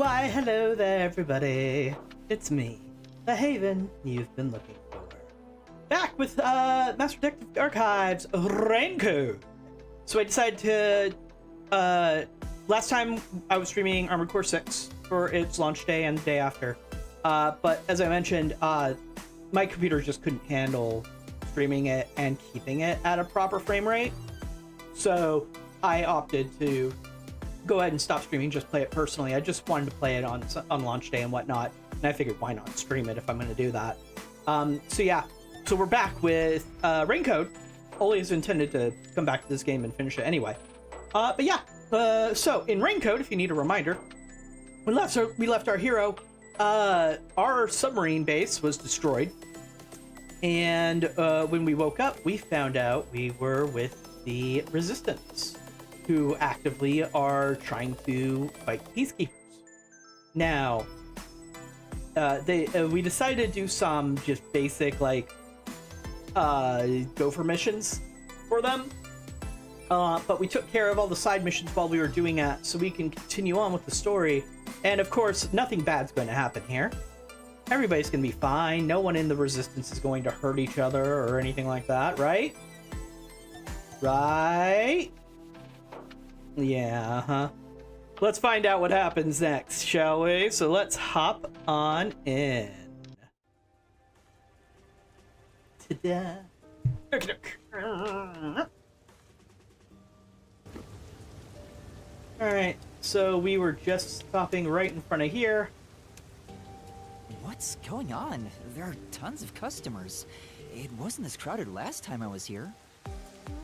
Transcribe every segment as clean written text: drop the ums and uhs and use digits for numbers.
Why, hello there, everybody. It's me, the Haven you've been looking for. Back with Master Detective Archives Raincoat. So I decided to, last time I was streaming Armored Core 6 for its launch day and the day after. But as I mentioned, my computer just couldn't handle streaming it and keeping it at a proper frame rate. So I opted to go ahead and stop streaming, just play it personally. I just wanted to play it on launch day and whatnot, and I figured why not stream it if I'm going to do that. So yeah, so we're back with Raincoat. Oli is intended to come back to this game and finish it anyway. But yeah, so in Raincoat, if you need a reminder, we left our hero. Our submarine base was destroyed, and when we woke up, we found out we were with the Resistance, who actively are trying to fight Peacekeepers. Now, we decided to do some just basic, like, gopher missions for them. But we took care of all the side missions while we were doing that, so we can continue on with the story. And of course, nothing bad's going to happen here. Everybody's going to be fine. No one in the Resistance is going to hurt each other or anything like that, right? Right? Yeah, huh? Let's find out what happens next, shall we? So let's hop on in. Ta-da! Alright, so we were just stopping right in front of here. What's going on? There are tons of customers. It wasn't this crowded last time I was here.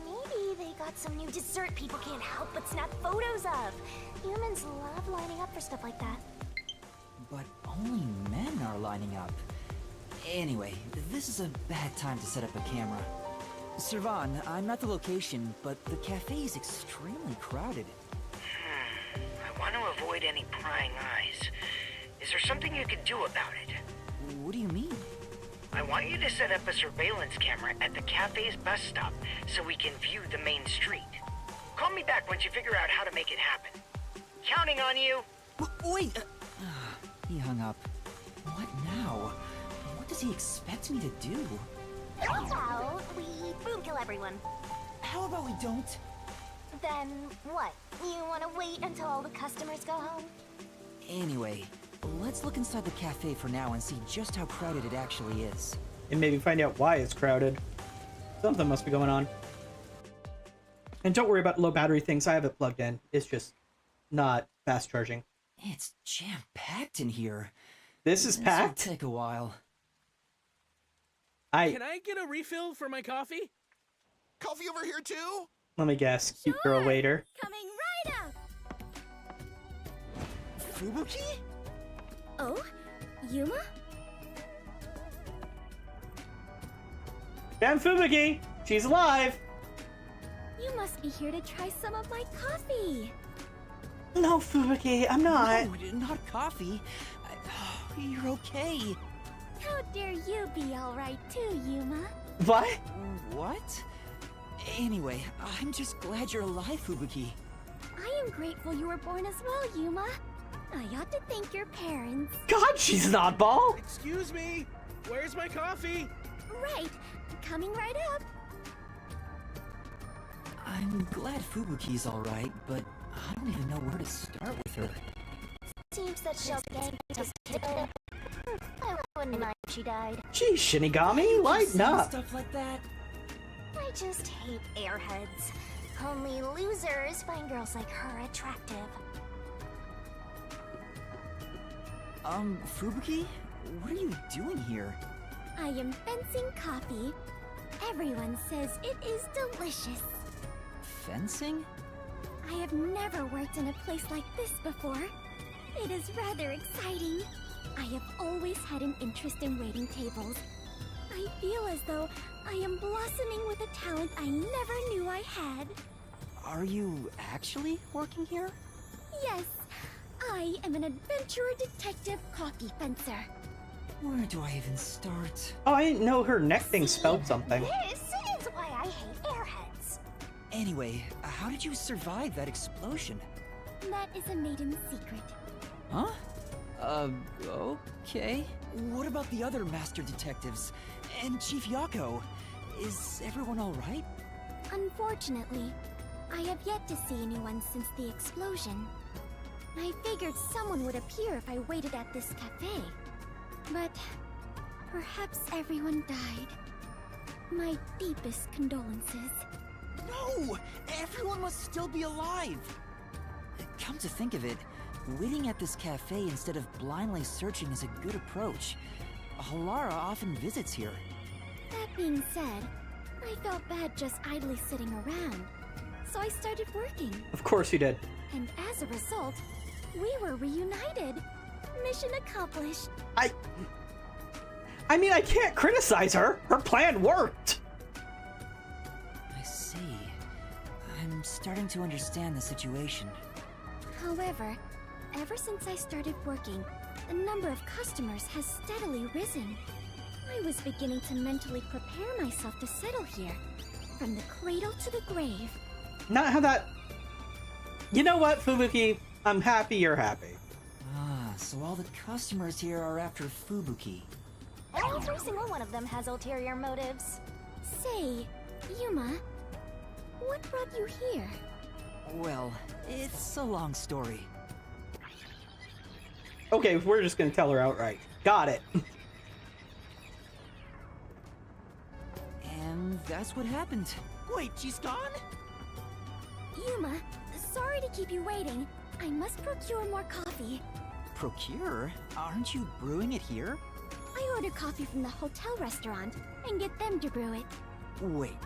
Maybe they got some new dessert people can't help but snap photos of. Humans love lining up for stuff like that. But only men are lining up. Anyway, this is a bad time to set up a camera. Servan, I'm at the location, but the cafe is extremely crowded. I want to avoid any prying eyes. Is there something you can do about it? What do you mean? I want you to set up a surveillance camera at the cafe's bus stop so we can view the main street. Call me back once you figure out how to make it happen. Counting on you. Wait! He hung up. What now? What does he expect me to do? How about we boom kill everyone? How about we don't? Then what? You want to wait until all the customers go home? Anyway, let's look inside the cafe for now and see just how crowded it actually is. And maybe find out why it's crowded. Something must be going on. And don't worry about low battery things. I have it plugged in. It's just not fast charging. It's jam-packed in here. This is packed? This'll take a while. Can I get a refill for my coffee? Coffee over here too? Let me guess. Cute girl waiter. Coming right up! Fubuki? Oh? Yuma? Damn Fubuki! She's alive! You must be here to try some of my coffee. No, Fubuki, I'm not. No, not coffee. You're okay. How dare you be alright too, Yuma? What? What? Anyway, I'm just glad you're alive, Fubuki. I am grateful you were born as well, Yuma. I ought to thank your parents. God, she's an oddball! Excuse me, where's my coffee? Right, coming right up. I'm glad Fubuki's alright, but I don't even know where to start with her. Seems that she'll get just I wouldn't mind if she died. Geez, Shinigami, lighten up! Stuff like that. I just hate airheads. Only losers find girls like her attractive. Fubuki? What are you doing here? I am fencing coffee. Everyone says it is delicious. Fencing? I have never worked in a place like this before. It is rather exciting. I have always had an interest in waiting tables. I feel as though I am blossoming with a talent I never knew I had. Are you actually working here? Yes, I am an adventurer detective coffee fencer. Where do I even start? Oh, I didn't know her neck thing spelled something. This is why I hate airheads. Anyway, how did you survive that explosion? That is a maiden secret. Huh? Okay. What about the other master detectives? And Chief Yako? Is everyone alright? Unfortunately, I have yet to see anyone since the explosion. I figured someone would appear if I waited at this cafe. But perhaps everyone died. My deepest condolences. No! Everyone must still be alive! Come to think of it, waiting at this cafe instead of blindly searching is a good approach. Halara often visits here. That being said, I felt bad just idly sitting around. So I started working. Of course you did. And as a result, we were reunited. Mission accomplished. I mean, I can't criticize her. Her plan worked. I see. I'm starting to understand the situation. However, ever since I started working, the number of customers has steadily risen. I was beginning to mentally prepare myself to settle here, from the cradle to the grave. Not how that... You know what, Fubuki? I'm happy you're happy. Ah, so all the customers here are after Fubuki. Every single one of them has ulterior motives. Say, Yuma, what brought you here? Well, it's a long story. Okay, we're just gonna tell her outright. Got it. And that's what happened. Wait, she's gone? Yuma, sorry to keep you waiting. I must procure more coffee. Procure? Aren't you brewing it here? I order coffee from the hotel restaurant and get them to brew it. Wait,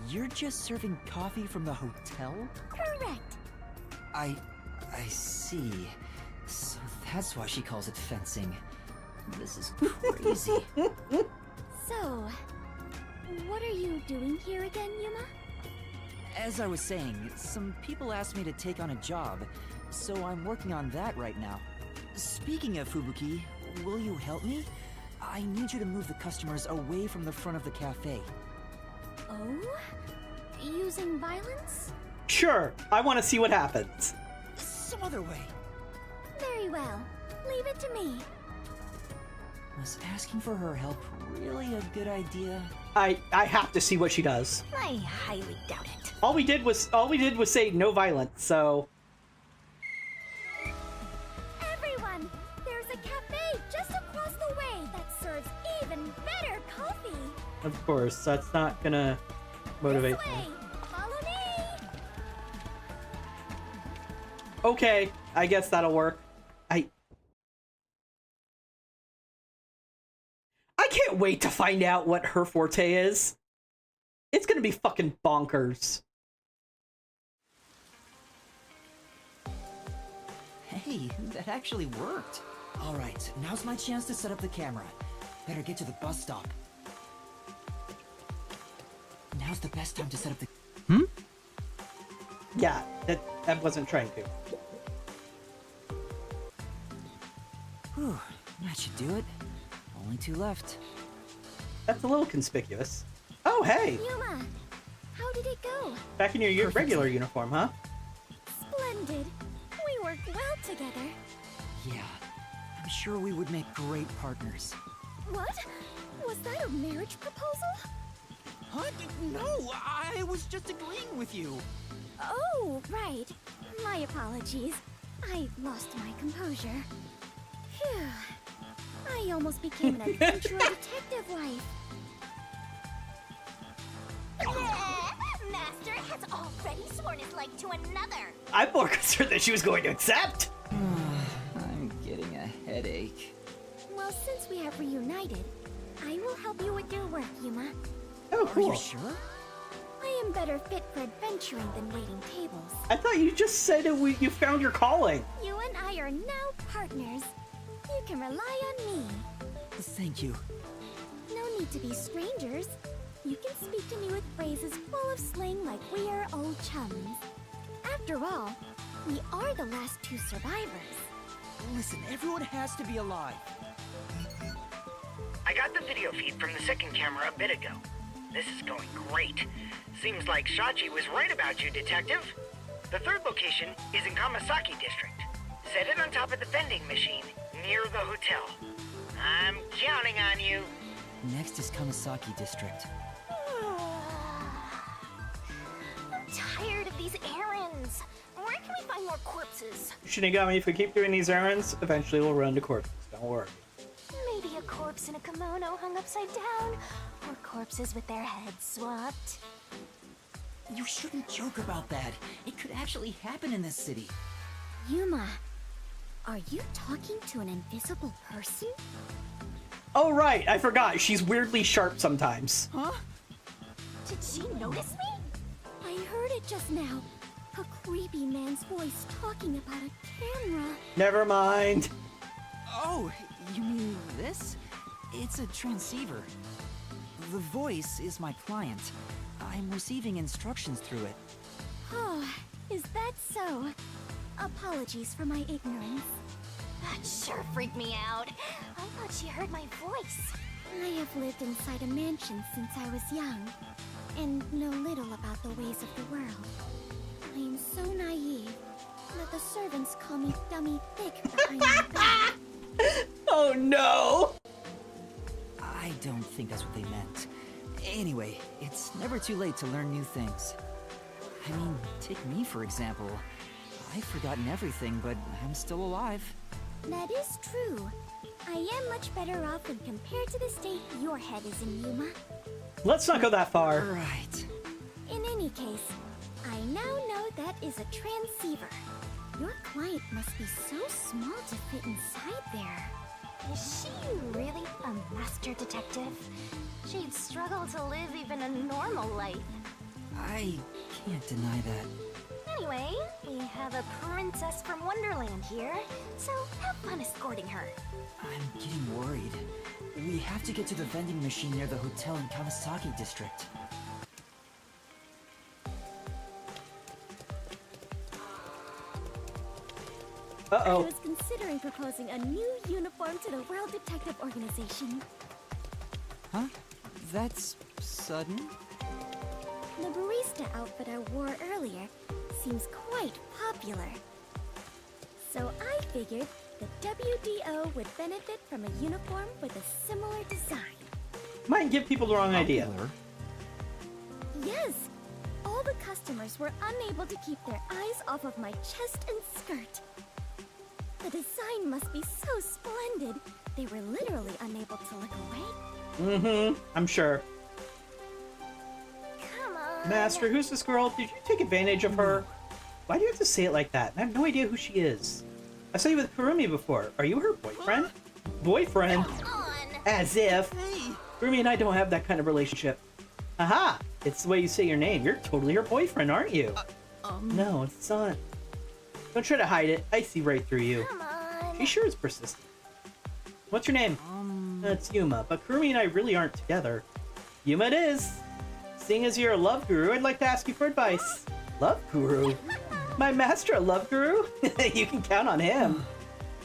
you're just serving coffee from the hotel? Correct. I see. So that's why she calls it fencing. This is crazy. So, what are you doing here again, Yuma? As I was saying, some people asked me to take on a job, so I'm working on that right now. Speaking of Fubuki, will you help me? I need you to move the customers away from the front of the cafe. Oh? Using violence? Sure, I want to see what happens. Some other way. Very well. Leave it to me. Was asking for her help really a good idea? I have to see what she does. I highly doubt it. All we did was say no violence, so... Everyone! There's a cafe just across the way that serves even better coffee! Of course, that's not gonna motivate This way! me. Follow me! Okay, I guess that'll work. I can't wait to find out what her forte is. It's gonna be fucking bonkers. Hey, that actually worked. Alright, now's my chance to set up the camera. Better get to the bus stop. Now's the best time to set up the... Yeah, that wasn't trying to. Whew, that should do it. Only 2 left. That's a little conspicuous. Oh, hey! Yuma! How did it go? Back in your regular uniform, huh? Splendid! We work well together. Yeah, I'm sure we would make great partners. What? Was that a marriage proposal? Huh? No, I was just agreeing with you. Oh, right. My apologies. I lost my composure. Phew. I almost became an adventurer detective wife. Master has already sworn his life to another. I'm more concerned that she was going to accept. I'm getting a headache. Well, since we have reunited, I will help you with your work, Yuma. Oh, Are cool. you sure? I am better fit for adventuring than waiting tables. I thought you just said you found your calling. You and I are now partners. You can rely on me. Thank you. No need to be strangers. You can speak to me with phrases full of slang like we are old chums. After all, we are the last 2 survivors. Listen, everyone has to be alive. I got the video feed from the second camera a bit ago. This is going great. Seems like Shachi was right about you, Detective. The third location is in Kamasaki District. Set it on top of the vending machine near the hotel. I'm counting on you. Next is Kamasaki District. I'm tired of these errands. Where can we find more corpses? Shinigami, if we keep doing these errands, eventually we'll run into corpses. Don't worry. Maybe a corpse in a kimono hung upside down, or corpses with their heads swapped. You shouldn't joke about that. It could actually happen in this city. Yuma, are you talking to an invisible person? Oh, right. I forgot. She's weirdly sharp sometimes. Huh? Did she notice me? I heard it just now. A creepy man's voice talking about a camera. Never mind. Oh, you mean this? It's a transceiver. The voice is my client. I'm receiving instructions through it. Oh, is that so? Apologies for my ignorance. That sure freaked me out. I thought she heard my voice. I have lived inside a mansion since I was young, and know little about the ways of the world. I am so naive that the servants call me Dummy Thick behind my back. Oh, no. I don't think that's what they meant. Anyway, it's never too late to learn new things. I mean, take me for example. I've forgotten everything, but I'm still alive. That is true. I am much better off when compared to the state your head is in, Yuma. Let's not go that far. Right. In any case, I now know that is a transceiver. Your client must be so small to fit inside there. Is she really a master detective? She'd struggle to live even a normal life. I can't deny that. Anyway, we have a princess from Wonderland here, so have fun escorting her. I'm getting worried. We have to get to the vending machine near the hotel in Kamasaki District. I Uh-oh. was considering proposing a new uniform to the World Detective Organization. Huh? That's sudden? The barista outfit I wore earlier seems quite popular. So I figured the WDO would benefit from a uniform with a similar design. Might give people the wrong idea. Popular? Yes! All the customers were unable to keep their eyes off of my chest and skirt. The design must be so splendid, they were literally unable to look away. Mm-hmm. I'm sure. Come on. Master, who's this girl? Did you take advantage of her? Why do you have to say it like that? I have no idea who she is. I saw you with Kurumi before. Are you her boyfriend? Boyfriend? Come on. As if. Hey! Kurumi and I don't have that kind of relationship. Aha! It's the way you say your name. You're totally her boyfriend, aren't you? No, it's not. Don't try to hide it. I see right through you. Come on. She sure is persistent. What's your name? It's Yuma, but Kurumi and I really aren't together. Yuma it is. Seeing as you're a love guru, I'd like to ask you for advice. Love guru? My master a love guru? You can count on him.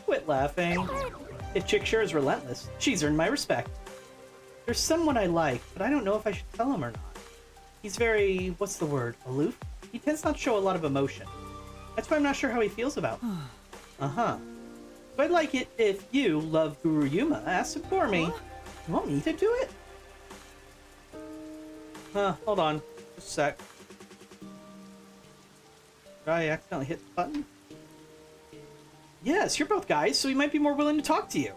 Quit laughing. If chick sure is relentless, she's earned my respect. There's someone I like, but I don't know if I should tell him or not. He's very, what's the word, aloof? He tends not to show a lot of emotion. That's why I'm not sure how he feels about me. Uh-huh. So I'd like it if you, Love Guru Yuma, asked it for me. You want me to do it? Hold on. Just a sec. Did I accidentally hit the button? Yes, you're both guys, so he might be more willing to talk to you.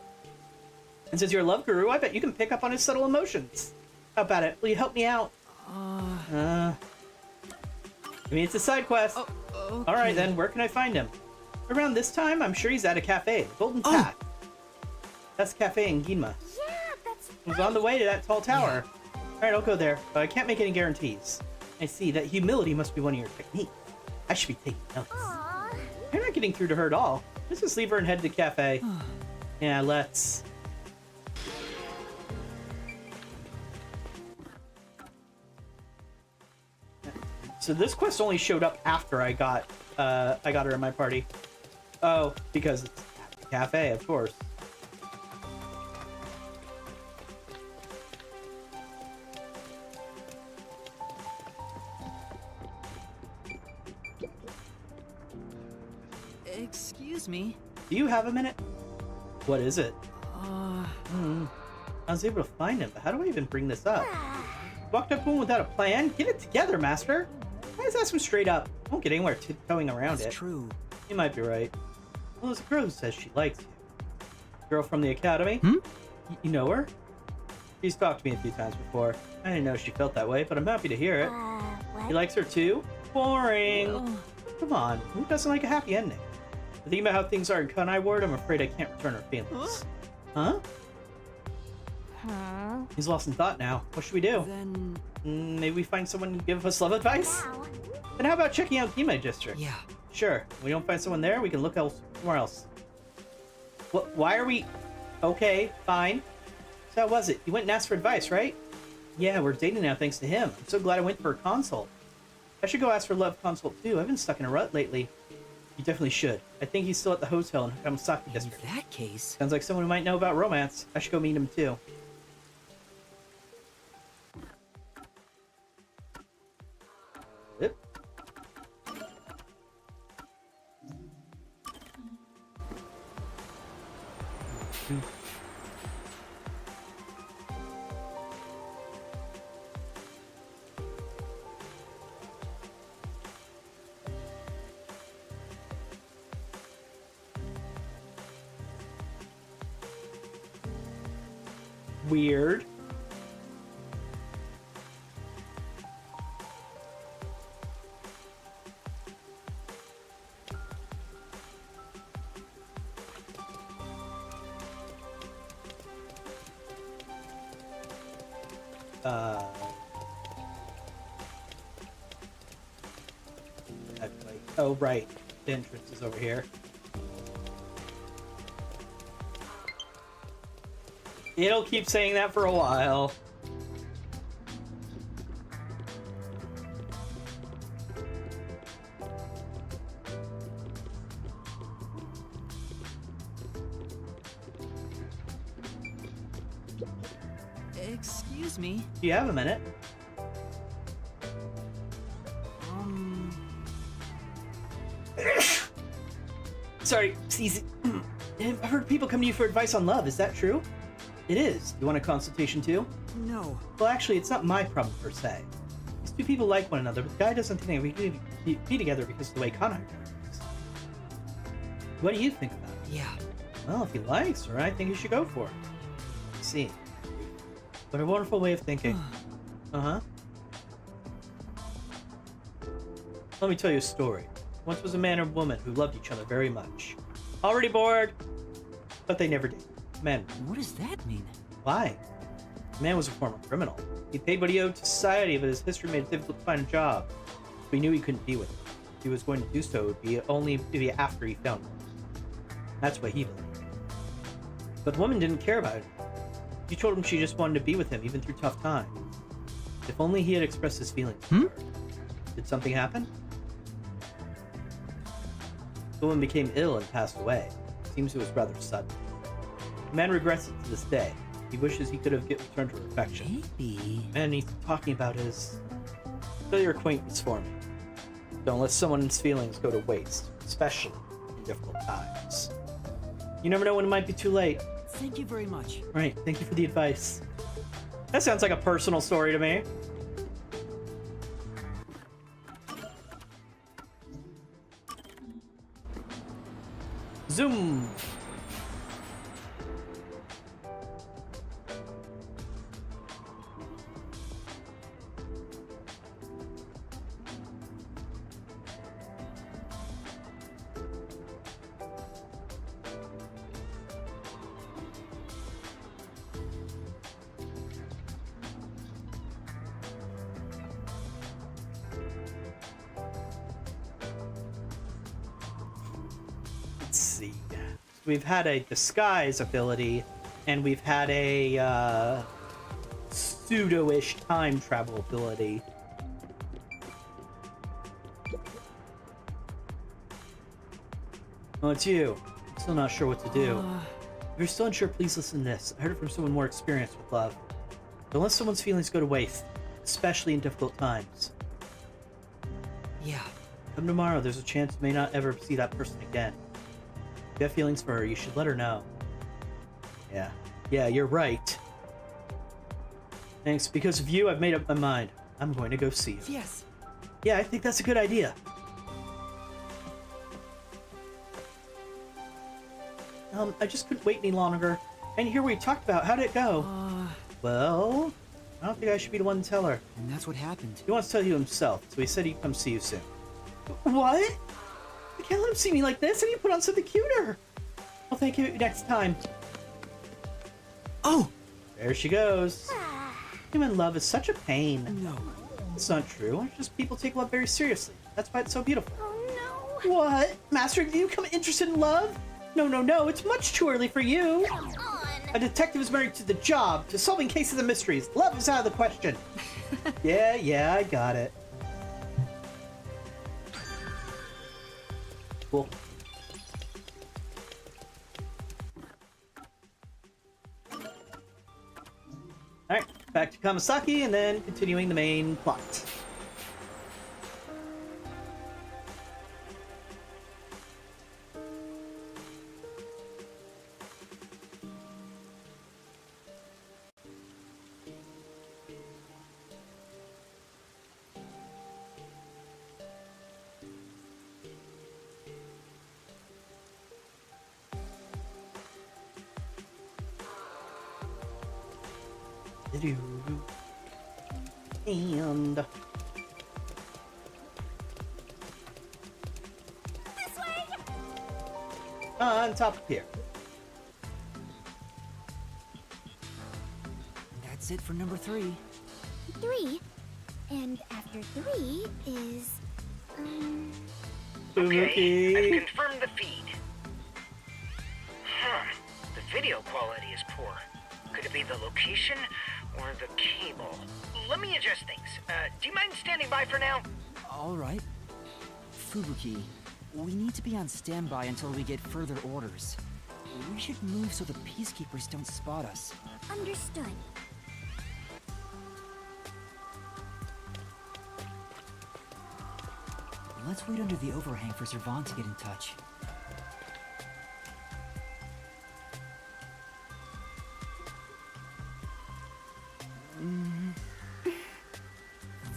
And since you're a love guru, I bet you can pick up on his subtle emotions. How about it? Will you help me out? I mean, it's a side quest. Okay. Alright then, where can I find him? Around this time, I'm sure he's at a cafe. The Golden Path. That's the cafe in Ginma. Yeah, that's He's on the way to that tall tower. Alright, I'll go there, but I can't make any guarantees. I see that humility must be one of your techniques. I should be taking notes. Aww. You're not getting through to her at all. Let's just leave her and head to the cafe. Yeah, let's. So this quest only showed up after I got her in my party. Oh, because it's at the cafe, of course. Excuse me. Do you have a minute? What is it? Uh, I was able to find him, but how do I even bring this up? Walked up to him without a plan? Get it together, Master! Let's ask him straight up. I won't get anywhere tiptoeing around that's it. true. You might be right. Well, there's a girl who says she likes you. Girl from the academy? You know her? She's talked to me a few times before. I didn't know she felt that way, but I'm happy to hear it. What? He likes her too? Boring! Oh, Come on, who doesn't like a happy ending? Thinking about how things are in Kunai Ward, I'm afraid I can't return her feelings. Huh? Huh? He's lost in thought now. What should we do? then... Maybe we find someone to give us love advice? Wow. Then how about checking out Kimai District? Yeah. Sure. If we don't find someone there, we can look somewhere else. What? Why are we... Okay, fine. So how was it? You went and asked for advice, right? Yeah, we're dating now thanks to him. I'm so glad I went for a consult. I should go ask for love consult too. I've been stuck in a rut lately. You definitely should. I think he's still at the hotel in Kamasaki In District. that case... Sounds like someone who might know about romance. I should go meet him too. Yep. Weird. Actually, oh right, the entrance is over here. It'll keep saying that for a while. Excuse me. Do you have a minute? Sorry, Cece. I've heard people come to you for advice on love. Is that true? It is. You want a consultation too? No. Well, actually, it's not my problem per se. These two people like one another, but the guy doesn't think we can be together because of the way Kanai works. What do you think about it? Yeah. Well, if he likes her, I think he should go for it. I see. What a wonderful way of thinking. Uh-huh. Let me tell you a story. Once was a man and woman who loved each other very much. Already bored, but they never did. Men. What does that mean? Why? The man was a former criminal. He paid what he owed to society, but his history made it difficult to find a job. We knew he couldn't be with her. If he was going to do so, it would be only after he found her. That's what he believed. But the woman didn't care about it. She told him she just wanted to be with him, even through tough times. If only he had expressed his feelings to her. Did something happen? The woman became ill and passed away. Seems it was rather sudden. The man regrets it to this day. He wishes he could have returned her affection. Maybe. The man he's talking about is... Fill your acquaintance for me. Don't let someone's feelings go to waste, especially in difficult times. You never know when it might be too late. Thank you very much. Right, thank you for the advice. That sounds like a personal story to me. Zoom! Let's see. We've had a disguise ability, and we've had a pseudo-ish time travel ability. Oh, it's you. I'm still not sure what to do. If you're still unsure, please listen to this. I heard it from someone more experienced with love. Don't let someone's feelings go to waste, especially in difficult times. Yeah. Come tomorrow, there's a chance you may not ever see that person again. you have feelings for her, you should let her know. Yeah. Yeah, you're right. Thanks. Because of you, I've made up my mind. I'm going to go see her. Yes. Yeah, I think that's a good idea. I just couldn't wait any longer. And hear what you talked about. How did it go? Well, I don't think I should be the one to tell her. And that's what happened. He wants to tell you himself, so he said he'd come see you soon. What? I can't let him see me like this. I need to put on something cuter. I'll thank you next time. Oh! There she goes. Human love is such a pain. No. It's not true. It's just people take love very seriously. That's why it's so beautiful. Oh no. What? Master, do you become interested in love? No, no, no. It's much too early for you. Come on. A detective is married to the job, to solving cases and mysteries. Love is out of the question. Yeah, I got it. Cool. Alright, back to Kamasaki and then continuing the main plot. And This way. on top of here. That's it for number 3. 3. And after 3 is Okay, Okay. I've confirmed the feed. Huh. The video quality is poor. Could it be the location or the cable? Let me adjust things. Do you mind standing by for now? Alright. Fubuki, we need to be on standby until we get further orders. We should move so the Peacekeepers don't spot us. understood. Let's wait under the overhang for Servan to get in touch.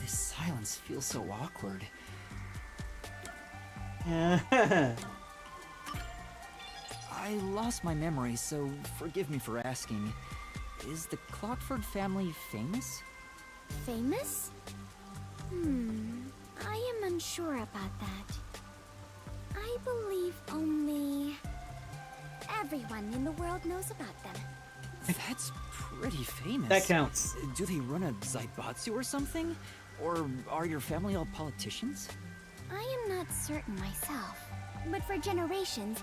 This silence feels so awkward. I lost my memory, so forgive me for asking. Is the Clockford family famous? Famous? I am unsure about that. I believe only everyone in the world knows about them. That's pretty famous. That counts. Do they run a Zaibatsu or something? Or are your family all politicians? I am not certain myself, but for generations,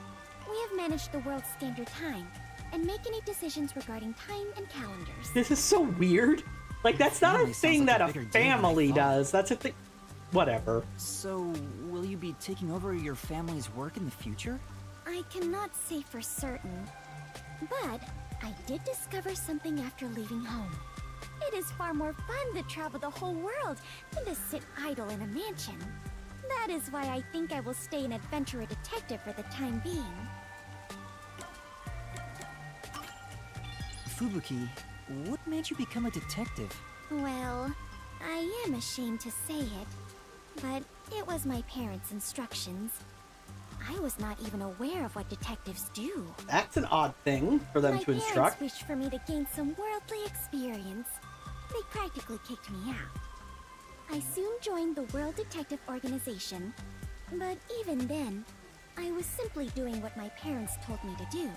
we have managed the world's standard time and make any decisions regarding time and calendars. This is so weird. Like, that's not a Family sounds thing like that a a bigger deal than I family thought. does. That's a thing. Whatever. So, will you be taking over your family's work in the future? I cannot say for certain, but I did discover something after leaving home. It is far more fun to travel the whole world than to sit idle in a mansion. That is why I think I will stay an adventurer detective for the time being. Fubuki, what made you become a detective? Well, I am ashamed to say it, but it was my parents' instructions. I was not even aware of what detectives do. That's an odd thing for them My to instruct. parents wished for me to gain some worldly experience. They practically kicked me out. I soon joined the World Detective Organization, but even then, I was simply doing what my parents told me to do.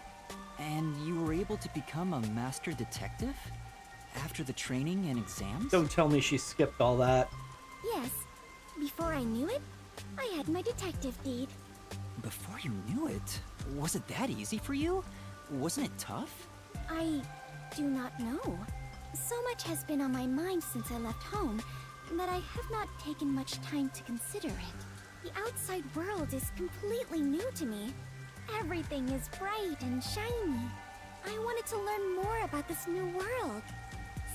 And you were able to become a master detective? After the training and exams? Don't tell me she skipped all that. Yes, before I knew it, I had my detective deed. Before you knew it, was it that easy for you? Wasn't it tough? I do not know. So much has been on my mind since I left home that I have not taken much time to consider it. The outside world is completely new to me. Everything is bright and shiny. I wanted to learn more about this new world.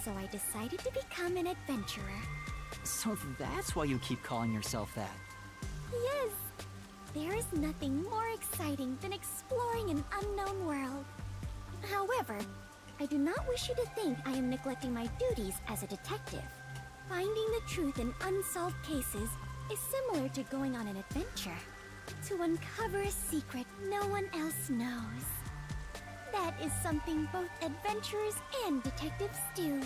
So I decided to become an adventurer. So that's why you keep calling yourself that. Yes, There is nothing more exciting than exploring an unknown world. However, I do not wish you to think I am neglecting my duties as a detective. Finding the truth in unsolved cases is similar to going on an adventure. To uncover a secret no one else knows. That is something both adventurers and detectives do.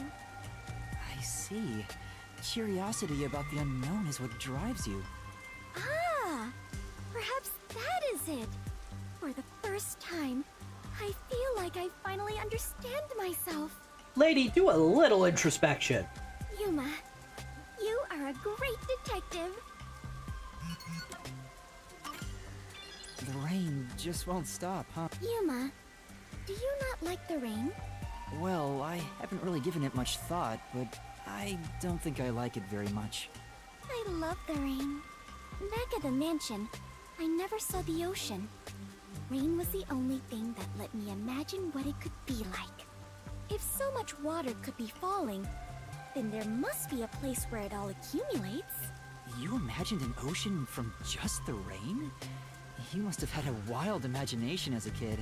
I see. Curiosity about the unknown is what drives you. Ah! Perhaps that is it! For the first time, I feel like I finally understand myself. Lady, do a little introspection. Yuma, you are a great detective. The rain just won't stop, huh? Yuma, do you not like the rain? Well, I haven't really given it much thought, but I don't think I like it very much. I love the rain. Back at the mansion, I never saw the ocean. Rain was the only thing that let me imagine what it could be like. If so much water could be falling, then there must be a place where it all accumulates. You imagined an ocean from just the rain? You must have had a wild imagination as a kid.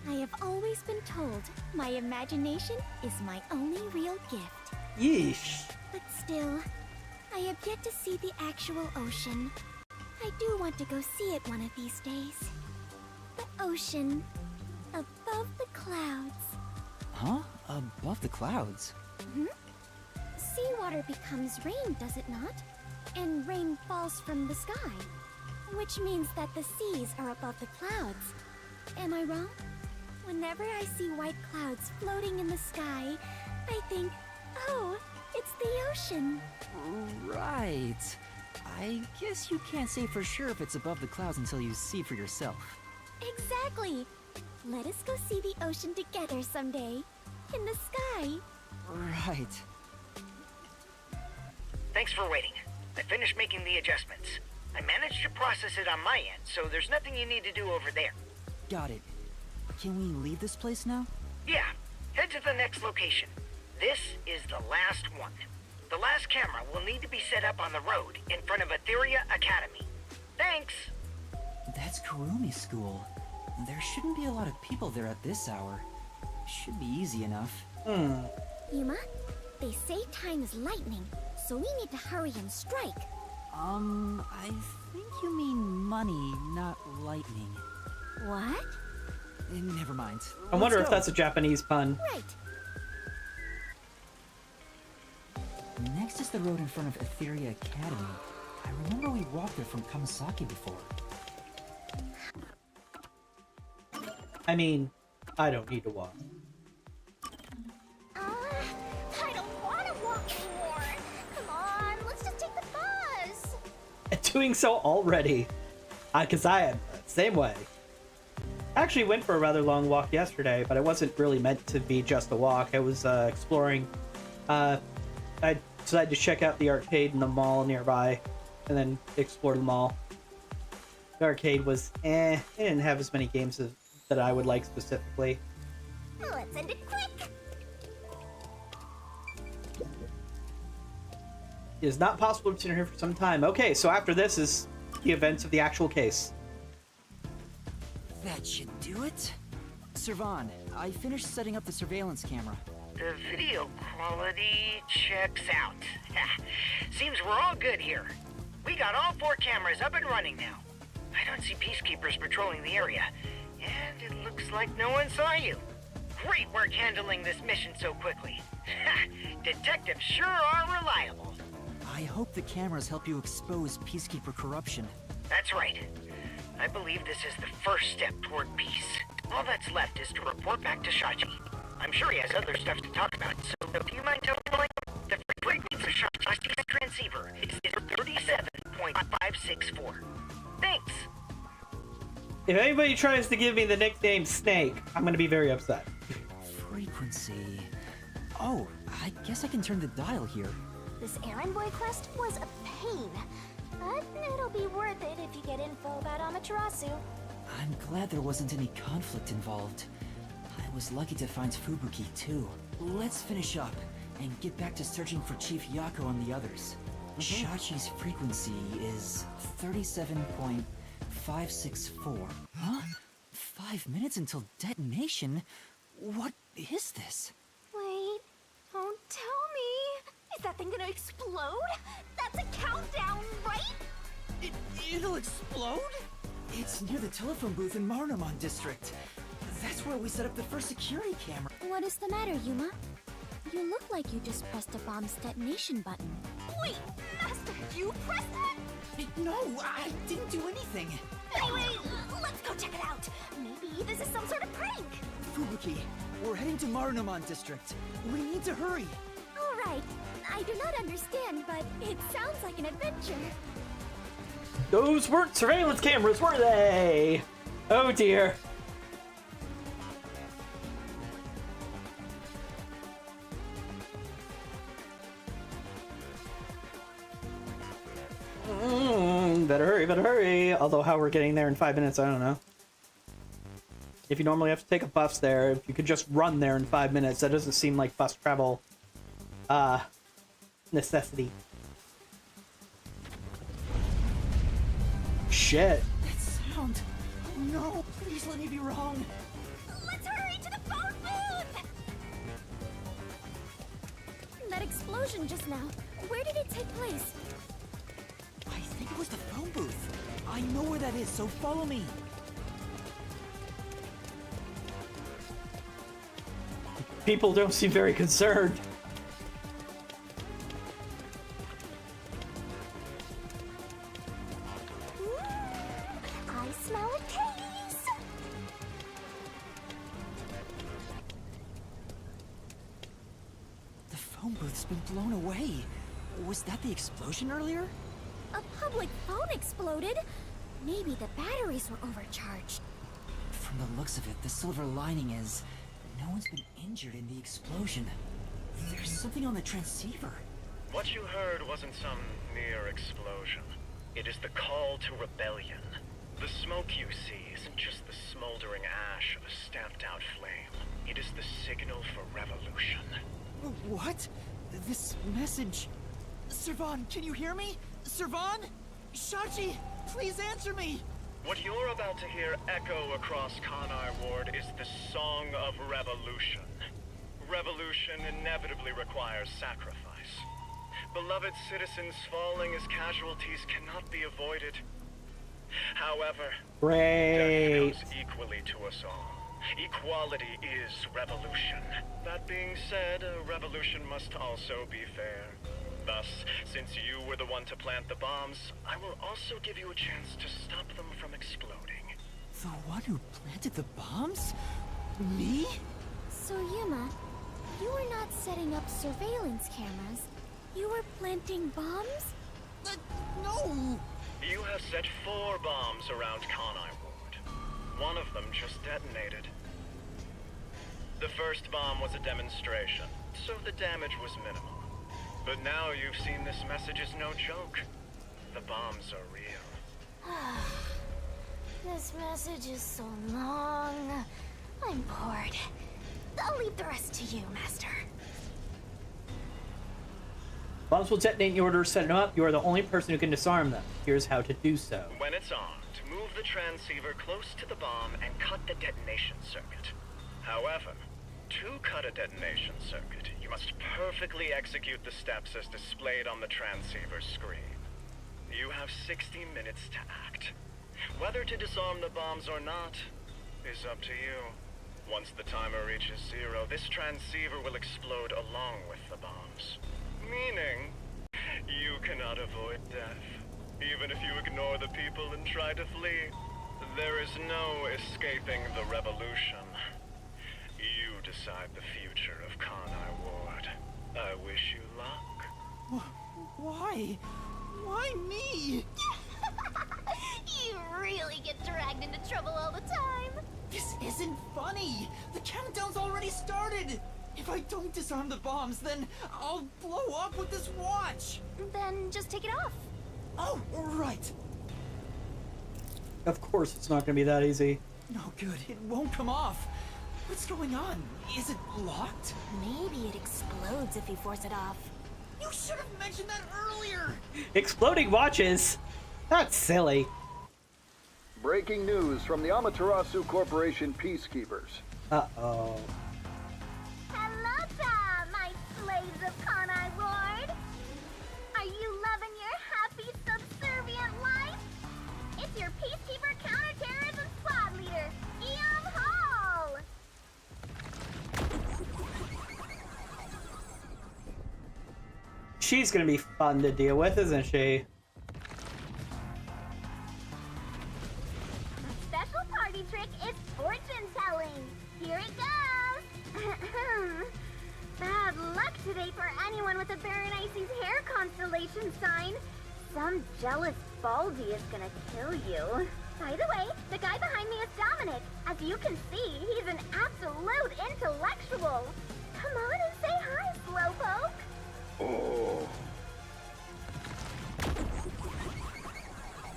I have always been told my imagination is my only real gift. Yeesh. But still, I have yet to see the actual ocean. I do want to go see it one of these days. The ocean, above the clouds. Huh? Above the clouds? Seawater becomes rain, does it not? And rain falls from the sky. Which means that the seas are above the clouds. Am I wrong? Whenever I see white clouds floating in the sky, I think, oh, it's the ocean. Right. I guess you can't say for sure if it's above the clouds until you see for yourself. Exactly. Let us go see the ocean together someday. In the sky. Right. Thanks for waiting. I finished making the adjustments. I managed to process it on my end, so there's nothing you need to do over there. Got it. Can we leave this place now? Yeah, head to the next location. This is the last one. The last camera will need to be set up on the road in front of Etheria Academy. Thanks! That's Kurumi School. There shouldn't be a lot of people there at this hour. Should be easy enough. Yuma, they say time is lightning, so we need to hurry and strike. I think you mean money, not lightning. What? Never mind. I wonder Let's if go. that's a Japanese pun. Right. Next is the road in front of Etheria Academy. I remember we walked there from Kamasaki before. I mean, I don't need to walk. I don't want to walk anymore. Come on, let's just take the bus. Doing so already. Because I am the same way. I actually went for a rather long walk yesterday, but it wasn't really meant to be just a walk. I was exploring. I decided to check out the arcade in the mall nearby, and then explore the mall. The arcade was It didn't have as many games that I would like specifically. Let's end it quick. It is not possible to sit here for some time. Okay, so after this is the events of the actual case. That should do it. Servan, I finished setting up the surveillance camera. The video quality checks out. Seems we're all good here. We got all 4 cameras up and running now. I don't see Peacekeepers patrolling the area, and it looks like no one saw you. Great work handling this mission so quickly. Detectives sure are reliable. I hope the cameras help you expose Peacekeeper corruption. That's right. I believe this is the first step toward peace. All that's left is to report back to Shachi. I'm sure he has other stuff to talk about, so do you mind telling the frequency of Shachi's transceiver is 37.564. Thanks. If anybody tries to give me the nickname Snake, I'm going to be very upset. Frequency. Oh, I guess I can turn the dial here. This errand boy quest was a pain, but it'll be worth it if you get info about Amaterasu. I'm glad there wasn't any conflict involved. I was lucky to find Fubuki too. Let's finish up and get back to searching for Chief Yako and the others. Shachi's frequency is 37 point... 564. Huh? 5 minutes until detonation? What is this? Wait, don't tell me. Is that thing gonna explode? That's a countdown, right? It'll explode? It's near the telephone booth in Marnomon District. That's where we set up the first security camera. What is the matter, Yuma? You look like you just pressed a bomb's detonation button. Wait, Master, you pressed it? No, I didn't do anything. Anyway, let's go check it out. Maybe this is some sort of prank. Fubuki, we're heading to Marnomon District. We need to hurry. All right. I do not understand, but it sounds like an adventure. Those weren't surveillance cameras, were they? Oh dear. Better hurry. Although how we're getting there in 5 minutes, I don't know. If you normally have to take a bus there, if you could just run there in 5 minutes, that doesn't seem like bus travel necessity. Shit. That sound. Oh no, please let me be wrong. Let's hurry to the phone booth! That explosion just now, where did it take place? I think it was the phone booth. I know where that is, so follow me. People don't seem very concerned. I smell a case. The phone booth's been blown away. Was that the explosion earlier? A public phone exploded. Maybe the batteries were overcharged. From the looks of it, the silver lining is no one's been injured in the explosion. There's something on the transceiver. What you heard wasn't some mere explosion. It is the call to rebellion. The smoke you see isn't just the smoldering ash of a stamped-out flame. It is the signal for revolution. What? This message... Servan, can you hear me? Servan? Shachi, please answer me! What you're about to hear echo across Kanai Ward is the song of revolution. Revolution inevitably requires sacrifice. Beloved citizens falling as casualties cannot be avoided. However, Great. death comes equally to us all. Equality is revolution. That being said, a revolution must also be fair. Thus, since you were the one to plant the bombs, I will also give you a chance to stop them from exploding. The one who planted the bombs? Me? So Yuma, you were not setting up surveillance cameras. You were planting bombs? No! You have set 4 bombs around Kanai Ward. One of them just detonated. The first bomb was a demonstration, so the damage was minimal. But now you've seen this message is no joke. The bombs are real. This message is so long. I'm bored. I'll leave the rest to you, Master. Bombs will detonate in order to set them up. You are the only person who can disarm them. Here's how to do so. When it's armed, move the transceiver close to the bomb and cut the detonation circuit. However, to cut a detonation circuit, you must perfectly execute the steps as displayed on the transceiver screen. You have 60 minutes to act. Whether to disarm the bombs or not is up to you. Once the timer reaches 0, this transceiver will explode along with the bombs. Meaning, you cannot avoid death. Even if you ignore the people and try to flee, there is no escaping the revolution. You decide the future of Kanai Ward. I wish you luck. Why? Why me? You really get dragged into trouble all the time. This isn't funny! The countdown's already started! If I don't disarm the bombs, then I'll blow up with this watch! Then just take it off. Oh, right! Of course it's not going to be that easy. No good, it won't come off. What's going on? Is it locked? Maybe it explodes if you force it off. You should have mentioned that earlier! Exploding watches? That's silly. Breaking news from the Amaterasu Corporation Peacekeepers. Uh-oh. Hello there, my slaves of Kanai Ward. Are you loving your happy, subservient life? It's your Peacekeeper counterterrorism squad leader, Eom Hall. She's gonna be fun to deal with, isn't she? My special party trick is fortune telling. Here it goes. Bad luck today for anyone with a Berenice's hair constellation sign. Some jealous Baldy is gonna kill you. By the way, the guy behind me is Dominic. As you can see, he's an absolute intellectual. Come on and say hi, Slowpoke. Oh.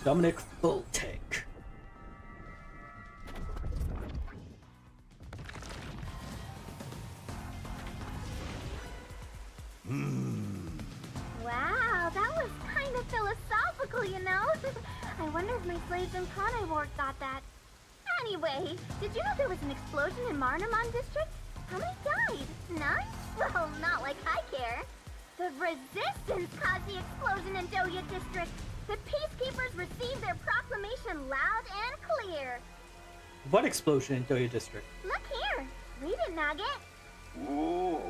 Dominic full tank. Wow, that was kind of philosophical, you know? I wonder if my slaves in Kanai Ward got that. Anyway, did you know there was an explosion in Marnamon District? How many died? None? Well, not like I care. The Resistance caused the explosion in Doya District. The Peacekeepers received their proclamation loud and clear. What explosion in Doya District? Look here. Read it, Nugget. Ooh.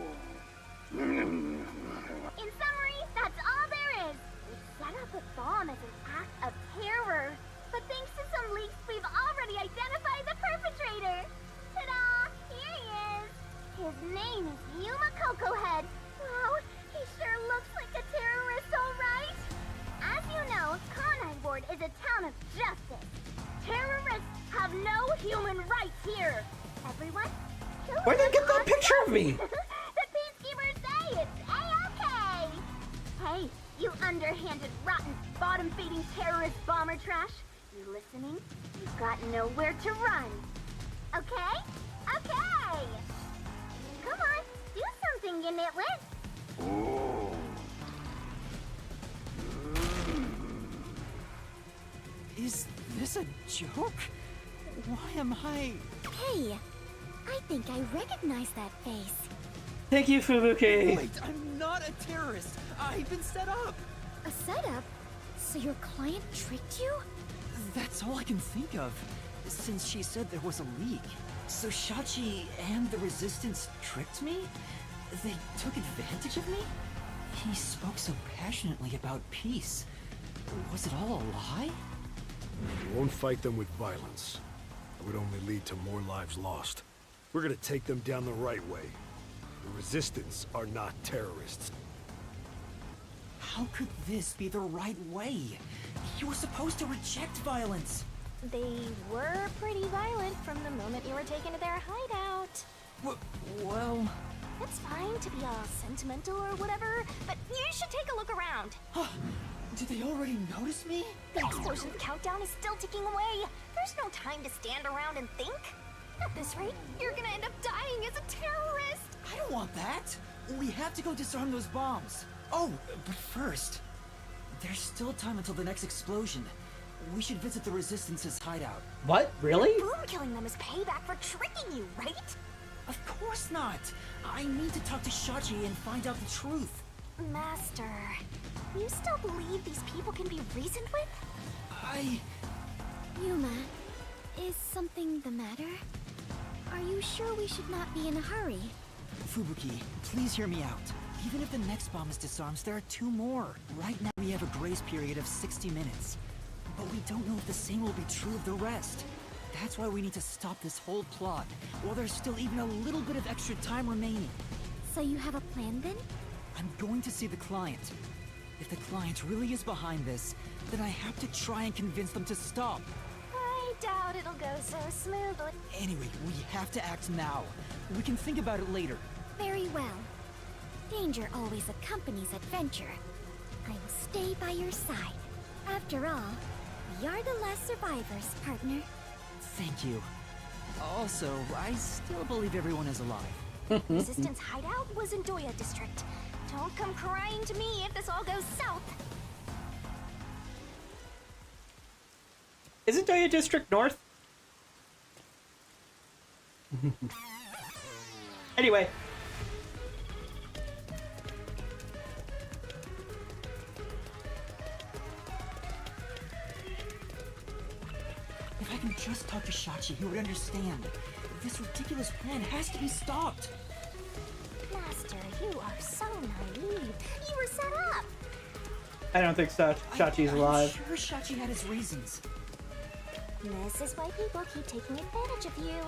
In summary, that's all there is. We set up a bomb as an act of terror. But thanks to some leaks, we've already identified the perpetrator. Ta-da! Here he is. His name is Yuma Cocohead. Wow, he sure looks like a terrorist, all right. As you know, Kanai Ward is a town of justice. Terrorists have no human rights here. Everyone, kill Where'd they them get that on picture of me? The Peacekeepers say it's A-okay. Hey, you underhanded, rotten, bottom-feeding terrorist bomber trash. You listening? You've got nowhere to run. Okay? Okay. Come on, do something, you nitwit. Ooh. Is this a joke? Why am I... Hey, I think I recognize that face. Thank you, Fubuki. Wait, I'm not a terrorist. I've been set up. A setup? So your client tricked you? That's all I can think of, since she said there was a leak. So Shachi and the Resistance tricked me? They took advantage of me? He spoke so passionately about peace. Was it all a lie? We won't fight them with violence. It would only lead to more lives lost. We're gonna take them down the right way. The Resistance are not terrorists. How could this be the right way? You were supposed to reject violence. They were pretty violent from the moment you were taken to their hideout. Well... It's fine to be all sentimental or whatever, but you should take a look around. Did they already notice me? The explosion countdown is still ticking away. There's no time to stand around and think. At this rate, you're gonna end up dying as a terrorist. I don't want that. We have to go disarm those bombs. Oh, but first, there's still time until the next explosion. We should visit the Resistance's hideout. What? Really? Boom killing them is payback for tricking you, right? Of course not. I need to talk to Shachi and find out the truth. Master, you still believe these people can be reasoned with? Yuma, is something the matter? Are you sure we should not be in a hurry? Fubuki, please hear me out. Even if the next bomb is disarmed, there are 2 more. Right now we have a grace period of 60 minutes. But we don't know if the same will be true of the rest. That's why we need to stop this whole plot, while there's still even a little bit of extra time remaining. So you have a plan then? I'm going to see the client. If the client really is behind this, then I have to try and convince them to stop. I doubt it'll go so smoothly. Anyway, we have to act now. We can think about it later. Very well. Danger always accompanies adventure. I will stay by your side. After all, we are the last survivors, partner. Thank you. Also, I still believe everyone is alive. Resistance hideout was in Doya District. Don't come crying to me if this all goes south. Isn't Doya District north? Anyway. If I can just talk to Shachi, he would understand. This ridiculous plan has to be stopped. Master, you are so naive. You were set up. I don't think so. Shachi's alive. I'm sure Shachi had his reasons. This is why people keep taking advantage of you.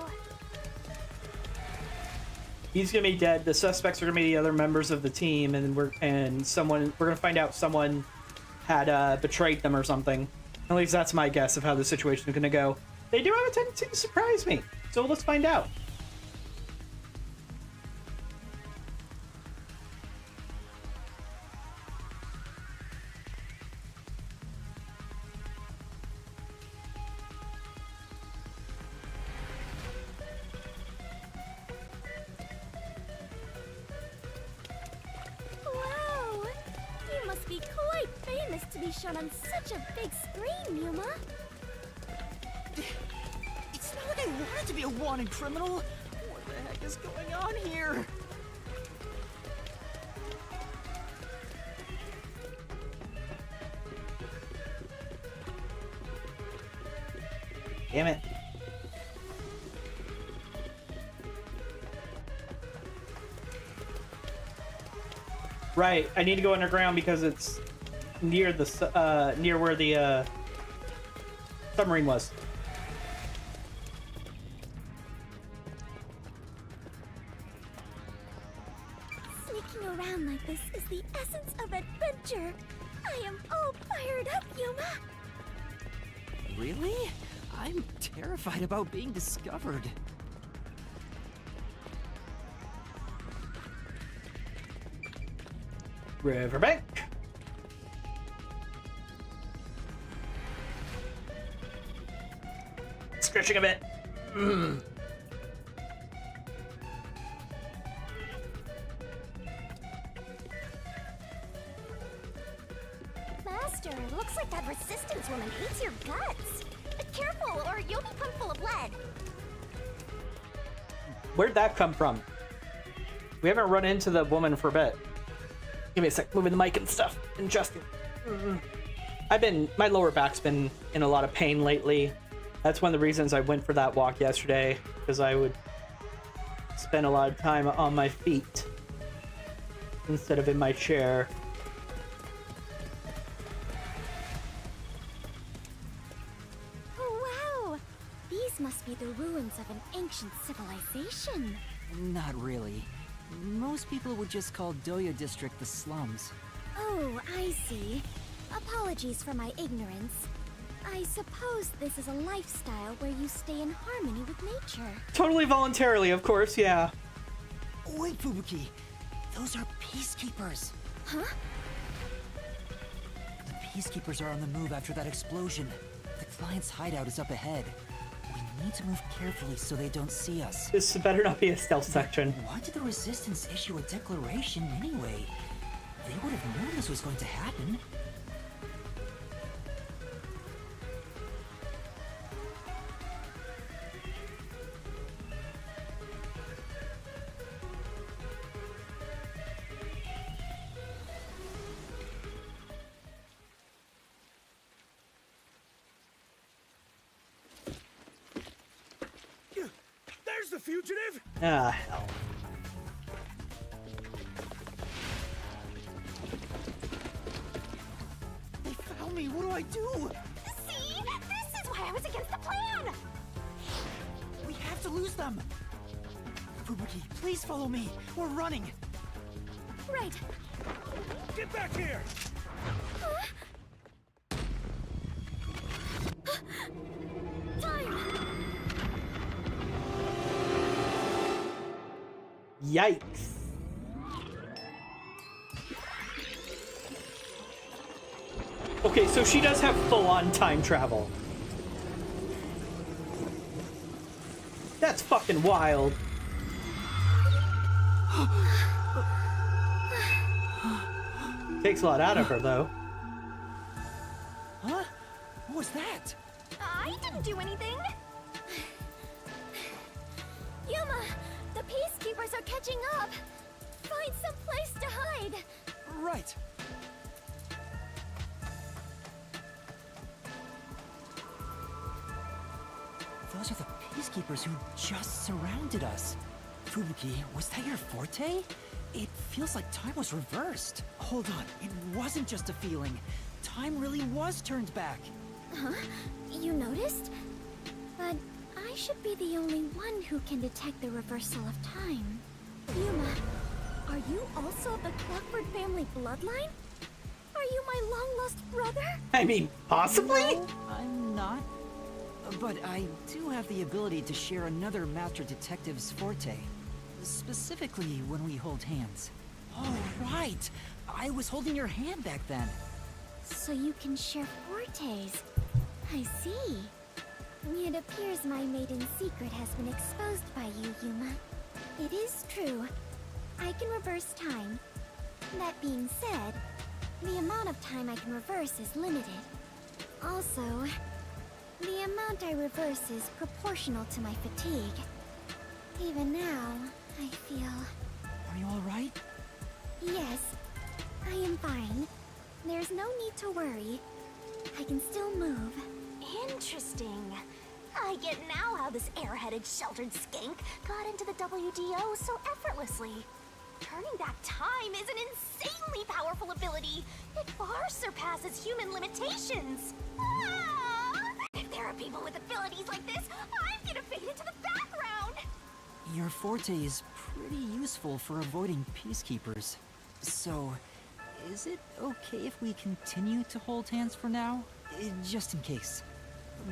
He's gonna be dead. The suspects are gonna be the other members of the team, and we're gonna find out someone had betrayed them or something. At least that's my guess of how the situation is gonna go. They do have a tendency to surprise me, so let's find out. Wow! You must be quite famous to be shown on such a big screen, Yuma. It's not like I wanted to be a wanted criminal. What the heck is going on here? Damn it. Right, I need to go underground because it's near the near where the submarine was. Sneaking around like this is the essence of adventure. I am all fired up, Yuma. Really? I'm terrified about being discovered. Riverbank. Scratching a bit. Master, looks like that resistance woman hates your guts. Careful, or you'll be pumped full of lead. Where'd that come from? We haven't run into the woman for a bit. Give me a sec, moving the mic and stuff, adjusting. My lower back's been in a lot of pain lately. That's one of the reasons I went for that walk yesterday, because I would spend a lot of time on my feet instead of in my chair. Oh, wow! These must be the ruins of an ancient civilization. Not really. Most people would just call Doya District the slums. Oh, I see. Apologies for my ignorance. I suppose this is a lifestyle where you stay in harmony with nature. Totally voluntarily, of course, yeah. Wait, Fubuki. Those are Peacekeepers. Huh? The Peacekeepers are on the move after that explosion. The client's hideout is up ahead. We need to move carefully so they don't see us. This better not be a stealth section. Why did the Resistance issue a declaration anyway? They would have known this was going to happen. There's the fugitive! Ah, hell. They found me. What do I do? See? This is why I was against the plan! We have to lose them. Fubuki, please follow me. We're running. Right. Get back here! Time! Yikes. Okay, so she does have full-on time travel. That's fucking wild. Takes a lot out of her, though. Huh? What was that? I didn't do anything. Yuma, the Peacekeepers are catching up. Find some place to hide. Right. Those are the Peacekeepers who just surrounded us. Fubuki, was that your forte? It feels like time was reversed. Hold on, it wasn't just a feeling. Time really was turned back. Huh? You noticed? But I should be the only one who can detect the reversal of time. Yuma, are you also the Clockford family bloodline? Are you my long-lost brother? I mean, possibly? No, I'm not. But I do have the ability to share another Master Detective's forte. Specifically when we hold hands. Oh, right! I was holding your hand back then. So you can share fortes. I see. It appears my maiden secret has been exposed by you, Yuma. It is true. I can reverse time. That being said, the amount of time I can reverse is limited. Also, the amount I reverse is proportional to my fatigue. Even now, I feel... Are you alright? Yes, I am fine. There's no need to worry. I can still move. Interesting. I get now how this airheaded sheltered skank got into the WDO so effortlessly. Turning back time is an insanely powerful ability. It far surpasses human limitations. Ah! If there are people with abilities like this, I'm gonna fade into the background. Your forte is pretty useful for avoiding Peacekeepers. So, is it okay if we continue to hold hands for now? Just in case.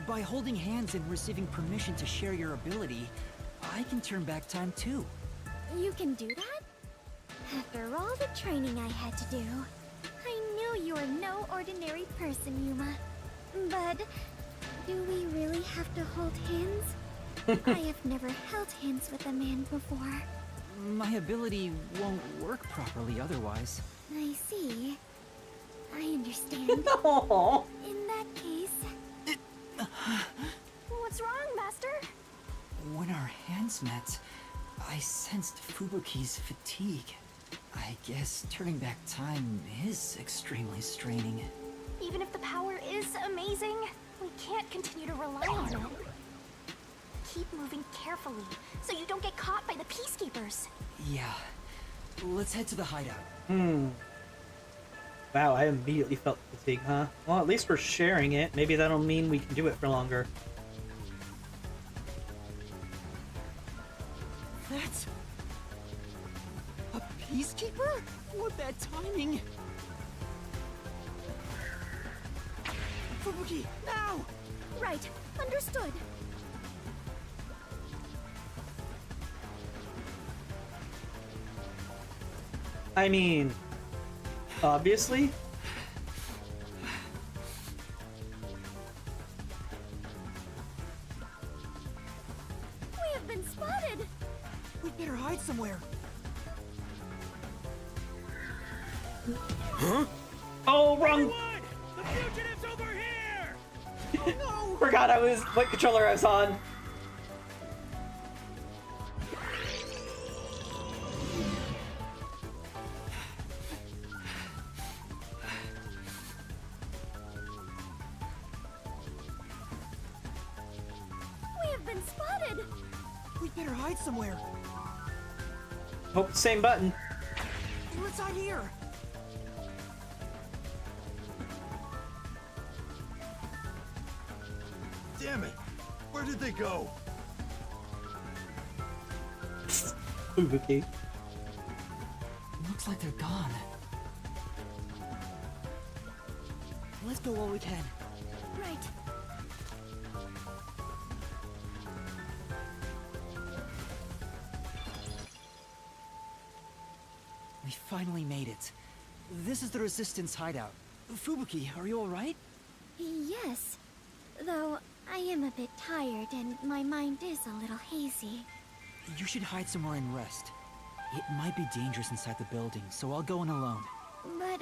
By holding hands and receiving permission to share your ability, I can turn back time too. You can do that? After all the training I had to do, I knew you were no ordinary person, Yuma. But do we really have to hold hands? I have never held hands with a man before. My ability won't work properly otherwise. I see. I understand. No. In that case... What's wrong, Master? When our hands met, I sensed Fubuki's fatigue. I guess turning back time is extremely straining. Even if the power is amazing, we can't continue to rely on it. Keep moving carefully, so you don't get caught by the Peacekeepers. Yeah. Let's head to the hideout. Wow, I immediately felt fatigue, huh? Well, at least we're sharing it. Maybe that'll mean we can do it for longer. That's... a Peacekeeper? What bad timing! Fubuki, now! Right, understood. I mean, obviously. We have been spotted! We'd better hide somewhere. Huh? Oh, wrong! Everyone! The fugitive's over here! Oh, no! Forgot I was what controller I was on. We have been spotted! We'd better hide somewhere. Hope the same button. Let's hide here. Damn it! Where did they go? Fubuki. Looks like they're gone. Let's go while we can. Right. We finally made it. This is the Resistance hideout. Fubuki, are you alright? Yes. Though I am a bit tired and my mind is a little hazy. You should hide somewhere and rest. It might be dangerous inside the building, so I'll go in alone. But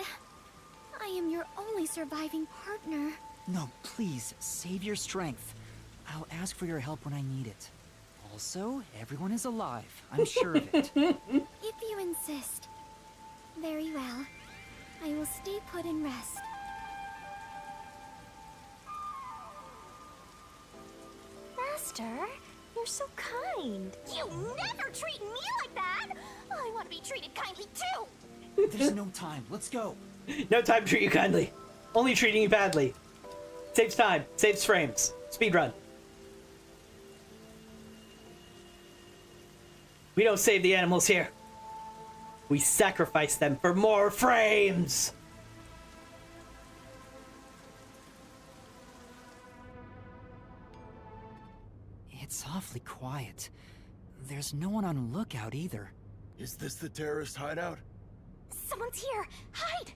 I am your only surviving partner. No, please, save your strength. I'll ask for your help when I need it. Also, everyone is alive. I'm sure of it. If you insist. Very well. I will stay put and rest. Master, you're so kind. You never treat me like that! I want to be treated kindly too! There's no time. Let's go. No time to treat you kindly. Only treating you badly. Saves time. Saves frames. Speed run. We don't save the animals here. We sacrifice them for more frames. It's awfully quiet. There's no one on lookout either. Is this the terrorist hideout? Someone's here! Hide!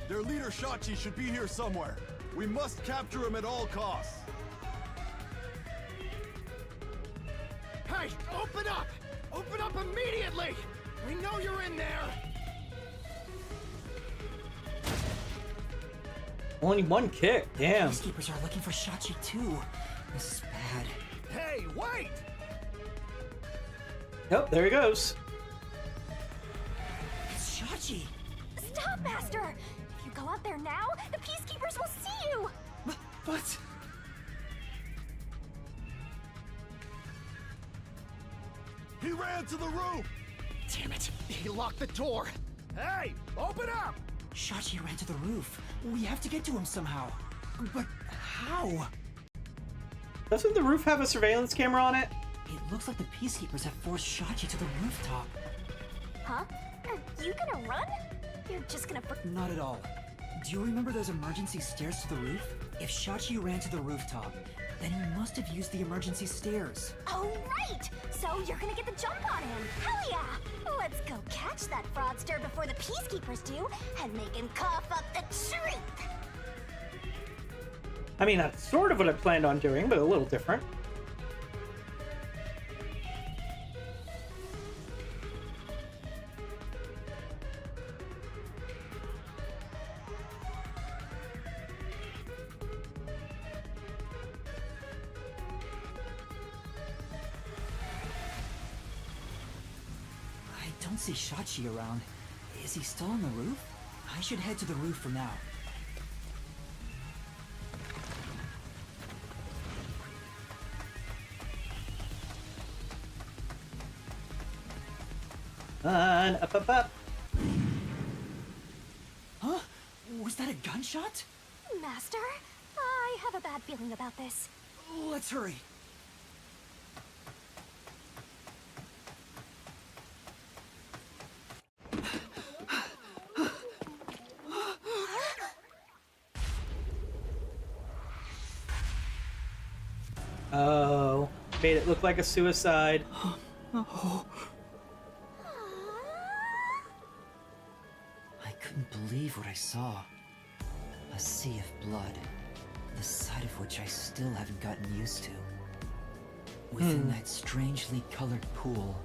Their leader Shachi should be here somewhere. We must capture him at all costs. Hey, open up! Open up immediately! We know you're in there! Only one kick. Damn. Peacekeepers are looking for Shachi too. This is bad. Hey, wait! Oh, there he goes. It's Shachi. Stop, Master! If you go out there now, the Peacekeepers will see you! But... He ran to the roof! Damn it! He locked the door! Hey, open up! Shachi ran to the roof. We have to get to him somehow. But how? Doesn't the roof have a surveillance camera on it? It looks like the Peacekeepers have forced Shachi to the rooftop. Huh? Are you gonna run? You're just gonna... Not at all. Do you remember those emergency stairs to the roof? If Shachi ran to the rooftop, then he must have used the emergency stairs. Oh, right! So you're gonna get the jump on him! Hell yeah! Let's go catch that fraudster before the Peacekeepers do, and make him cough up the truth! I mean, that's sort of what I planned on doing, but a little different. I don't see Shachi around. Is he still on the roof? I should head to the roof for now. Up, up, up. Huh? Was that a gunshot? Master, I have a bad feeling about this. Let's hurry. Oh, made it look like a suicide. Oh. I couldn't believe what I saw. A sea of blood, the sight of which I still haven't gotten used to. Within that strangely colored pool,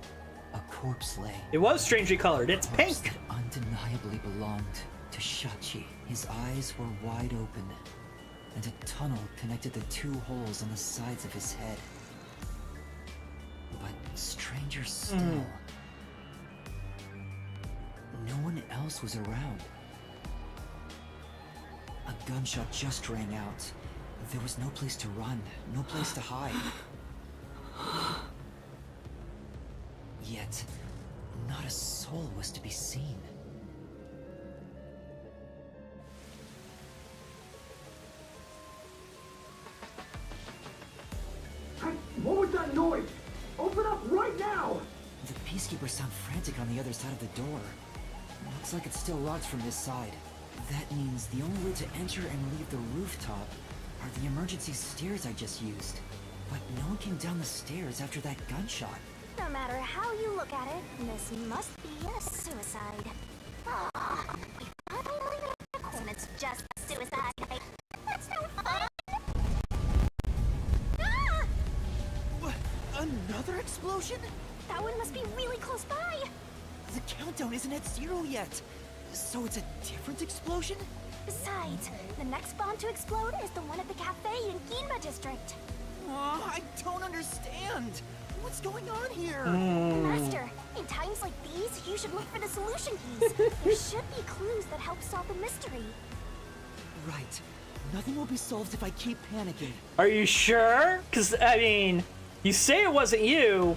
a corpse lay. It was strangely colored. It's Corpse pink. that undeniably belonged to Shachi. His eyes were wide open, and a tunnel connected the two holes on the sides of his head. But stranger still, no one else was around. A gunshot just rang out. There was no place to run, no place to hide. Yet, not a soul was to be seen. What was that noise? Open up right now! The Peacekeepers sound frantic on the other side of the door. Looks like it's still locked from this side. That means the only way to enter and leave the rooftop are the emergency stairs I just used. But no one came down the stairs after that gunshot. No matter how you look at it, this must be a suicide. Ah, we finally made a course and it's just a suicide. That's no fun! Ah! What? Another explosion? That one must be really close by. The countdown isn't at 0 yet. So it's a different explosion? Besides, the next bomb to explode is the one at the cafe in Ginba District. Oh, I don't understand. What's going on here? Master, in times like these, you should look for the solution keys. There should be clues that help solve the mystery. Right. Nothing will be solved if I keep panicking. Are you sure? Because, I mean, you say it wasn't you,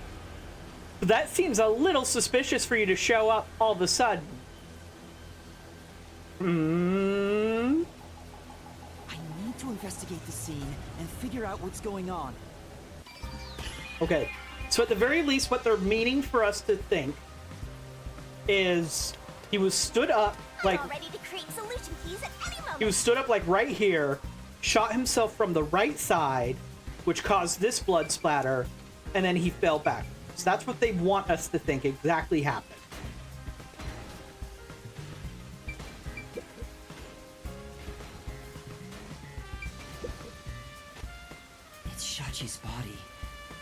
but that seems a little suspicious for you to show up all of a sudden. I need to investigate the scene and figure out what's going on. Okay, so at the very least, what they're meaning for us to think is he was stood up like... I'm all ready to create solution keys at any moment. He was stood up like right here, shot himself from the right side, which caused this blood splatter, and then he fell back. So that's what they want us to think exactly happened. It's Shachi's body.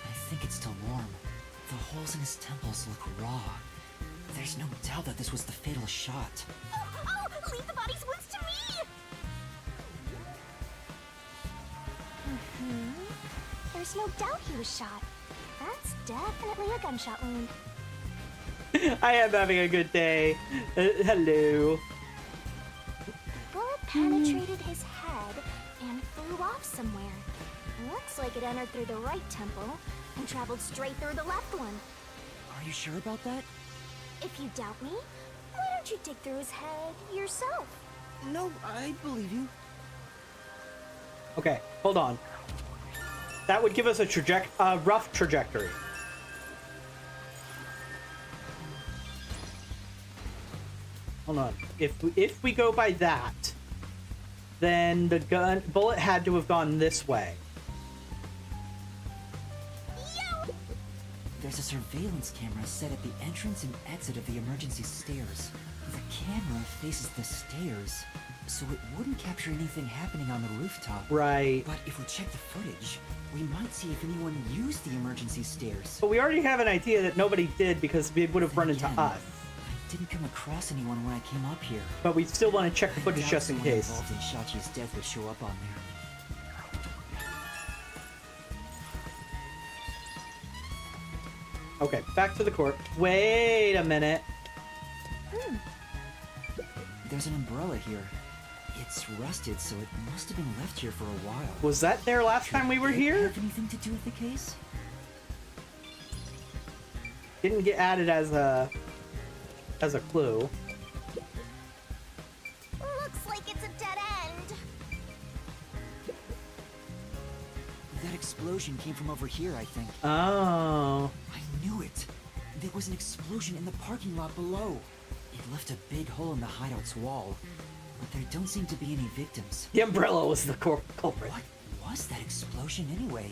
I think it's still warm. The holes in his temples look raw. There's no doubt that this was the fatal shot. Oh, leave the body's wounds to me! There's no doubt he was shot. That's definitely a gunshot wound. I am having a good day. Hello. Bullet penetrated his head and flew off somewhere. Looks like it entered through the right temple and traveled straight through the left one. Are you sure about that? If you doubt me, why don't you dig through his head yourself? No, I believe you. Okay, hold on. That would give us a rough trajectory. Hold on. If we go by that, then the bullet had to have gone this way. There's a surveillance camera set at the entrance and exit of the emergency stairs. The camera faces the stairs, so it wouldn't capture anything happening on the rooftop. Right. But if we check the footage, we might see if anyone used the emergency stairs. But we already have an idea that nobody did because we would have run into Again, us. I didn't come across anyone when I came up here. But we still want to check the I footage doubt just in someone case. involved in Shachi's death would show up on there. Okay, back to the court. Wait a minute. There's an umbrella here. It's rusted, so it must have been left here for a while. Was that there last time we were here? Have anything to do with the case? Didn't get added as a clue. Looks like it's a dead end. That explosion came from over here, I think. Oh. I knew it. There was an explosion in the parking lot below. It left a big hole in the hideout's wall, but there don't seem to be any victims. The umbrella was the culprit. What was that explosion anyway?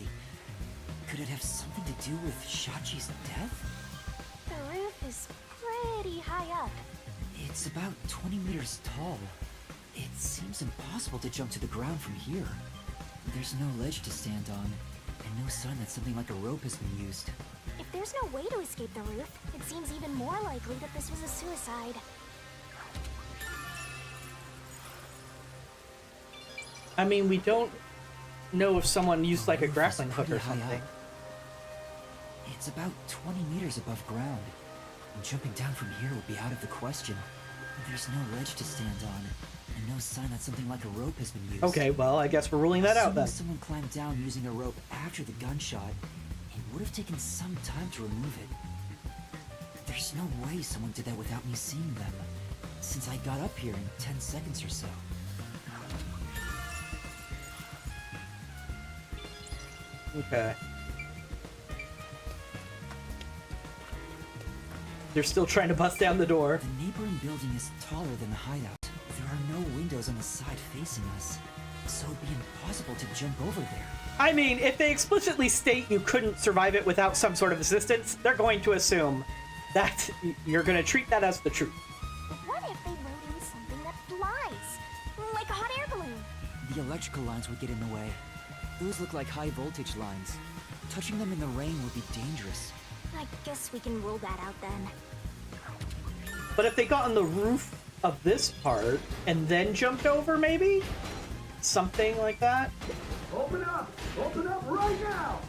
Could it have something to do with Shachi's death? The roof is pretty high up. It's about 20 meters tall. It seems impossible to jump to the ground from here. There's no ledge to stand on, and no sign that something like a rope has been used. If there's no way to escape the roof, it seems even more likely that this was a suicide. I mean, we don't know if someone used like a The roof is grappling hook or pretty high something. up. It's about 20 meters above ground. Jumping down from here would be out of the question. There's no ledge to stand on, and no sign that something like a rope has been used. Okay, well, I guess we're ruling that out then. Assuming someone climbed down using a rope after the gunshot, it would have taken some time to remove it. There's no way someone did that without me seeing them, since I got up here in 10 seconds or so. Okay. They're still trying to bust down the door. The neighboring building is taller than the hideout. There are no windows on the side facing us, so it'd be impossible to jump over there. I mean, if they explicitly state you couldn't survive it without some sort of assistance, they're going to assume that you're going to treat that as the truth. What if they wrote in something that flies? Like a hot air balloon? The electrical lines would get in the way. Those look like high voltage lines. Touching them in the rain would be dangerous. I guess we can rule that out then. But if they got on the roof of this part and then jumped over, maybe? Something like that? Open up! Open up right now!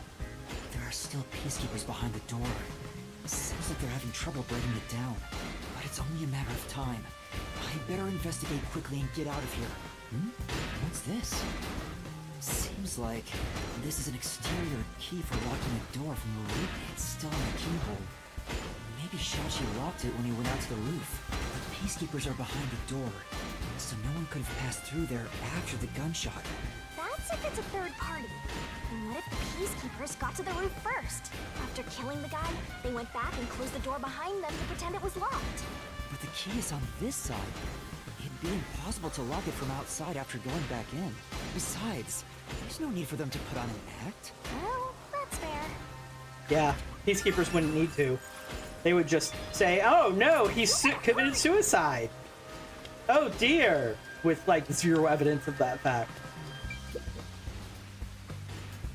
There are still peacekeepers behind the door. Seems like they're having trouble breaking it down, but it's only a matter of time. I better investigate quickly and get out of here. What's this? Seems like this is an exterior key for locking a door from the roof. It's still on the keyhole. Maybe Shachi locked it when he went out to the roof. The peacekeepers are behind the door, so no one could have passed through there after the gunshot. That's if it's a third party. And what if the peacekeepers got to the roof first? After killing the guy, they went back and closed the door behind them to pretend it was locked. But the key is on this side. It'd be impossible to lock it from outside after going back in. Besides, there's no need for them to put on an act. Well, that's fair. Yeah, peacekeepers wouldn't need to. They would just say, oh no, he committed suicide. Oh dear. With like zero evidence of that fact.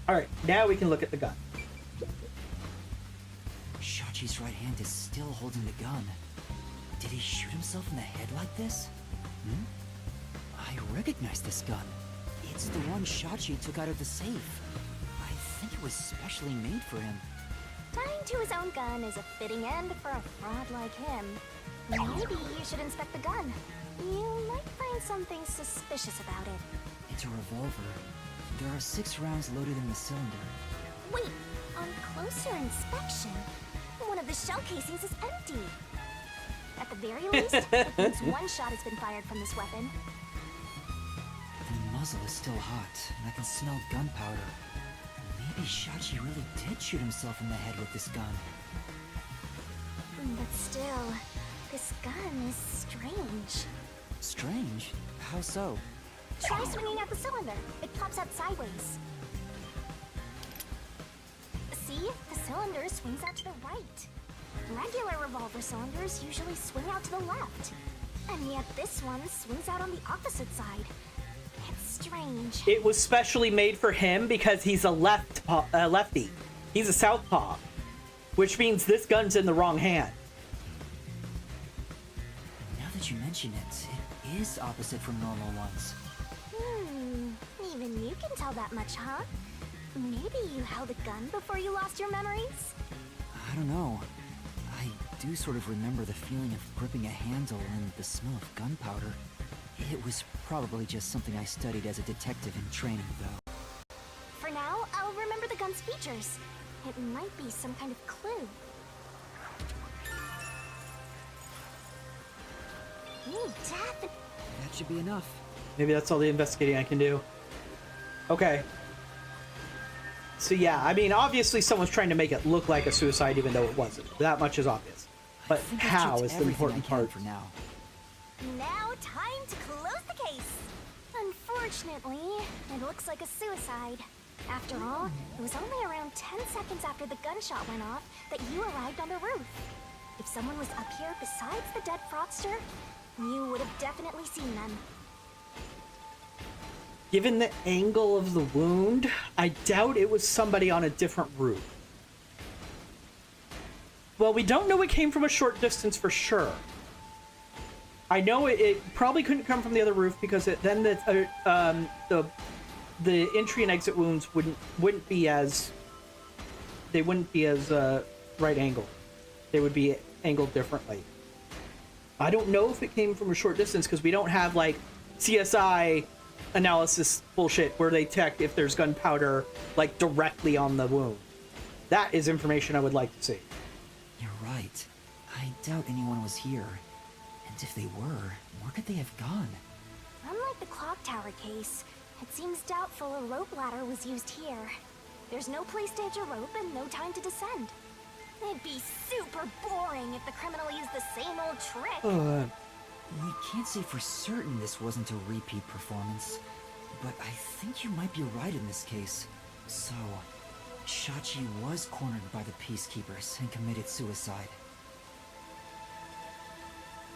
Alright, now we can look at the gun. Shachi's right hand is still holding the gun. Did he shoot himself in the head like this? I recognize this gun. It's the one Shachi took out of the safe. I think it was specially made for him. Tying to his own gun is a fitting end for a fraud like him. Maybe you should inspect the gun. You might find something suspicious about it. It's a revolver. There are 6 rounds loaded in the cylinder. Wait, on closer inspection, one of the shell casings is empty. At the very least, it means one shot has been fired from this weapon. The muzzle is still hot, and I can smell gunpowder. Maybe Shachi really did shoot himself in the head with this gun. But still, this gun is strange. Strange? How so? Try swinging at the cylinder. It pops out sideways. See? The cylinder swings out to the right. Regular revolver cylinders usually swing out to the left. And yet this one swings out on the opposite side. It's strange. It was specially made for him because he's a lefty. He's a southpaw. Which means this gun's in the wrong hand. Now that you mention it, it is opposite from normal ones. Even you can tell that much, huh? Maybe you held a gun before you lost your memories? I don't know. I do sort of remember the feeling of gripping a handle and the smell of gunpowder. It was probably just something I studied as a detective in training, though. For now, I'll remember the gun's features. It might be some kind of clue. Death. That should be enough. Maybe that's all the investigating I can do. Okay. So yeah, I mean, obviously someone's trying to make it look like a suicide even though it wasn't. That much is obvious. But how is the important part. For now. Now, time to close the case. Unfortunately, it looks like a suicide. After all, it was only around 10 seconds after the gunshot went off that you arrived on the roof. If someone was up here besides the dead fraudster, you would have definitely seen them. Given the angle of the wound, I doubt it was somebody on a different roof. Well, we don't know it came from a short distance for sure. I know it probably couldn't come from the other roof because then the entry and exit wounds wouldn't be as right angle. They would be angled differently. I don't know if it came from a short distance because we don't have like CSI analysis bullshit where they check if there's gunpowder like directly on the wound. That is information I would like to see. You're right. I doubt anyone was here. And if they were, where could they have gone? Unlike the clock tower case, it seems doubtful a rope ladder was used here. There's no place to hitch a rope and no time to descend. It'd be super boring if the criminal used the same old trick. We can't say for certain this wasn't a repeat performance, but I think you might be right in this case. So, Shachi was cornered by the Peacekeepers and committed suicide.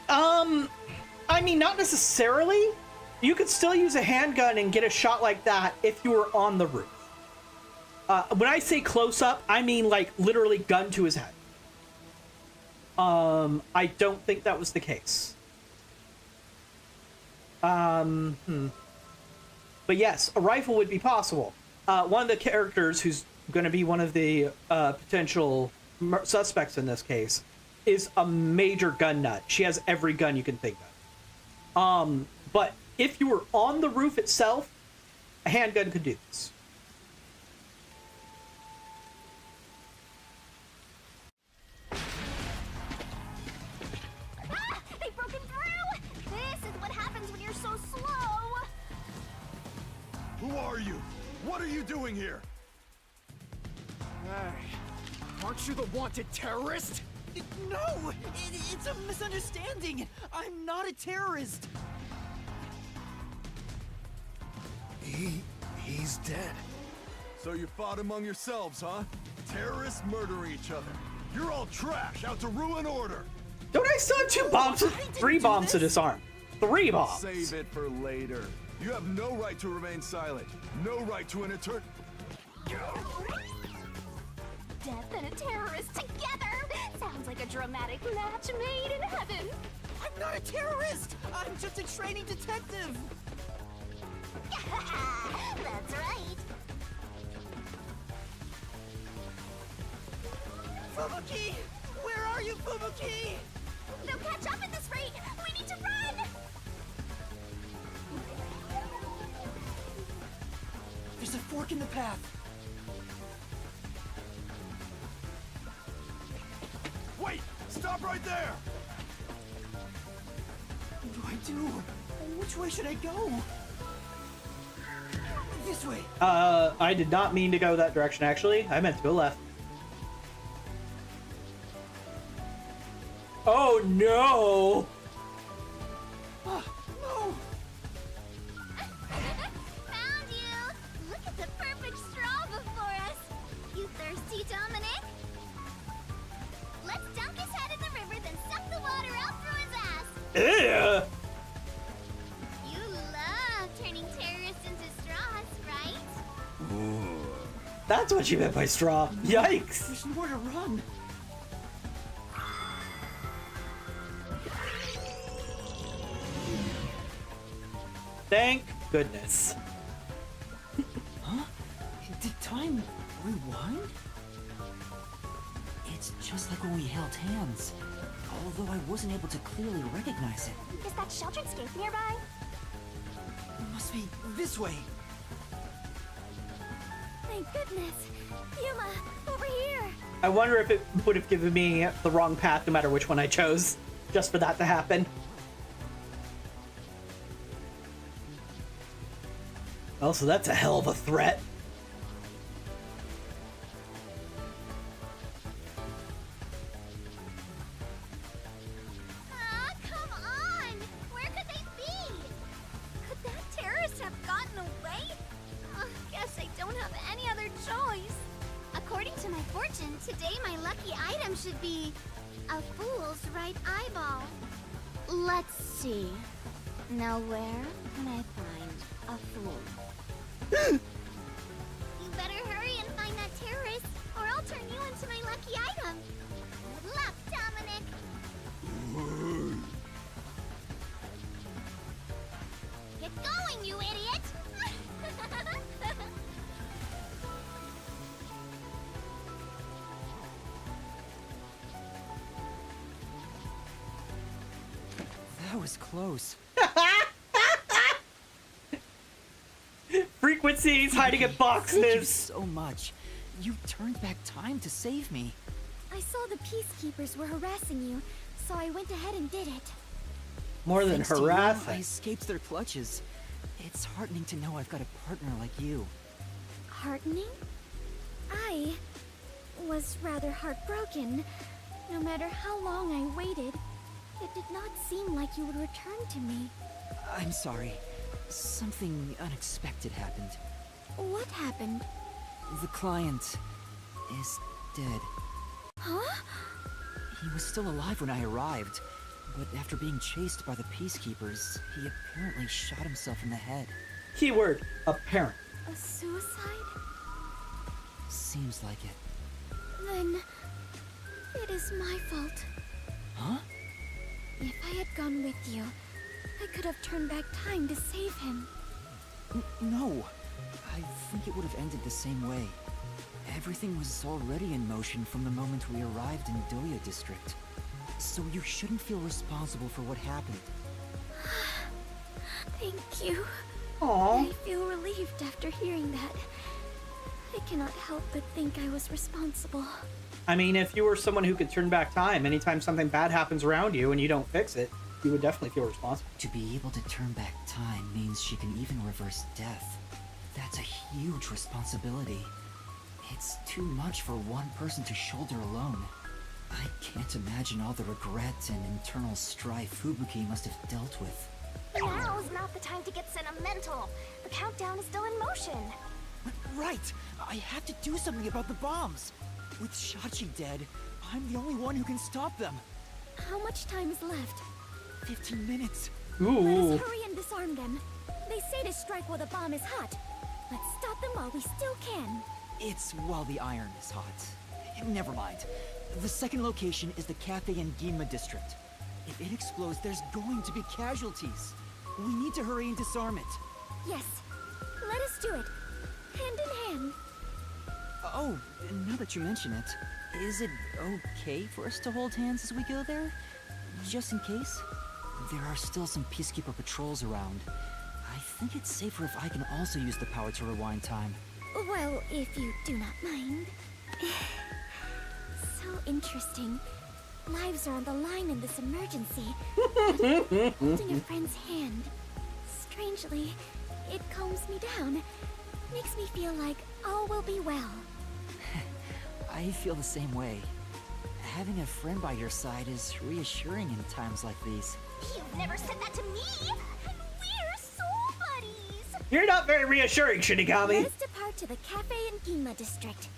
I mean, not necessarily. You could still use a handgun and get a shot like that if you were on the roof. When I say close up, I mean like literally gun to his head. I don't think that was the case. But yes, a rifle would be possible. One of the characters who's going to be one of the potential suspects in this case is a major gun nut. She has every gun you can think of. But if you were on the roof itself, a handgun could do this. Ah! They've broken through! This is what happens when you're so slow! Who are you? What are you doing here? Hey, aren't you the wanted terrorist? No! It's a misunderstanding! I'm not a terrorist! He's dead. So you fought among yourselves, huh? Terrorists murdering each other. You're all trash, out to ruin order. Don't I still have 2 bombs? 3 bombs to disarm. 3 bombs. Save it for later. You have no right to remain silent. No right to an eternal. Death and a terrorist together! Sounds like a dramatic match made in heaven! I'm not a terrorist! I'm just a training detective! That's right! Fubuki! Where are you, Fubuki? They'll catch up at this rate! We need to run! There's a fork in the path. Wait! Stop right there! What do I do? Which way should I go? This way. I did not mean to go that direction, actually. I meant to go left. Oh, no! No! Found you! Look at the perfect straw before us! You thirsty, Dominic? Let's dunk his head in the river, then suck the water out through his ass! Ew! You love turning terrorists into straws, right? That's what you meant by straw. Yikes! There's nowhere to run. Thank goodness. Huh? Did time rewind? It's just like when we held hands. Although I wasn't able to clearly recognize it. Is that sheltered skate nearby? It must be this way. Thank goodness! Yuma, over here! I wonder if it would have given me the wrong path no matter which one I chose, just for that to happen. Also, that's a hell of a threat. Ah, come on! Where could they be? Could that terrorist have gotten away? Guess I don't have any other choice. According to my fortune, today my lucky item should be a fool's right eyeball. Let's see. Now where can I find a fool? You better hurry and find that terrorist, or I'll turn you into my lucky item. Good luck, Dominic. Get going, you idiot! That was close. Frequencies, hiding in Thank you boxes. so much. You turned back time to save me. I saw the Peacekeepers were harassing you, so I went ahead and did it. More than Thanks to you, I harassing. escaped their clutches. It's heartening to know I've got a partner like you. Heartening? I was rather heartbroken. No matter how long I waited, it did not seem like you would return to me. I'm sorry. Something unexpected happened. What happened? The client is dead. Huh? He was still alive when I arrived, but after being chased by the Peacekeepers, he apparently shot himself in the head. Keyword, apparent. A suicide? Seems like it. Then it is my fault. Huh? If I had gone with you, I could have turned back time to save him. No. I think it would have ended the same way. Everything was already in motion from the moment we arrived in Doya District. So you shouldn't feel responsible for what happened. Thank you. Aww. I feel relieved after hearing that. I cannot help but think I was responsible. I mean, if you were someone who could turn back time, anytime something bad happens around you and you don't fix it, you would definitely feel responsible. To be able to turn back time means she can even reverse death. That's a huge responsibility. It's too much for one person to shoulder alone. I can't imagine all the regret and internal strife Fubuki must have dealt with. Now's not the time to get sentimental. The countdown is still in motion. Right! I have to do something about the bombs! With Shachi dead, I'm the only one who can stop them. How much time is left? 15 minutes. Let Ooh. us hurry and disarm them. They say to strike while the bomb is hot. Let's stop them while we still can. It's while the iron is hot. Never mind. The second location is the Cafe in Ginma district. If it explodes, there's going to be casualties. We need to hurry and disarm it. Yes. Let us do it. Hand in hand. Oh, now that you mention it, is it okay for us to hold hands as we go there? Just in case? There are still some Peacekeeper patrols around. I think it's safer if I can also use the power to rewind time. Well, if you do not mind. So interesting. Lives are on the line in this emergency. But holding a friend's hand. Strangely, it calms me down. Makes me feel like all will be well. I feel the same way. Having a friend by your side is reassuring in times like these. You've never said that to me! And we're soul buddies! You're not very reassuring, Let Shinigami. us depart to the Cafe in Ginma district.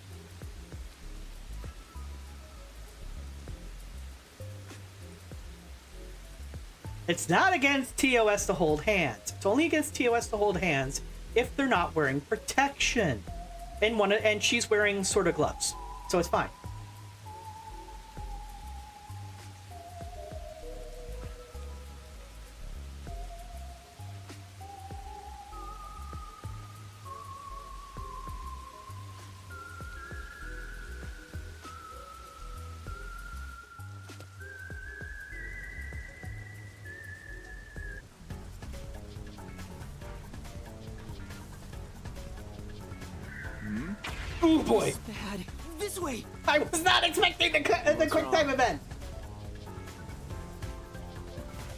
It's not against TOS to hold hands. It's only against TOS to hold hands if they're not wearing protection. And she's wearing sort of gloves. So it's fine. Oh boy! Bad. This way! I was not expecting the quick time event.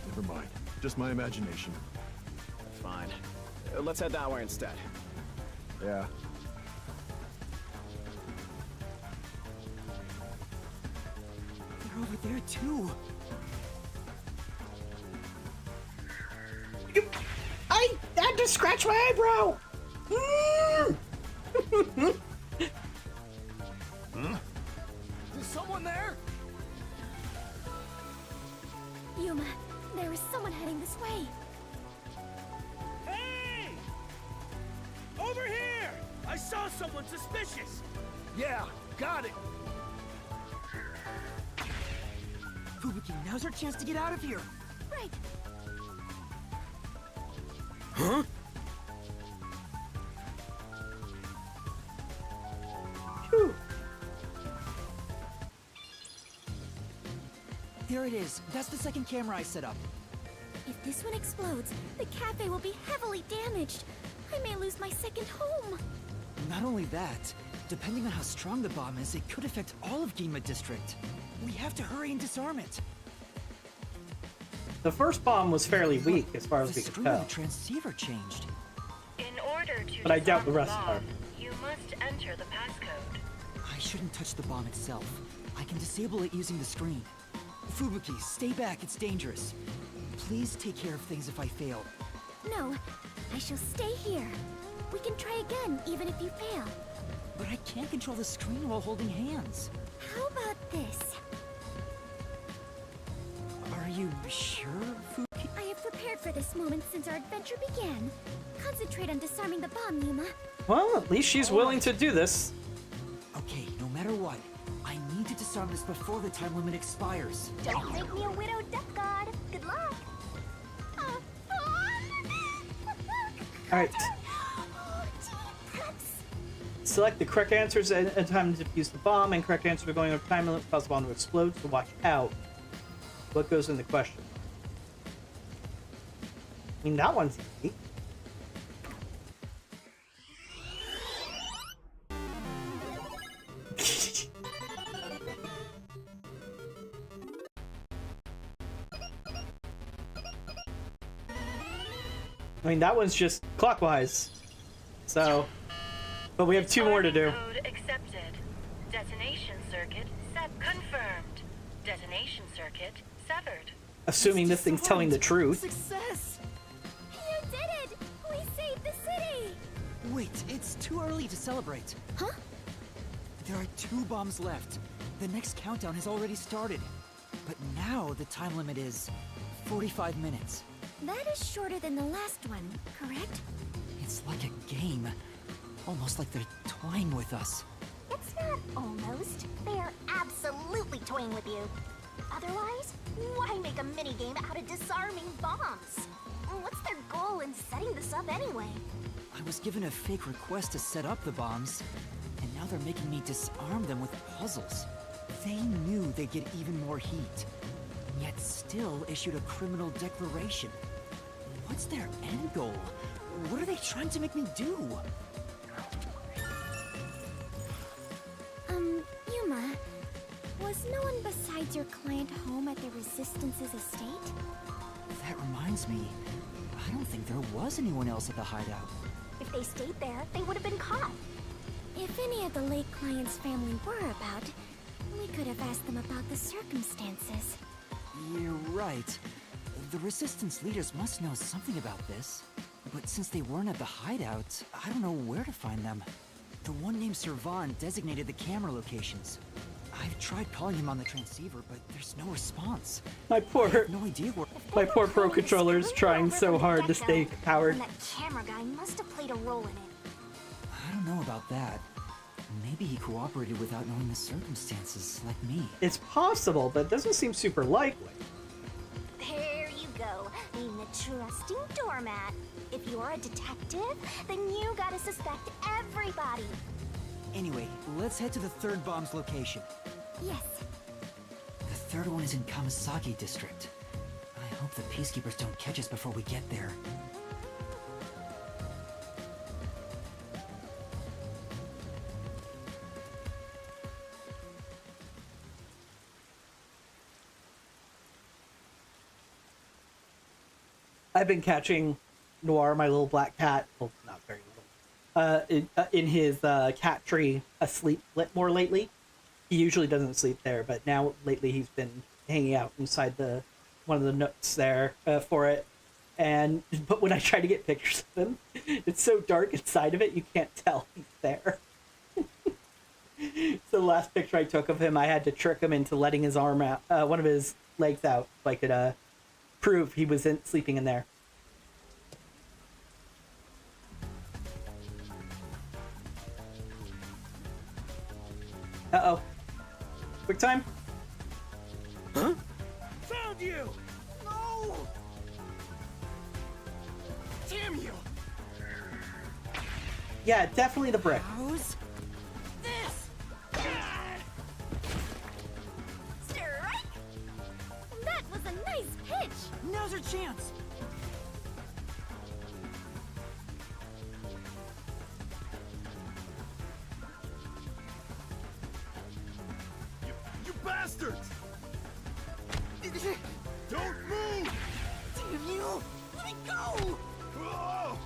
Never mind. Just my imagination. Fine. Let's head that way instead. Yeah. They're over there too. I had to scratch my eyebrow. Is someone there? Yuma, there is someone heading this way. Hey! Over here! I saw someone suspicious! Yeah, got it! Fubuki, now's our chance to get out of here. Right. Huh? Phew. There it is. That's the second camera I set up. If this one explodes, the cafe will be heavily damaged. I may lose my second home. Not only that, depending on how strong the bomb is, it could affect all of Ginma District. We have to hurry and disarm it. The first bomb was fairly weak as far as The we could screw in tell. the transceiver changed. In order to But I doubt the disarm rest bomb, are. you must enter the passcode. I shouldn't touch the bomb itself. I can disable it using the screen. Fubuki, stay back, it's dangerous. Please take care of things if I fail. No, I shall stay here. We can try again, even if you fail. But I can't control the screen while holding hands. How about this? Are you sure, Fubuki? I have prepared for this moment since our adventure began. Concentrate on disarming the bomb, Yuma. Well, at least she's willing to do this. Okay, no matter what, I need to disarm this before the time limit expires. Don't make me a widowed death god. Good luck. Alright. Perhaps. Select the correct answers and time to defuse the bomb, and correct answers are going over time limit, cause the bomb to explode, so watch out. What goes in the question? I mean, that one's easy. I mean, that one's just clockwise. So, but we have two more to do. Code accepted. Detonation circuit confirmed. Detonation circuit severed. Assuming this thing's telling the truth. Success! You did it! We saved the city! Wait, it's too early to celebrate. Huh? There are 2 bombs left. The next countdown has already started. But now the time limit is 45 minutes. That is shorter than the last one, correct? It's like a game. Almost like they're toying with us. It's not almost. They are absolutely toying with you. Otherwise, why make a minigame out of disarming bombs? What's their goal in setting this up anyway? I was given a fake request to set up the bombs, and now they're making me disarm them with puzzles. They knew they'd get even more heat, and yet still issued a criminal declaration. What's their end goal? What are they trying to make me do? Yuma, was no one besides your client home at the Resistance's estate? That reminds me, I don't think there was anyone else at the hideout. If they stayed there, they would have been caught. If any of the late client's family were about, we could have asked them about the circumstances. You're right. The Resistance leaders must know something about this. But since they weren't at the hideout, I don't know where to find them. The one named Servan designated the camera locations. I've tried calling him on the transceiver, but there's no response. My poor No idea where. My poor pro controller's trying so hard to stay powered. And that camera guy must have played a role in it. I don't know about that. Maybe he cooperated without knowing the circumstances, like me. It's possible, but it doesn't seem super likely. There you go, being a trusting doormat. If you're a detective, then you gotta suspect everybody. Anyway, let's head to the 3rd bomb's location. Yes. The 3rd one is in Kamasaki District. I hope the Peacekeepers don't catch us before we get there. I've been catching Noir, my little black cat, well, not very little, in his cat tree asleep more lately. He usually doesn't sleep there, but now lately he's been hanging out inside one of the nooks there for it. But when I try to get pictures of him, it's so dark inside of it you can't tell he's there. So the last picture I took of him, I had to trick him into letting his arm out, one of his legs out, so I could prove he was sleeping in there. Uh-oh. Quick time. Huh? Found you! No! Damn you! Yeah, definitely the brick. How's This! Strike! That was a nice pitch! Now's our chance! You bastards! Don't move! Damn you! Let me go! Whoa!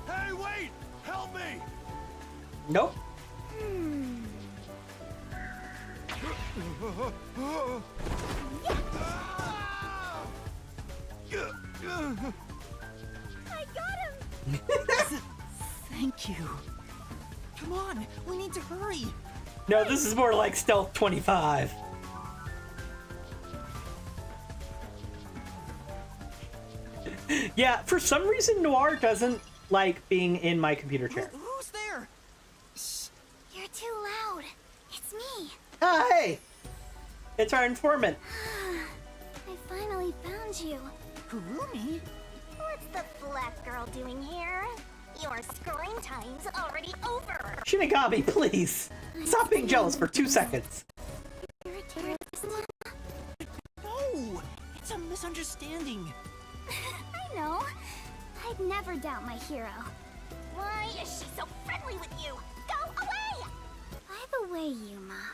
Hey, wait! Help me! Nope. I got him! Thank you. Come on, we need to hurry. No, this is more like Stealth 25. Yeah, for some reason Noir doesn't like being in my computer chair. Who's there? Shh! You're too loud. It's me. Ah, hey! It's our informant. I finally found you. Harumi? What's the black girl doing here? Your screen time's already over. Shinigami, please! Stop being jealous for 2 seconds. No! It's a misunderstanding. I know. I'd never doubt my hero. Why is she so friendly with you? Go away! By the way, Yuma,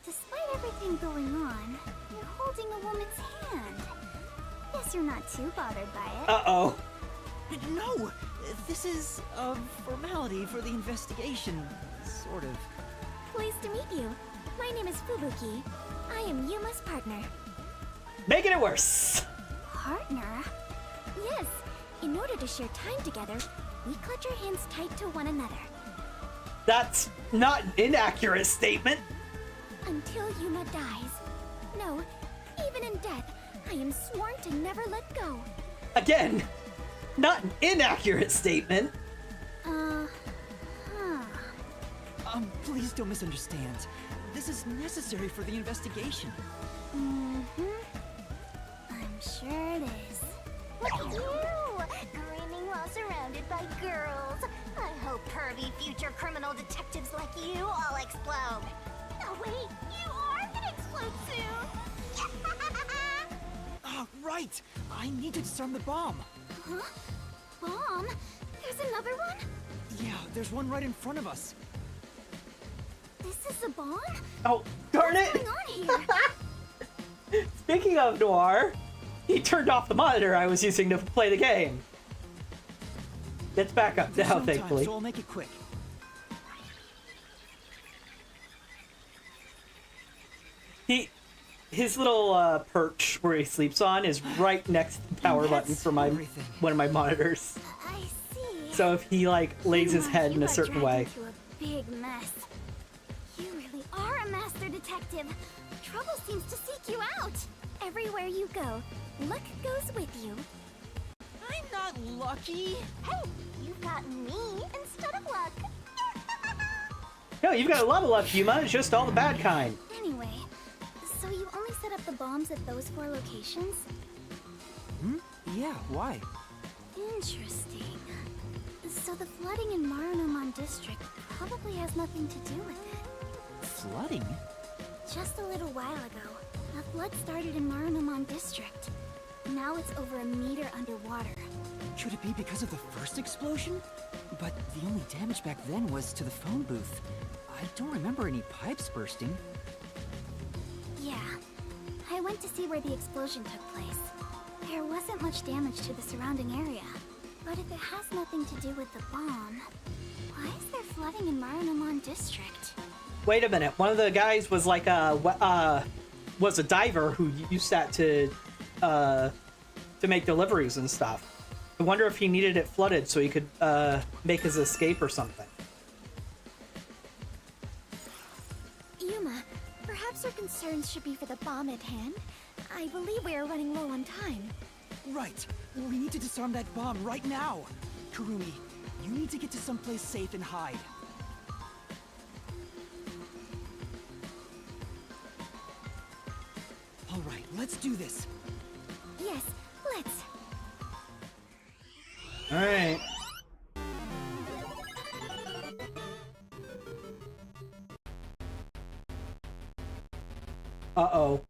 despite everything going on, you're holding a woman's hand. Guess you're not too bothered by it. Uh-oh. No! This is a formality for the investigation. Sort of. Pleased to meet you. My name is Fubuki. I am Yuma's partner. Making it worse. Partner? Yes. In order to share time together, we clutch our hands tight to one another. That's not an inaccurate statement. Until Yuma dies. No, even in death, I am sworn to never let go. Again, not an inaccurate statement. Please don't misunderstand. This is necessary for the investigation. Mm-hmm. I'm sure it is. Look at you! Grinning while surrounded by girls. I hope pervy future criminal detectives like you all explode. Oh wait, you are gonna explode soon! Right! I need to disarm the bomb. Huh? Bomb? There's another one? Yeah, there's one right in front of us. This is a bomb? Oh, darn it! What's going on here? Speaking of Noir, he turned off the monitor I was using to play the game. It's back up There's now, no thankfully. Time, so I'll make it quick. His little perch where he sleeps on is right next to the power button for one of my monitors. I see. So if he like lays his head in a certain way. Into a big mess. You really are a master detective. Trouble seems to seek you out. Everywhere you go, luck goes with you. I'm not lucky. Hey, you've got me instead of luck. No, you've got a lot of luck, Yuma. It's just all the bad kind. Anyway, so you only set up the bombs at those 4 locations? Hmm? Yeah, why? Interesting. So the flooding in Marunomon District probably has nothing to do with it. Flooding? Just a little while ago, a flood started in Marunomon District. Now it's over a meter underwater. Could it be because of the first explosion? But the only damage back then was to the phone booth. I don't remember any pipes bursting. Yeah. I went to see where the explosion took place. There wasn't much damage to the surrounding area. But if it has nothing to do with the bomb, why is there flooding in Marunomon District? Wait a minute. One of the guys was like was a diver who used that to make deliveries and stuff. I wonder if he needed it flooded so he could make his escape or something. Yuma, perhaps your concerns should be for the bomb at hand. I believe we are running low on time. Right. We need to disarm that bomb right now. Kurumi, you need to get to someplace safe and hide. All right, let's do this. Yes, let's. All right. Uh-oh.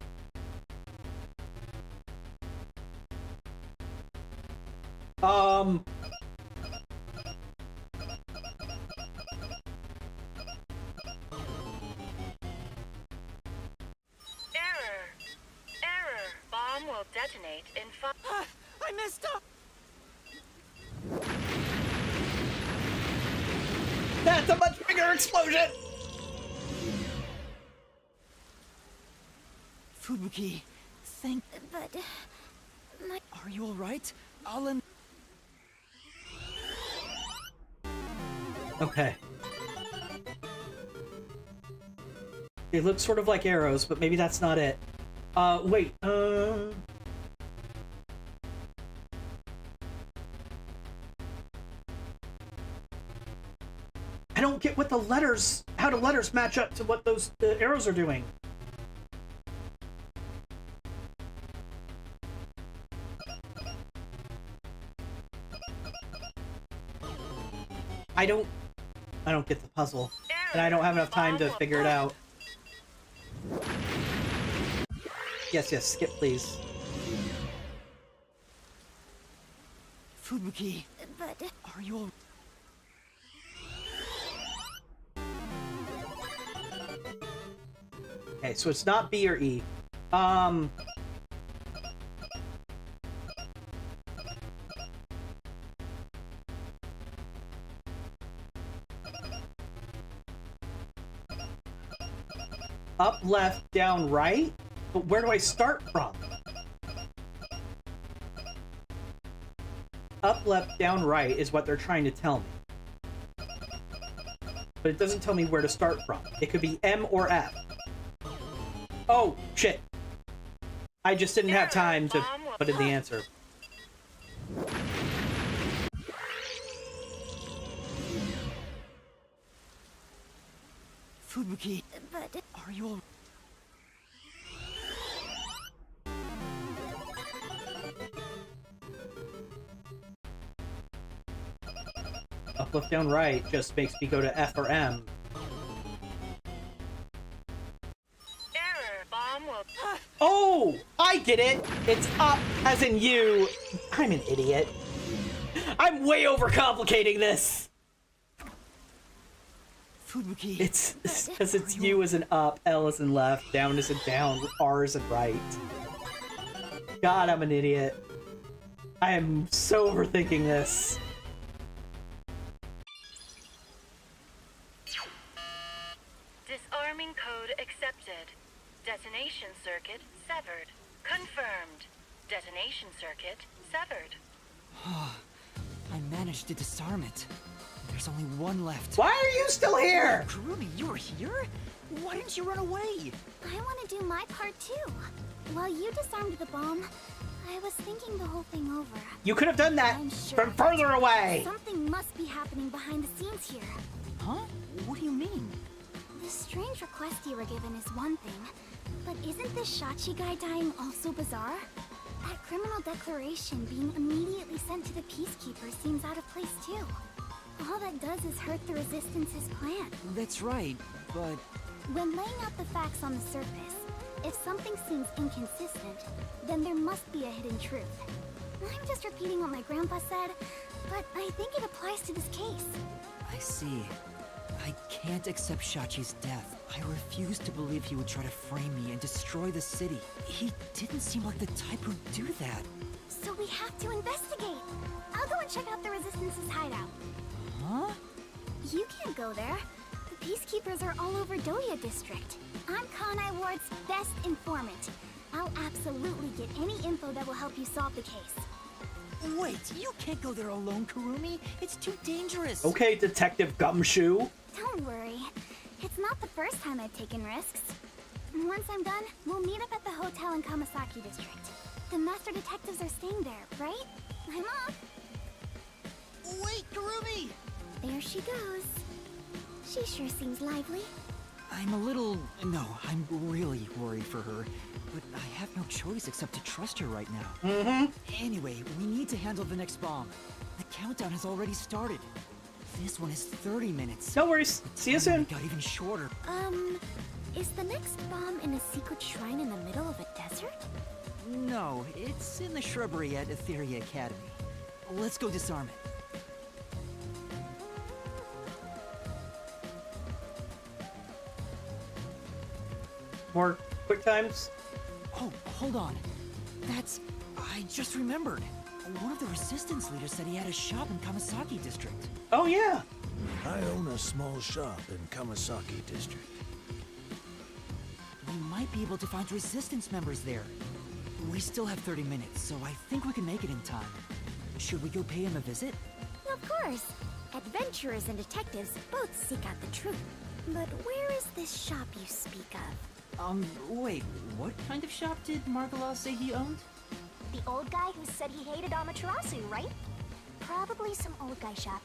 Error. Bomb will detonate in 5... I messed up! That's a much bigger explosion! Fubuki, thank... But... my... Are you alright? Okay. They look sort of like arrows, but maybe that's not it. Wait, I don't get what the letters, how the letters match up to what the arrows are doing. I don't get the puzzle, and I don't have enough time to figure it out. Yes, skip please. Fubuki, But are you all... Okay, so it's not B or E. Up, left, down, right? But where do I start from? Up, left, down, right is what they're trying to tell me. But it doesn't tell me where to start from. It could be M or F. Oh, shit. I just didn't have time to put in the answer. Fubuki, but are you all... Up, left, down, right just makes me go to F or M. Error. Bomb will... Oh! I get it! It's up, as in you. I'm an idiot. I'm way overcomplicating this! Fubuki... It's because it's U as an up, L as in left, down as in down, R as in right. God, I'm an idiot. I am so overthinking this. Disarming code accepted. Detonation circuit severed. Confirmed. Detonation circuit severed. I managed to disarm it. There's only one left. Why are you still here? Kurumi, you were here? Why didn't you run away? I want to do my part too. While you disarmed the bomb, I was thinking the whole thing over. You could have done that I'm sure from further away. Something must be happening behind the scenes here. Huh? What do you mean? The strange request you were given is one thing, but isn't this Shachi guy dying also bizarre? That criminal declaration being immediately sent to the Peacekeepers seems out of place too. All that does is hurt the Resistance's plan. That's right, but... When laying out the facts on the surface, if something seems inconsistent, then there must be a hidden truth. I'm just repeating what my grandpa said, but I think it applies to this case. I see. I can't accept Shachi's death. I refuse to believe he would try to frame me and destroy the city. He didn't seem like the type who'd do that. So we have to investigate. I'll go and check out the Resistance's hideout. Huh? You can't go there. The Peacekeepers are all over Doya District. I'm Kanai Ward's best informant. I'll absolutely get any info that will help you solve the case. Wait, you can't go there alone, Kurumi. It's too dangerous. Okay, Detective Gumshoe. Don't worry. It's not the first time I've taken risks. Once I'm done, we'll meet up at the hotel in Kamasaki District. The master detectives are staying there, right? I'm off. Wait, Kurumi! There she goes. She sure seems lively. I'm a little... No, I'm really worried for her. But I have no choice except to trust her right now. Anyway, we need to handle the next bomb. The countdown has already started. This one is 30 minutes. No worries. See you soon. It got even shorter. Is the next bomb in a secret shrine in the middle of a desert? No, it's in the shrubbery at Etheria Academy. Let's go disarm it. More quick times? Oh, hold on. I just remembered. One of the Resistance leaders said he had a shop in Kamasaki District. Oh, yeah. I own a small shop in Kamasaki District. We might be able to find Resistance members there. We still have 30 minutes, so I think we can make it in time. Should we go pay him a visit? Of course. Adventurers and detectives both seek out the truth. But where is this shop you speak of? Wait, what kind of shop did Margala say he owned? The old guy who said he hated Amaterasu, right? Probably some old guy shop.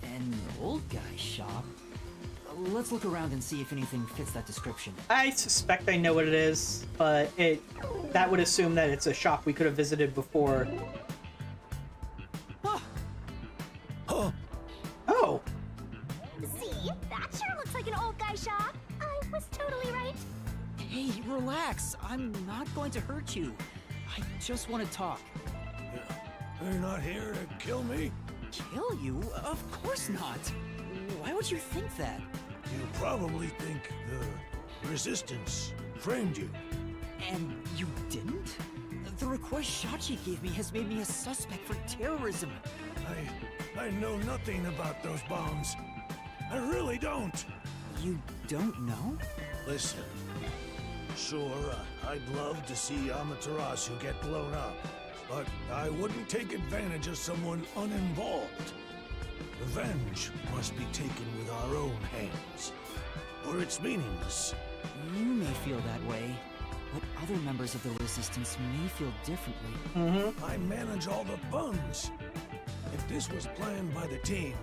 An old guy shop? Let's look around and see if anything fits that description. I suspect I know what it is, but that would assume that it's a shop we could have visited before. Huh. Oh, I'm not going to hurt you. I just want to talk. You're not here to kill me? Kill you? Of course not. Why would you think that? You probably think the Resistance framed you. And you didn't? The request Shachi gave me has made me a suspect for terrorism. I know nothing about those bombs. I really don't. You don't know? Listen, sure, I'd love to see Amaterasu get blown up, but I wouldn't take advantage of someone uninvolved. Revenge must be taken with our own hands, or it's meaningless. You may feel that way, but other members of the Resistance may feel differently. I manage all the funds. If this was planned by the team,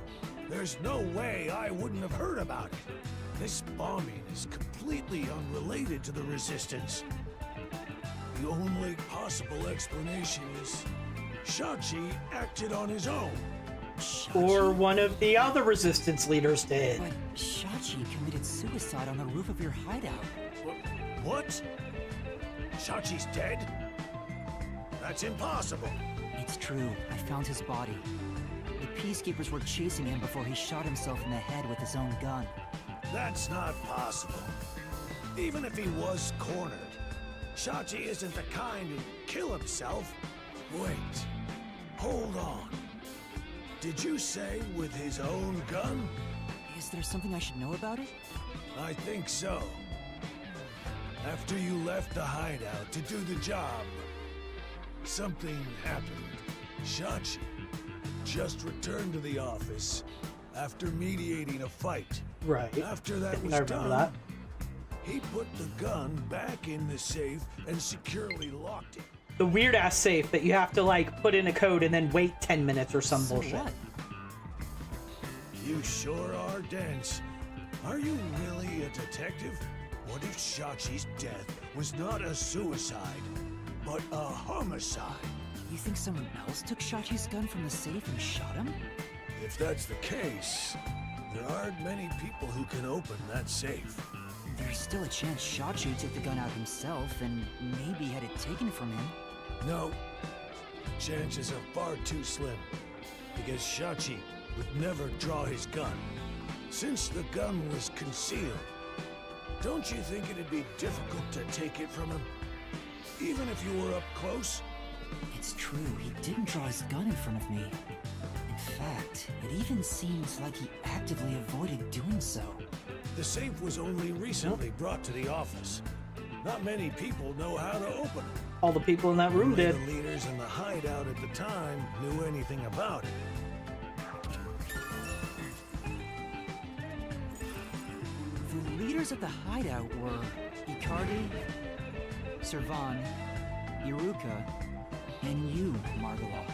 there's no way I wouldn't have heard about it. This bombing is completely unrelated to the Resistance. The only possible explanation is Shachi acted on his own. Shachi? Or one of the other Resistance leaders did. But Shachi committed suicide on the roof of your hideout. What? Shachi's dead? That's impossible. It's true. I found his body. The Peacekeepers were chasing him before he shot himself in the head with his own gun. That's not possible. Even if he was cornered, Shachi isn't the kind who'd kill himself. Wait. Hold on. Did you say with his own gun? Is there something I should know about it? I think so. After you left the hideout to do the job, something happened. Shachi just returned to the office after mediating a fight. Right. After that I was remember done, that. he put the gun back in the safe and securely locked it. The weird ass safe that you have to like put in a code and then wait 10 minutes or some bullshit. What? You sure are dense. Are you really a detective? What if Shachi's death was not a suicide, but a homicide? You think someone else took Shachi's gun from the safe and shot him? If that's the case, there aren't many people who can open that safe. There's still a chance Shachi took the gun out himself and maybe had it taken from him. No, chances are far too slim, because Shachi would never draw his gun. Since the gun was concealed, don't you think it'd be difficult to take it from him? Even if you were up close? It's true, he didn't draw his gun in front of me. In fact, it even seems like he actively avoided doing so. The safe was only recently brought to the office. Not many people know how to open it. All the people in that room Only did. the leaders in the hideout at the time knew anything about it. The leaders of the hideout were Icardi, Servan, Iruka, and you, Margala.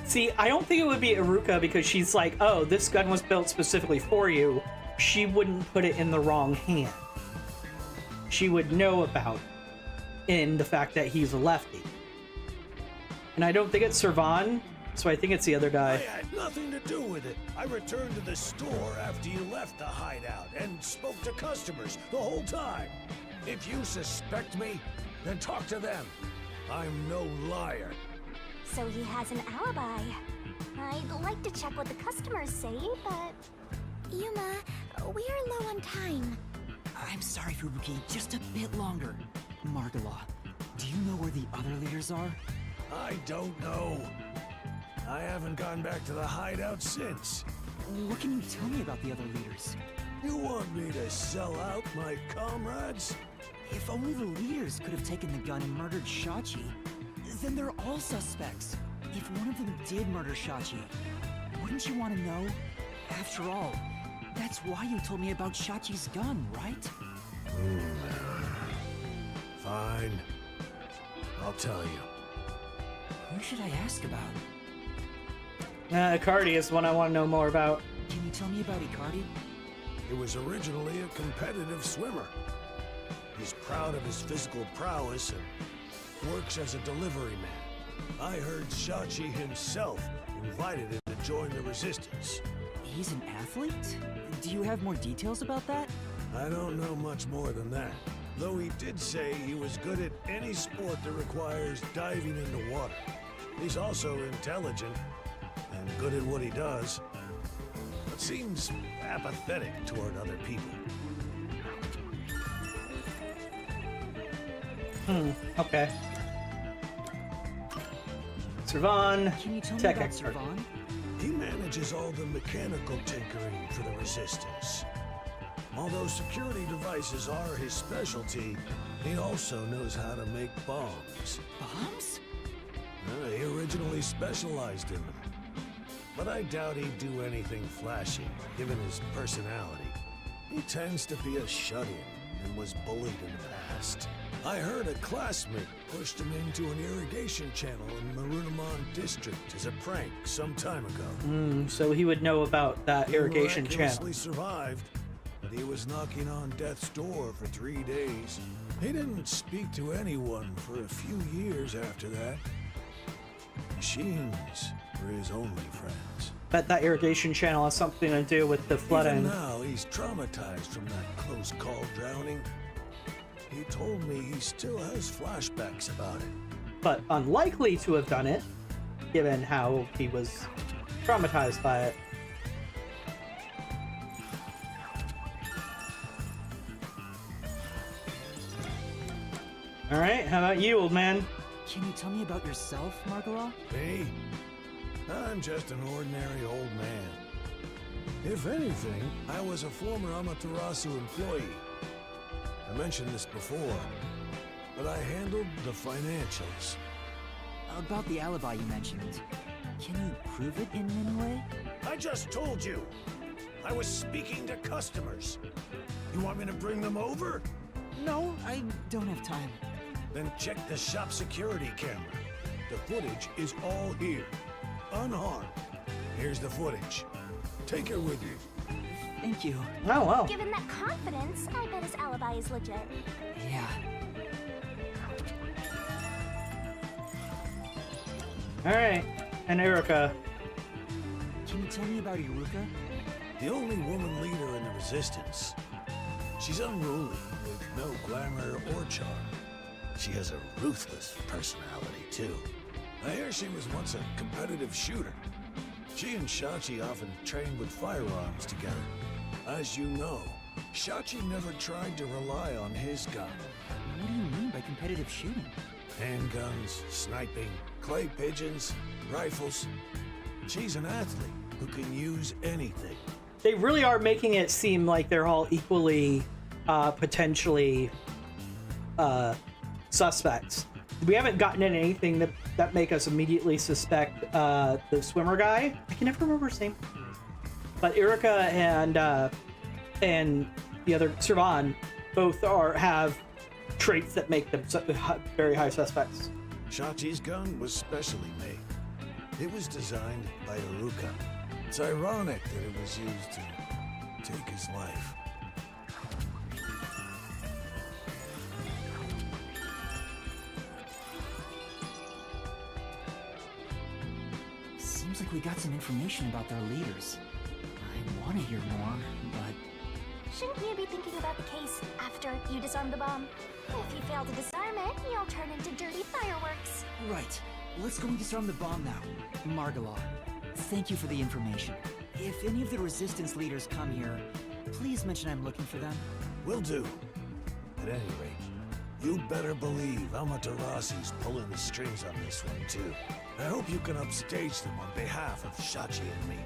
See, I don't think it would be Iruka because she's like, oh, this gun was built specifically for you. She wouldn't put it in the wrong hand. She would know about it in the fact that he's a lefty. And I don't think it's Servan, so I think it's the other I guy. had nothing to do with it. I returned to the store after you left the hideout and spoke to customers the whole time. If you suspect me, then talk to them. I'm no liar. So he has an alibi. I'd like to check what the customers say, but... Yuma, we are low on time. I'm sorry, Fubuki, just a bit longer. Margala, do you know where the other leaders are? I don't know. I haven't gone back to the hideout since. What can you tell me about the other leaders? You want me to sell out my comrades? If only the leaders could have taken the gun and murdered Shachi, then they're all suspects. If one of them did murder Shachi, wouldn't you want to know? After all, that's why you told me about Shachi's gun, right? Fine. I'll tell you. Who should I ask about? Icardi is the one I want to know more about. Can you tell me about Icardi? He was originally a competitive swimmer. He's proud of his physical prowess and works as a delivery man. I heard Shachi himself invited him to join the Resistance. He's an athlete? Do you have more details about that? I don't know much more than that. Though he did say he was good at any sport that requires diving into water. He's also intelligent and good at what he does, but seems apathetic toward other people. Okay. Servan, Can you tell me tech about expert. Servan? He manages all the mechanical tinkering for the Resistance. Although security devices are his specialty, he also knows how to make bombs. Bombs? He originally specialized in them. But I doubt he'd do anything flashy, given his personality. He tends to be a shut-in and was bullied in the past. I heard a classmate pushed him into an irrigation channel in Marunamon district as a prank some time ago. So he would know about that irrigation He channel. miraculously survived, but he was knocking on death's door for 3 days. He didn't speak to anyone for a few years after that. Machines were his only friends. Bet that irrigation channel has something to do with the flooding. Even now, he's traumatized from that close call drowning. He told me he still has flashbacks about it. But unlikely to have done it, given how he was traumatized by it. Alright, how about you, old man? Can you tell me about yourself, Margala? Me? I'm just an ordinary old man. If anything, I was a former Amaterasu employee. I mentioned this before, but I handled the financials. About the alibi you mentioned. Can you prove it in any way? I just told you! I was speaking to customers. You want me to bring them over? No, I don't have time. Then check the shop security camera. The footage is all here, unharmed. Here's the footage. Take it with you. Thank you. Oh, wow. Given that confidence, I bet his alibi is legit. Yeah. Alright, and Erica. Can you tell me about Iruka? The only woman leader in the Resistance. She's unruly, with no glamour or charm. She has a ruthless personality, too. I hear she was once a competitive shooter. She and Shachi often trained with firearms together. As you know, Shachi never tried to rely on his gun. What do you mean by competitive shooting? Handguns, sniping, clay pigeons, rifles. She's an athlete who can use anything. They really are making it seem like they're all equally potentially suspects. We haven't gotten in anything that make us immediately suspect the swimmer guy. I can never remember his name. But Erica and the other Servan both have traits that make them very high suspects. Shachi's gun was specially made. It was designed by Iruka. It's ironic that it was used to take his life. Seems like we got some information about their leaders. I want to hear more, but... Shouldn't you be thinking about the case after you disarm the bomb? If you fail to disarm it, you'll turn into dirty fireworks. Right. Let's go and disarm the bomb now. Margala, thank you for the information. If any of the Resistance leaders come here, please mention I'm looking for them. Will do. At any rate, you better believe Amaterasu's pulling the strings on this one, too. I hope you can upstage them on behalf of Shachi and me.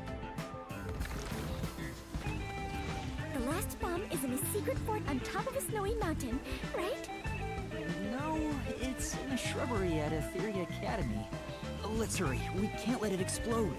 The last bomb is in a secret fort on top of a snowy mountain, right? No, it's in a shrubbery at Etheria Academy. Let's hurry. We can't let it explode.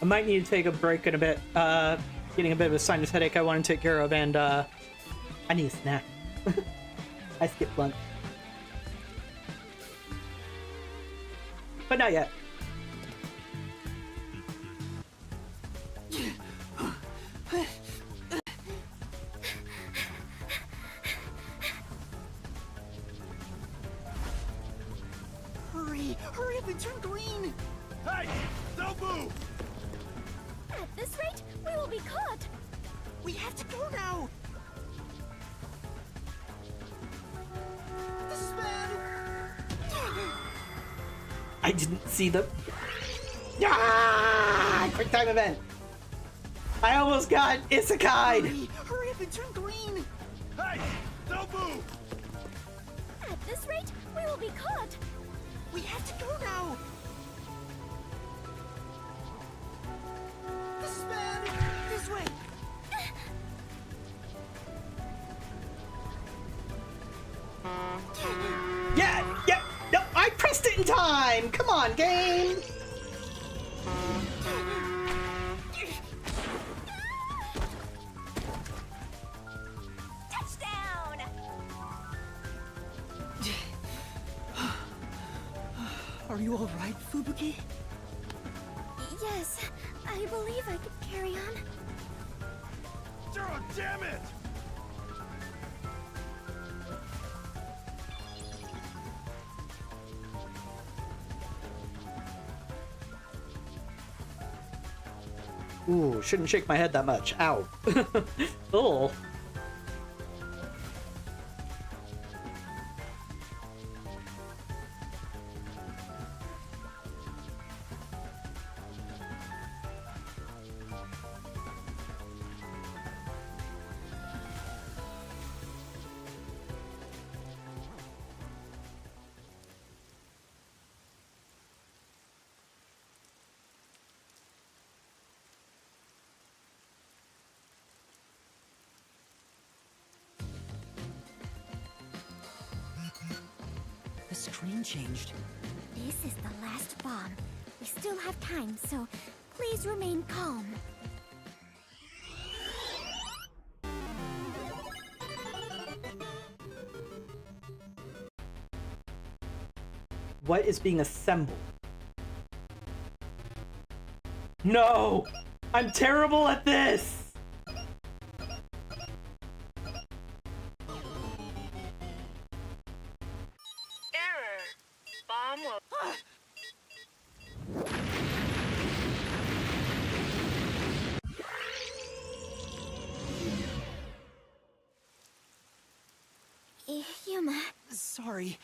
I might need to take a break in a bit. Getting a bit of a sinus headache I want to take care of, and I need a snack. I skipped lunch. But not yet. move! At this rate, we will be caught. We have to go now! This is bad! I didn't see the... Ah! Quick time event! I almost got isekai'd! Hurry up and turn green! Hey! Don't move! At this rate, we will be caught. We have to go now! This is bad! This way! Yeah! No, I pressed it in time! Come on, game! Touchdown! Are you alright, Fubuki? Yes, I believe I could carry on. Oh, damn it! Ooh, shouldn't shake my head that much. Ow. Oh. The screen changed. This is the last bomb. We still have time, so please remain calm. What is being assembled? No! I'm terrible at this! Error. Bomb will... Yuma. Sorry.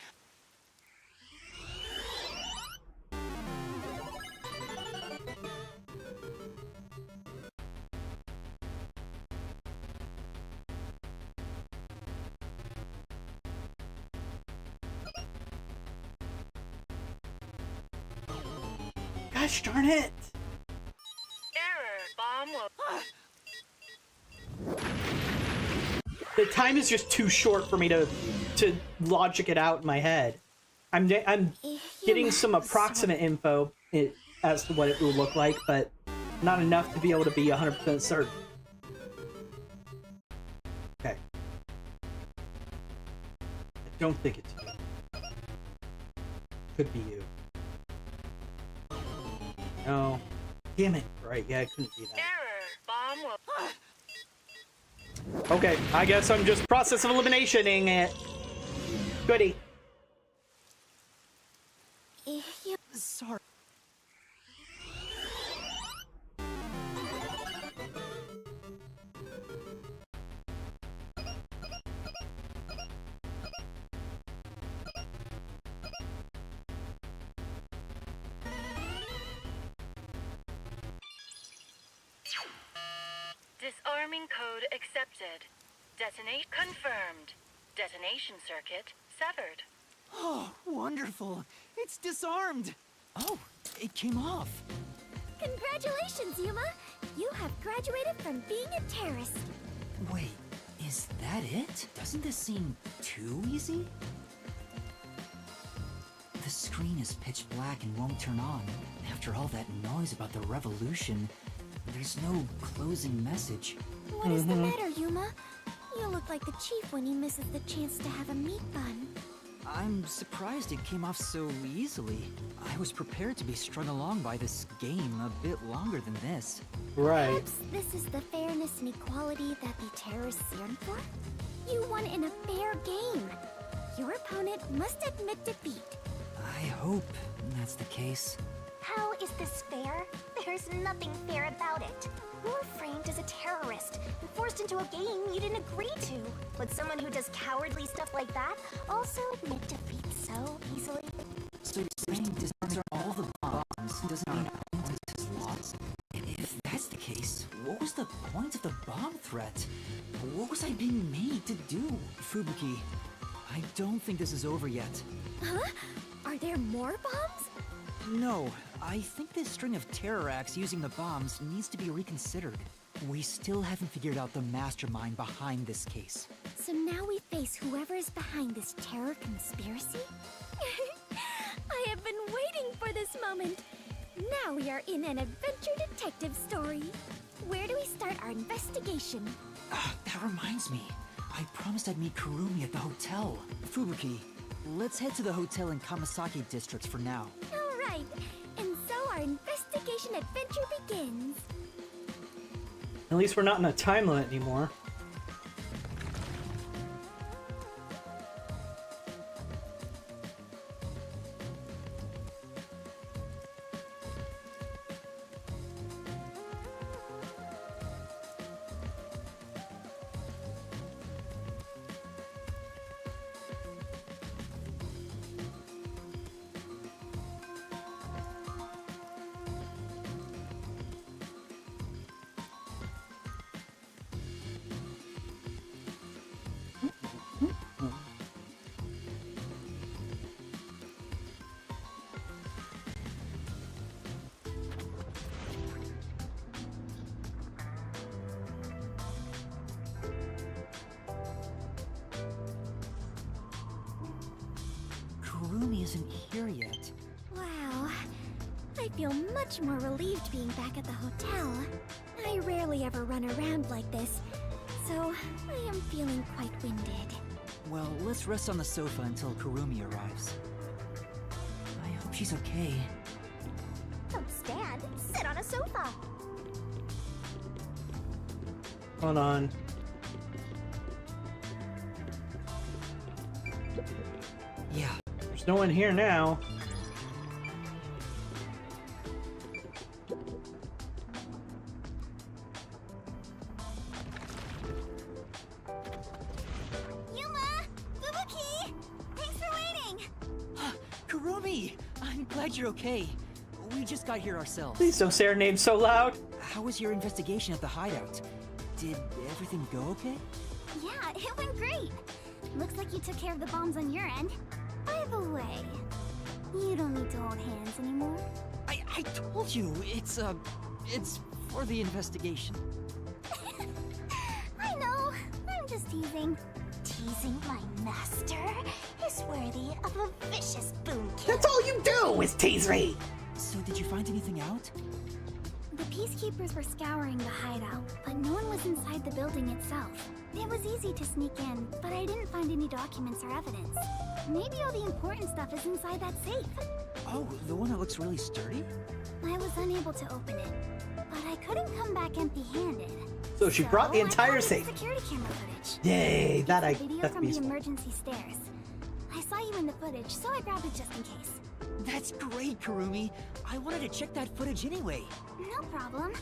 Gosh darn it! Error. Bomb will... The time is just too short for me to logic it out in my head. I'm getting some approximate info as to what it will look like, but not enough to be able to be 100% certain. Okay. I don't think it's you. Could be you. No. Damn it. Right, yeah, it couldn't be that. Error. Bomb will... Okay, I guess I'm just process of eliminationing it. Goody. Sorry. Disarming code accepted. Detonate confirmed. Detonation circuit severed. Oh, wonderful. It's disarmed. Oh, it came off. Congratulations, Yuma! You have graduated from being a terrorist. Wait, is that it? Doesn't this seem too easy? The screen is pitch black and won't turn on. After all that noise about the revolution, there's no closing message. What is the matter, Yuma? You look like the chief when he misses the chance to have a meat bun. I'm surprised it came off so easily. I was prepared to be strung along by this game a bit longer than this. Right. Perhaps this is the fairness and equality that the terrorists yearn for? You won in a fair game. Your opponent must admit defeat. I hope that's the case. How is this fair? There there's nothing fair about it. You're framed as a terrorist and forced into a game you didn't agree to. Would someone who does cowardly stuff like that also admit defeat so easily? So you're saying disarm all the bombs doesn't mean Apprentice is lost? If that's the case, what was the point of the bomb threat? What was I being made to do? Fubuki, I don't think this is over yet. Huh? Are there more bombs? No, I think this string of terror acts using the bombs needs to be reconsidered. We still haven't figured out the mastermind behind this case. So now we face whoever is behind this terror conspiracy? I have been waiting for this moment. Now we are in an adventure detective story. Where do we start our investigation? That reminds me. I promised I'd meet Kurumi at the hotel. Fubuki, let's head to the hotel in Kamasaki districts for now. All right, and so our investigation adventure begins. At least we're not in a time limit anymore. Kurumi isn't here yet. Wow, I feel much more relieved being back at the hotel. I rarely ever run around like this, so I am feeling quite winded. Well, let's rest on the sofa until Kurumi arrives. I hope she's okay. Don't stand, sit on a sofa. Hold on. Yeah. There's no one here now. Yuma! Fubuki! Thanks for waiting! Kurumi! I'm glad you're okay. We just got here ourselves. Please don't say her name so loud. How was your investigation at the hideout? Did everything go okay? Yeah, it went great. Looks like you took care of the bombs on your end. By the way, you don't need to hold hands anymore. I told you, it's for the investigation. I know, I'm just teasing. Teasing my master is worthy of a vicious boon kill. That's all you do is tease me. So did you find anything out? The Peacekeepers were scouring the hideout, but no one was inside the building itself. It was easy to sneak in, but I didn't find any documents or evidence. Maybe all the important stuff is inside that safe. Oh, the one that looks really sturdy? I was unable to open it, but I couldn't come back empty-handed. So she brought the entire I safe. Security camera footage. Yay, that It's the video that's from the peaceful. emergency stairs. I saw you in the footage, so I grabbed it just in case. That's great, Kurumi. I wanted to check that footage anyway. No problem.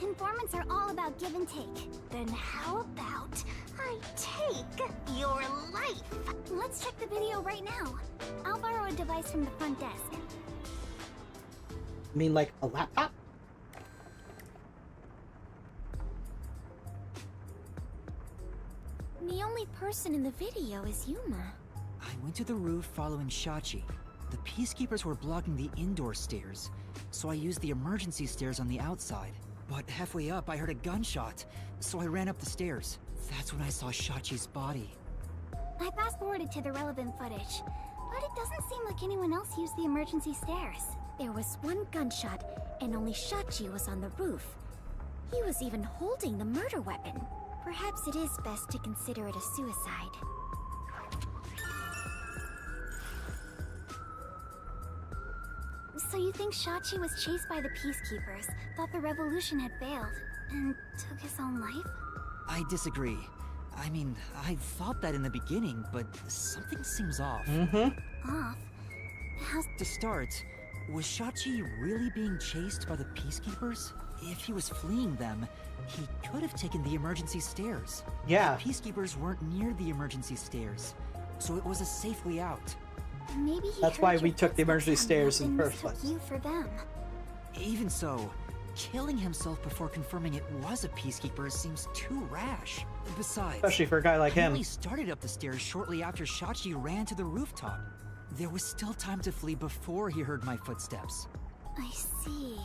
Informants are all about give and take. Then how about I take your life? Let's check the video right now. I'll borrow a device from the front desk. I mean, like a laptop? The only person in the video is Yuma. I went to the roof following Shachi. The Peacekeepers were blocking the indoor stairs, so I used the emergency stairs on the outside. But halfway up, I heard a gunshot, so I ran up the stairs. That's when I saw Shachi's body. I fast-forwarded to the relevant footage, but it doesn't seem like anyone else used the emergency stairs. There was one gunshot, and only Shachi was on the roof. He was even holding the murder weapon. Perhaps it is best to consider it a suicide. So you think Shachi was chased by the Peacekeepers, thought the revolution had failed, and took his own life? I disagree. I mean, I thought that in the beginning, but something seems off. Mm-hmm. Off? How's... To start, Was Shachi really being chased by the Peacekeepers? If he was fleeing them, he could have taken the emergency stairs. Yeah. The Peacekeepers weren't near the emergency stairs, so it was a safe way out. Maybe he That's heard why your we took the emergency footsteps stairs coming in the up first and place. mistook you for them. Even so, killing himself before confirming it was a Peacekeeper seems too rash. Besides, Especially for a guy like he him. only started up the stairs shortly after Shachi ran to the rooftop. There was still time to flee before he heard my footsteps. I see.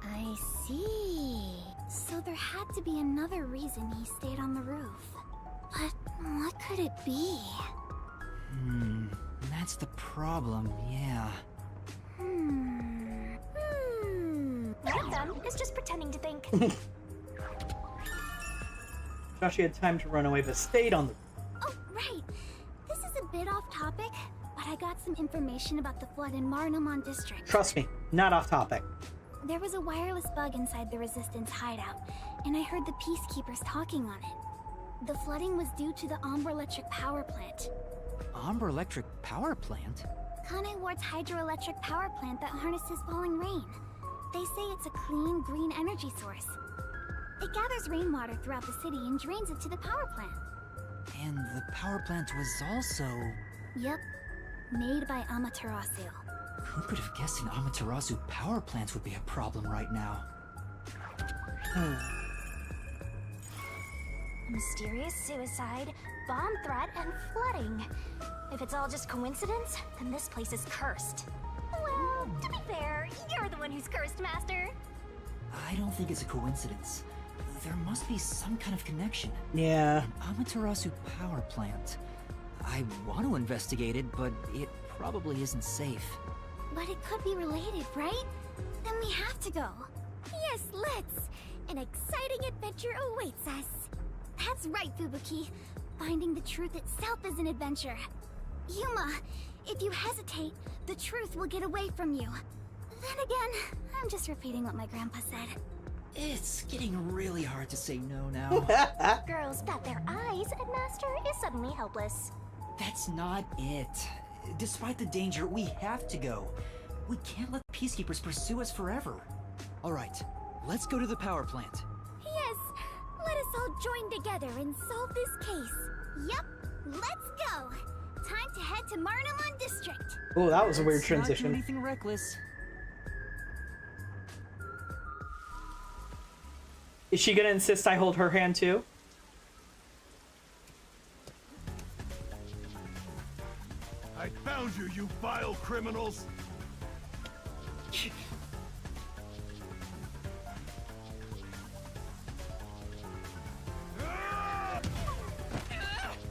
I see. So there had to be another reason he stayed on the roof. But what could it be? That's the problem, yeah. One of them is just pretending to think. Josh had time to run away, but stayed on the. Oh, right. This is a bit off topic, but I got some information about the flood in Marnamon District. Trust me, not off topic. There was a wireless bug inside the Resistance hideout, and I heard the Peacekeepers talking on it. The flooding was due to the Ombre Electric Power Plant. Ombre Electric Power Plant? Kane Ward's hydroelectric power plant that harnesses falling rain. They say it's a clean, green energy source. It gathers rainwater throughout the city and drains it to the power plant. And the power plant was also... Yep, made by Amaterasu. Who could have guessed an Amaterasu power plant would be a problem right now? Mysterious suicide, bomb threat, and flooding. If it's all just coincidence, then this place is cursed. Well, to be fair, you're the one who's cursed, Master. I don't think it's a coincidence. There must be some kind of connection. Yeah. An Amaterasu power plant. I want to investigate it, but it probably isn't safe. But it could be related, right? Then we have to go. Yes, let's! An exciting adventure awaits us. That's right, Fubuki. Finding the truth itself is an adventure. Yuma, if you hesitate, the truth will get away from you. Then again, I'm just repeating what my grandpa said. It's getting really hard to say no now. Girls bat their eyes, and Master is suddenly helpless. That's not it. Despite the danger, we have to go. We can't let Peacekeepers pursue us forever. Alright, let's go to the power plant. Yes, let us all join together and solve this case. Yup, let's go. Time to head to Marnamon District. Oh, that was a weird Let's not do transition. anything reckless. Is she gonna insist I hold her hand too? I found you, you vile criminals!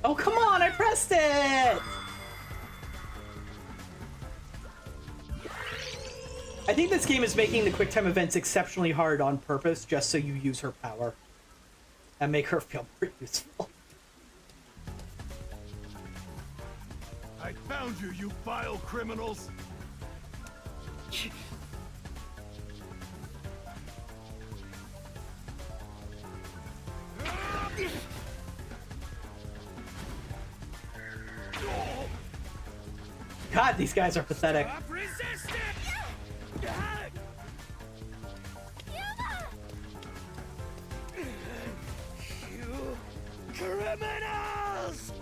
Oh, come on, I pressed it! I think this game is making the QuickTime events exceptionally hard on purpose, just so you use her power. And make her feel more useful. I found you, you vile criminals! God, these guys are pathetic. Stop resisting! You criminals!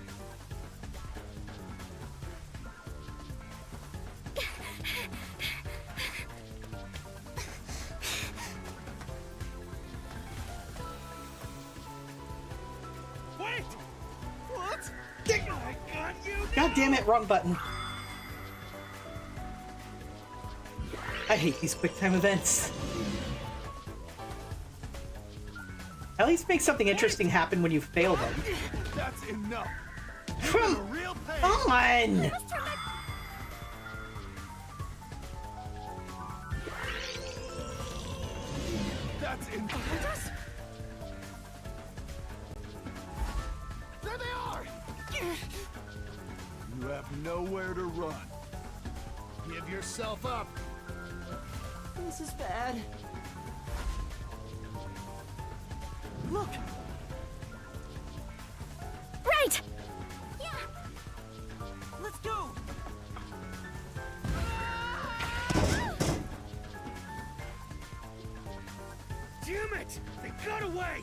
Wait! What? I got you! God damn it, wrong button. I hate these QuickTime events. At least make something interesting happen when you fail them. That's enough! Come A real pain! on! That's enough! There they are! You have nowhere to run. Give yourself up! This is bad. Look! Right! Yeah, Let's go! Damn it! They got away!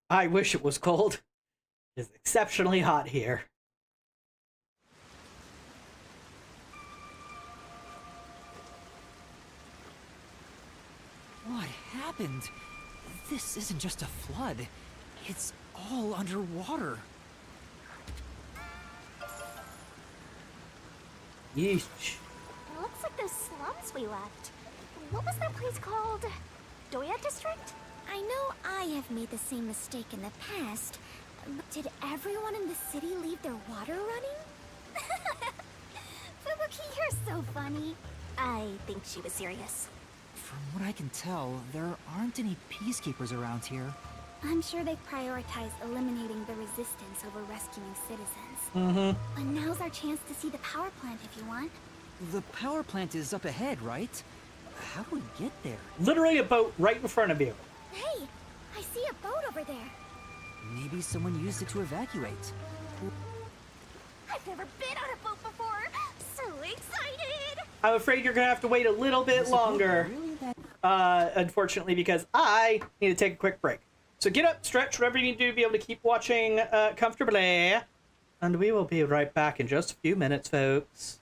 I wish it was cold. It's exceptionally hot here. What happened? This isn't just a flood. It's all underwater. Yeesh. It looks like those slums we left. What was that place called? Doya District? I know I have made the same mistake in the past. But did everyone in the city leave their water running? Fubuki, you're so funny. I think she was serious. From what I can tell, there aren't any Peacekeepers around here. I'm sure they prioritize eliminating the resistance over rescuing citizens. Mm-hmm. But now's our chance to see the power plant if you want. The power plant is up ahead, right? How do we get there? Literally a boat right in front of you. Hey, I see a boat over there. Maybe someone used it to evacuate. I've never been on a boat before. So excited! I'm afraid you're gonna have to wait a little bit longer. Unfortunately, because I need to take a quick break. So get up, stretch, whatever you need to do to be able to keep watching comfortably. And we will be right back in just a few minutes, folks.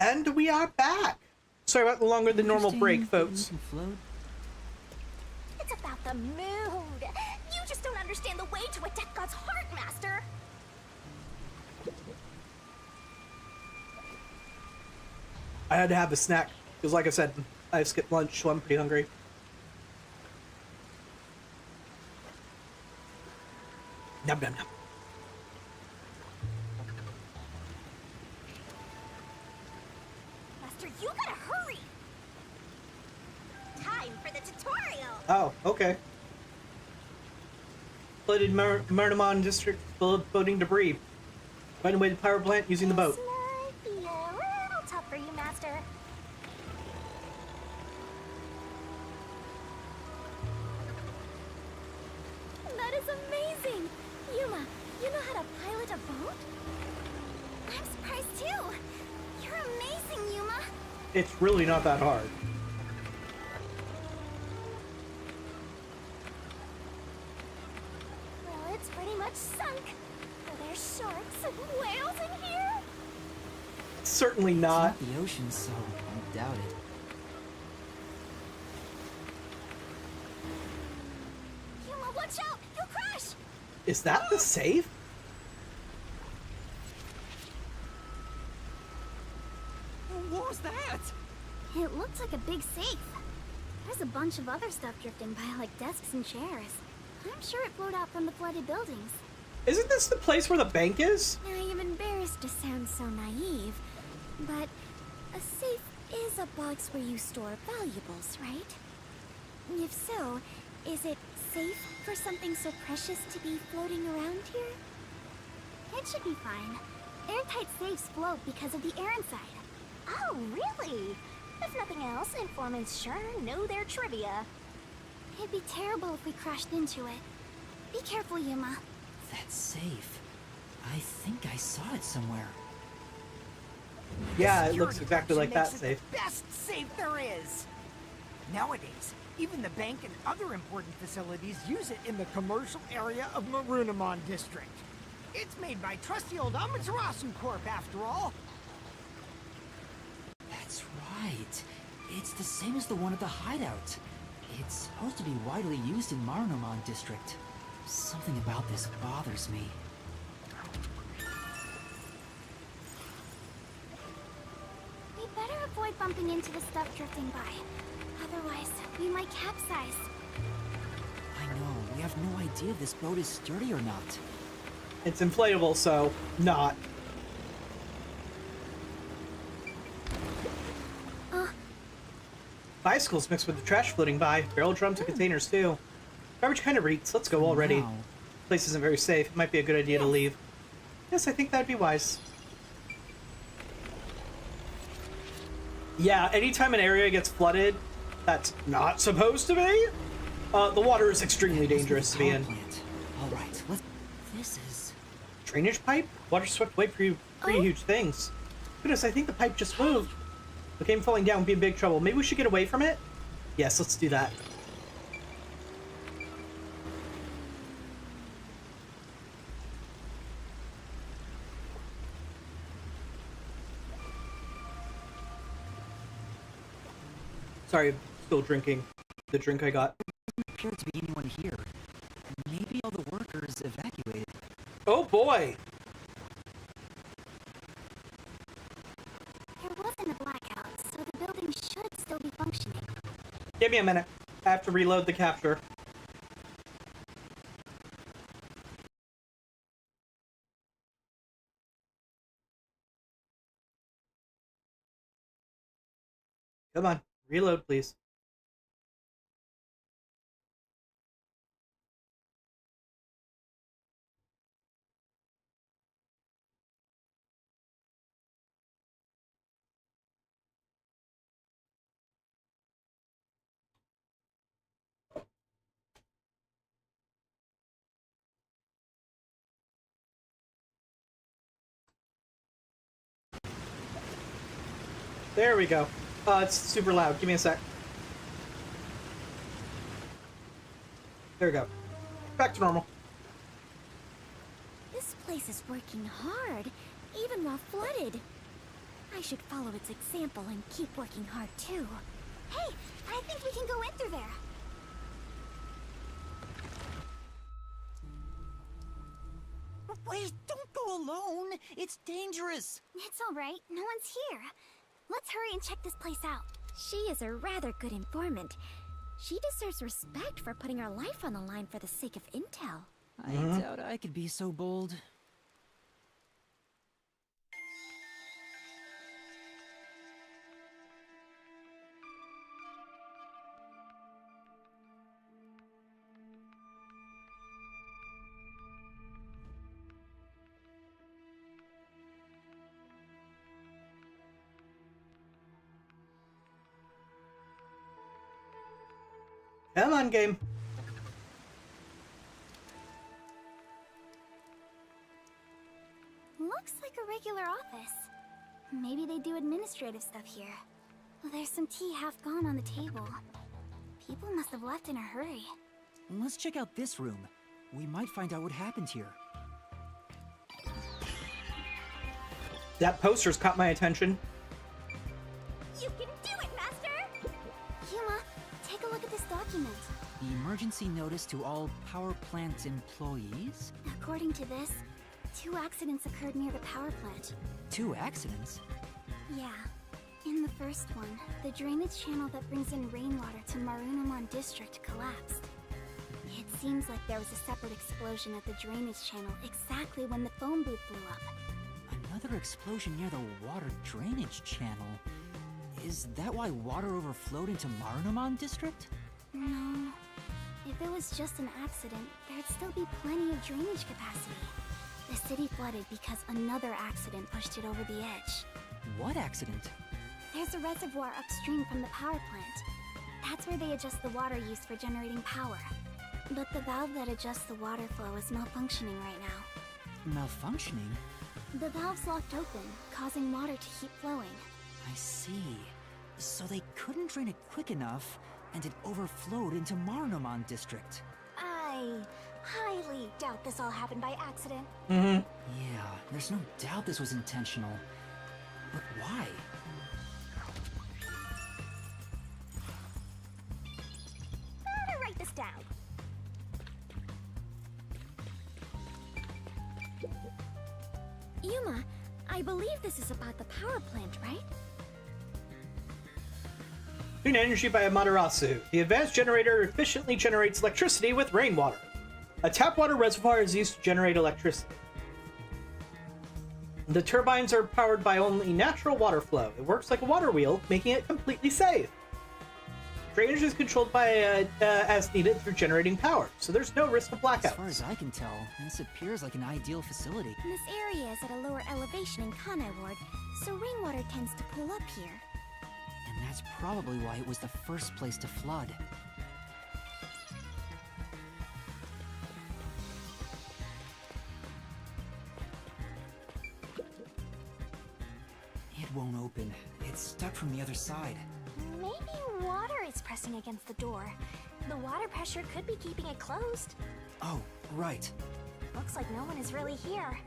And we are back. Sorry about the longer than normal break, folks. It's about the mood. You just don't understand the way to a death god's heart, Master. I had to have a snack because, like I said, I skipped lunch, so I'm pretty hungry. Num num num. Master, you gotta hurry. Time for the tutorial. Oh, okay. Flooded Murnamon district full of floating debris. Find away to the power plant using the boat. This might be a little tough for you, Master. That is amazing! Yuma, you know how to pilot a boat? I'm surprised too. You're amazing, Yuma. It's really not that hard. Well, it's pretty much sunk. Are there sharks and whales in here? Certainly not. It's not the ocean, so I doubt it. Yuma, watch out! You'll crash! Is that the safe? What was that? It looks like a big safe. There's a bunch of other stuff drifting by, like desks and chairs. I'm sure it flowed out from the flooded buildings. Isn't this the place where the bank is? I am embarrassed to sound so naive, but a safe is a box where you store valuables, right? If so, is it safe for something so precious to be floating around here? It should be fine. Airtight safes float because of the air inside. Oh, really? If nothing else, informants sure know their trivia. It'd be terrible if we crashed into it. Be careful, Yuma. That's safe. I think I saw it somewhere. Yeah, it looks exactly like that Makes it safe. the best safe there is. Nowadays, even the bank and other important facilities use it in the commercial area of Marunamon District. It's made by trusty old Amaterasu Corp, after all. That's right. It's the same as the one at the hideout. It's supposed to be widely used in Marunamon District. Something about this bothers me. We better avoid bumping into the stuff drifting by. Otherwise, we might capsize. I know, we have no idea if this boat is sturdy or not. It's inflatable, so not. Bicycles mixed with the trash floating by. Barrel drums and containers, too. Garbage kind of reeks. Let's go already. Now, Place isn't very safe. It might be a good idea to leave. Yes, I think that'd be wise. Yeah, anytime an area gets flooded that's not supposed to be, the water is extremely dangerous to be in. Alright, let's... This is... Drainage pipe? Water swept away pretty huge things. Goodness, I think the pipe just moved. The game falling down would be in big trouble. Maybe we should get away from it? Yes, let's do that. Sorry, I'm still drinking the drink I got. Doesn't appear to be anyone here. Maybe all the workers evacuated. Oh boy! There wasn't a blackout, so the building should still be functioning. Give me a minute. I have to reload the capture. Come on, reload, please. There we go. It's super loud. Give me a sec. There we go. Back to normal. This place is working hard, even while flooded. I should follow its example and keep working hard too. Hey, I think we can go in through there. Wait, don't go alone. It's dangerous. It's all right. No one's here. Let's hurry and check this place out. She is a rather good informant. She deserves respect for putting her life on the line for the sake of intel. I doubt I could be so bold. Come on, game. Looks like a regular office. Maybe they do administrative stuff here. Well, there's some tea half gone on the table. People must have left in a hurry. Let's check out this room. We might find out what happened here. That poster's caught my attention. You can do it, Master! Yuma, take a look at this document. The emergency notice to all power plant employees? According to this, 2 accidents occurred near the power plant. 2 accidents? Yeah. In the first one, the drainage channel that brings in rainwater to Marunouman District collapsed. It seems like there was a separate explosion at the drainage channel exactly when the phone booth blew up. Another explosion near the water drainage channel. Is that why water overflowed into Marunouman District? No. If it was just an accident, there'd still be plenty of drainage capacity. The city flooded because another accident pushed it over the edge. What accident? There's a reservoir upstream from the power plant. That's where they adjust the water used for generating power. But the valve that adjusts the water flow is malfunctioning right now. Malfunctioning? The valve's locked open, causing water to keep flowing. I see. So they couldn't drain it quick enough, and it overflowed into Marunouman District. I highly doubt this all happened by accident. Yeah, there's no doubt this was intentional. But why? Better write this down. Yuma, I believe this is about the power plant, right? Clean energy by Amaterasu. The advanced generator efficiently generates electricity with rainwater. A tap water reservoir is used to generate electricity. The turbines are powered by only natural water flow. It works like a water wheel, making it completely safe. Drainage is controlled by as needed through generating power, so there's no risk of blackouts. As far as I can tell, this appears like an ideal facility. This area is at a lower elevation in Kanai Ward, so rainwater tends to pool up here. And that's probably why it was the first place to flood. It won't open. It's stuck from the other side. Maybe water is pressing against the door. The water pressure could be keeping it closed. Oh, right. Looks like no one is really here.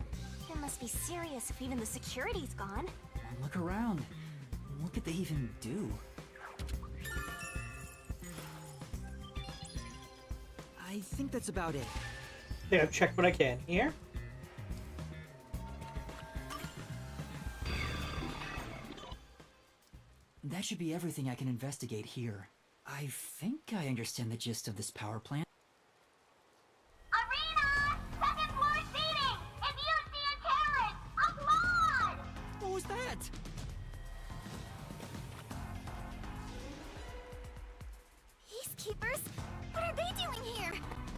It must be serious if even the security's gone. Look around. What could they even do? I think that's about it. Yeah, check what I can here. That should be everything I can investigate here. I think I understand the gist of this power plant. Arena! Second floor seating! If you see a terrorist, applaud! What was that? Peacekeepers? What are they doing here?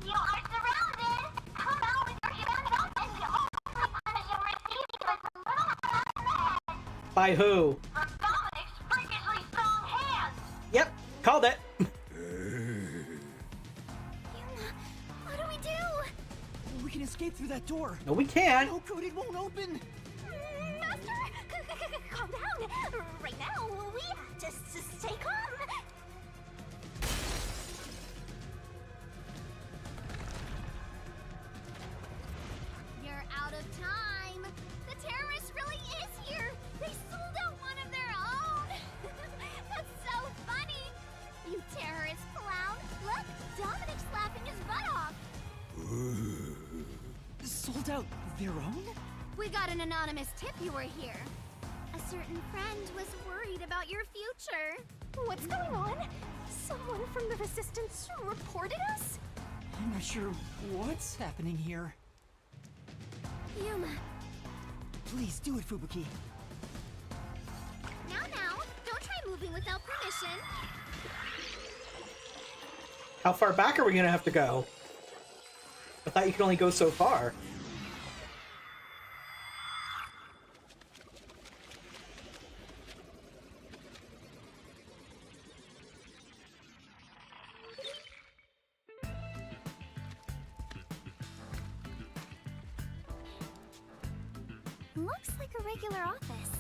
You are surrounded! Come out with your hands up and the only punishment you'll receive is a little head. By who? From Dominic's freakishly strong hands! Yep, called it. Yuma, what do we do? We can escape through that door. No, we can't. Oh, good, it won't open. Master! Calm down! Right now, we have to stay calm! You're out of time. The terrorist really is here. They sold out Sold out their own? We got an anonymous tip you were here. A certain friend was worried about your future. What's going on? Someone from the Resistance reported us? I'm not sure what's happening here. Yuma. Please do it, Fubuki. Now, don't try moving without permission. How far back are we gonna have to go? I thought you could only go so far. Looks like a regular office.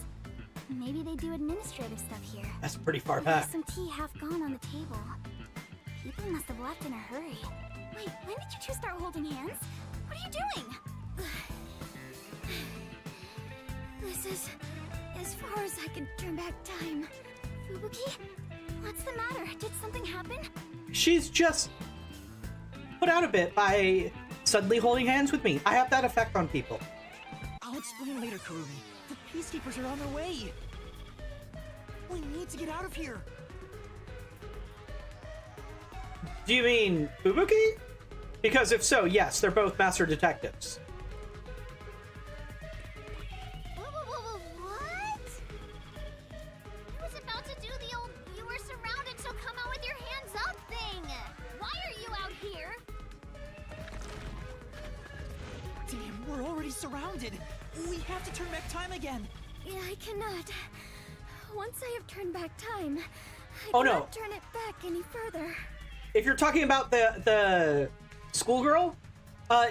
Maybe they do administrative stuff here. That's pretty far There's back. some tea half gone on the table. People must have left in a hurry. Wait, when did you two start holding hands? What are you doing? This is as far as I can turn back time. Fubuki? What's the matter? Did something happen? She's just put out a bit by suddenly holding hands with me. I have that effect on people. I'll explain later, Kurumi. The Peacekeepers are on their way. We need to get out of here. Do you mean Fubuki? Because if so, yes, they're both master detectives. What? I was about to do the old "you were surrounded, so come out with your hands up" thing. Why are you out here? Damn, we're already surrounded. We have to turn back time again. Yeah, I cannot. Once I have turned back time, Oh, I no. cannot turn it back any further. If you're talking about the schoolgirl,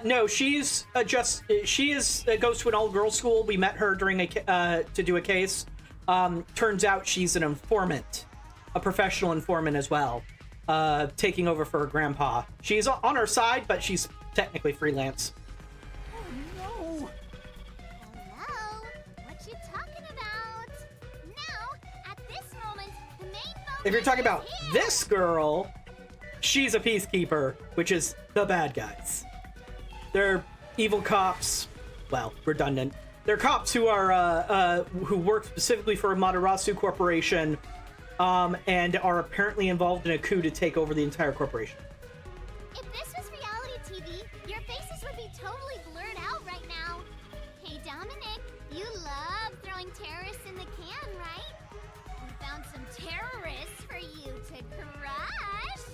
no, she's goes to an all girls school. We met her during to do a case. Turns out she's an informant, a professional informant as well, taking over for her grandpa. She's on our side, but she's technically freelance. No. Hello? What you talking about? Now, at this moment, the main focus If you're talking about is here. this girl, she's a peacekeeper, which is the bad guys. They're evil cops. Well, redundant. They're cops who are who work specifically for Amaterasu Corporation, and are apparently involved in a coup to take over the entire corporation. If this was reality TV, your faces would be totally blurred out right now. Hey, Dominic, you love throwing terrorists in the can, right? We found some terrorists for you to crush.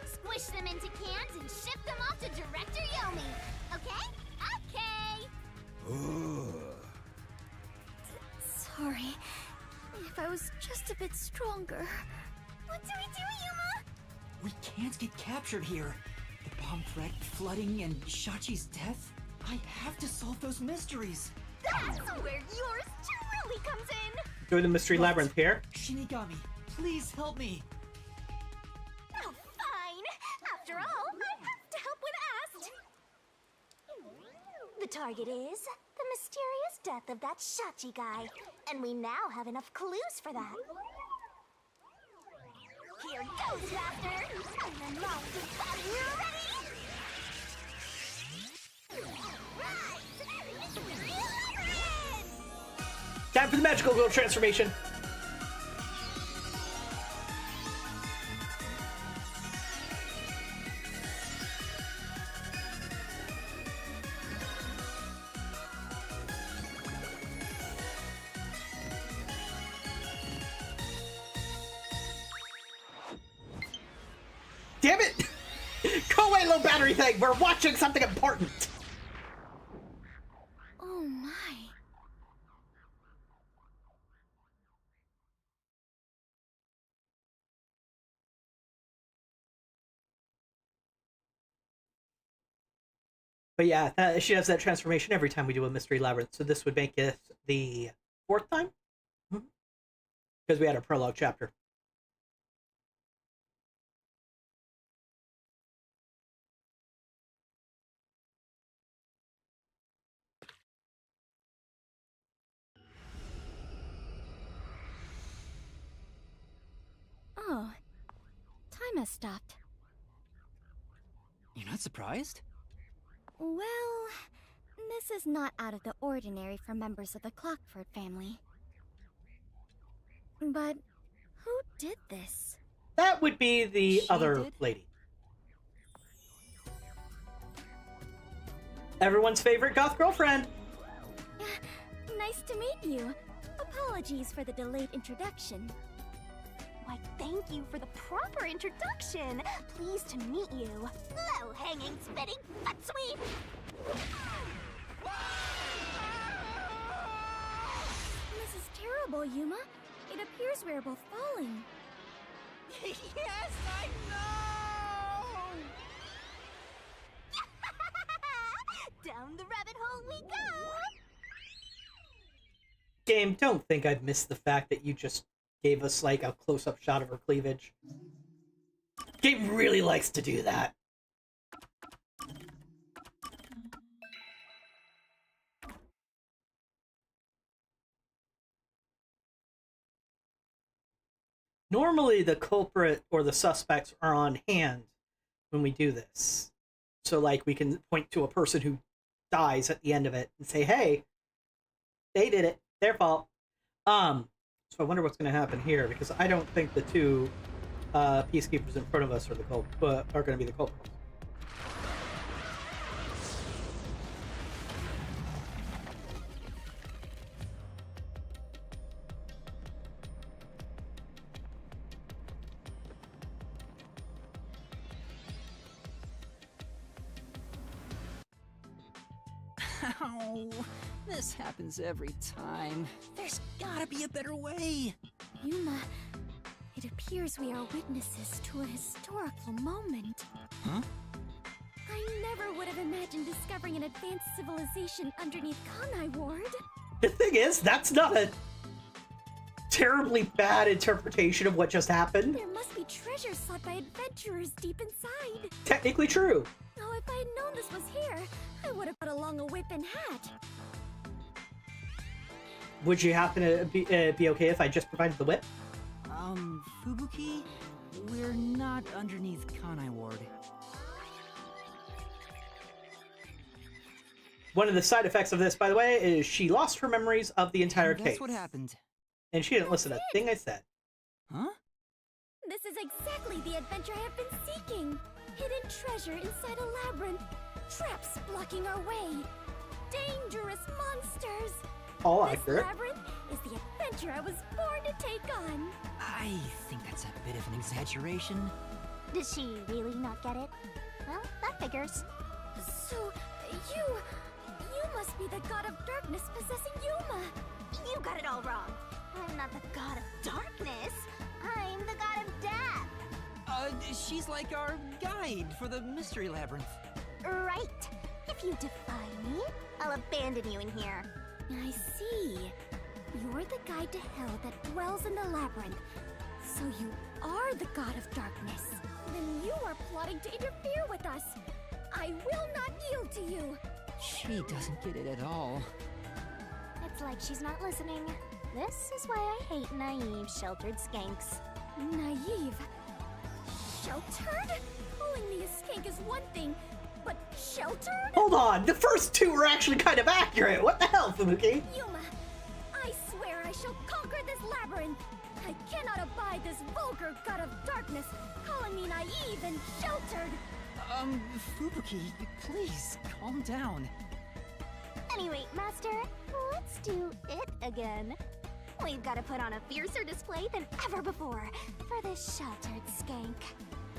Squish them into cans and ship them off to Director Yomi. Okay? Okay. Sorry. If I was just a bit stronger. What do we do, Yuma? We can't get captured here. The bomb threat, flooding, and Shachi's death. I have to solve those mysteries. That's where yours truly comes in! Doing the mystery labyrinth here. Shinigami, please help me. Oh, fine! After all, I have to help when asked! The target is the mysterious death of that Shachi guy, and we now have enough clues for that. Here goes, Master! And the mind is body ready! Right! Mystery Labyrinth! Time for the magical girl transformation. Damn it! Go away, low battery thing! We're watching something important! Oh my. But yeah, she does that transformation every time we do a mystery labyrinth, so this would make it the 4th time? Because we had a prologue chapter. Oh. Time has stopped. You're not surprised? Well, this is not out of the ordinary for members of the Clockford family. But who did this? That would be the She other did? lady. Everyone's favorite goth girlfriend. Nice to meet you. Apologies for the delayed introduction. Why, thank you for the proper introduction. Pleased to meet you. Low-hanging, spitting butt sweep. This is terrible, Yuma. It appears we are both falling. Yes, I know! Down the rabbit hole we go! Game, don't think I've missed the fact that you just gave us like a close-up shot of her cleavage. Game really likes to do that. Normally the culprit or the suspects are on hand when we do this. So like we can point to a person who dies at the end of it and say, hey, they did it. Their fault. So I wonder what's going to happen here, because I don't think the two peacekeepers in front of us are the are going to be the culprits. Ow. This happens every time. There's gotta be a better way. Yuma, it appears we are witnesses to a historical moment. Huh? I never would have imagined discovering an advanced civilization underneath Kanai Ward. The thing is, that's not a terribly bad interpretation of what just happened. There must be treasure sought by adventurers deep inside. Technically true. Oh, if I had known this was here, I would have brought along a whip and hat. Would you happen to be okay if I just provided the whip? Fubuki? We're not underneath Kanai Ward. One of the side effects of this, by the way, is she lost her memories of the entire case. That's what happened. And she didn't listen to a thing I said. Huh? This is exactly the adventure I have been seeking. Hidden treasure inside a labyrinth. Traps blocking our way. Dangerous monsters. All This accurate. labyrinth is the adventure I was born to take on. I think that's a bit of an exaggeration. Does she really not get it? Well, that figures. So, you must be the god of darkness possessing Yuma. You got it all wrong. I'm not the god of darkness. I'm the god of death. She's like our guide for the mystery labyrinth. Right. If you defy me, I'll abandon you in here. I see. You're the guide to hell that dwells in the labyrinth. So you are the god of darkness. Then you are plotting to interfere with us. I will not yield to you. She doesn't get it at all. It's like she's not listening. This is why I hate naive, sheltered skanks. Naive? Sheltered? Calling me a skank is one thing, but sheltered? Hold on, the first two were actually kind of accurate. What the hell, Fubuki? Yuma, I swear I shall conquer this labyrinth. I cannot abide this vulgar god of darkness calling me naive and sheltered. Fubuki, please, calm down. Anyway, Master, let's do it again. We've got to put on a fiercer display than ever before for this sheltered skank.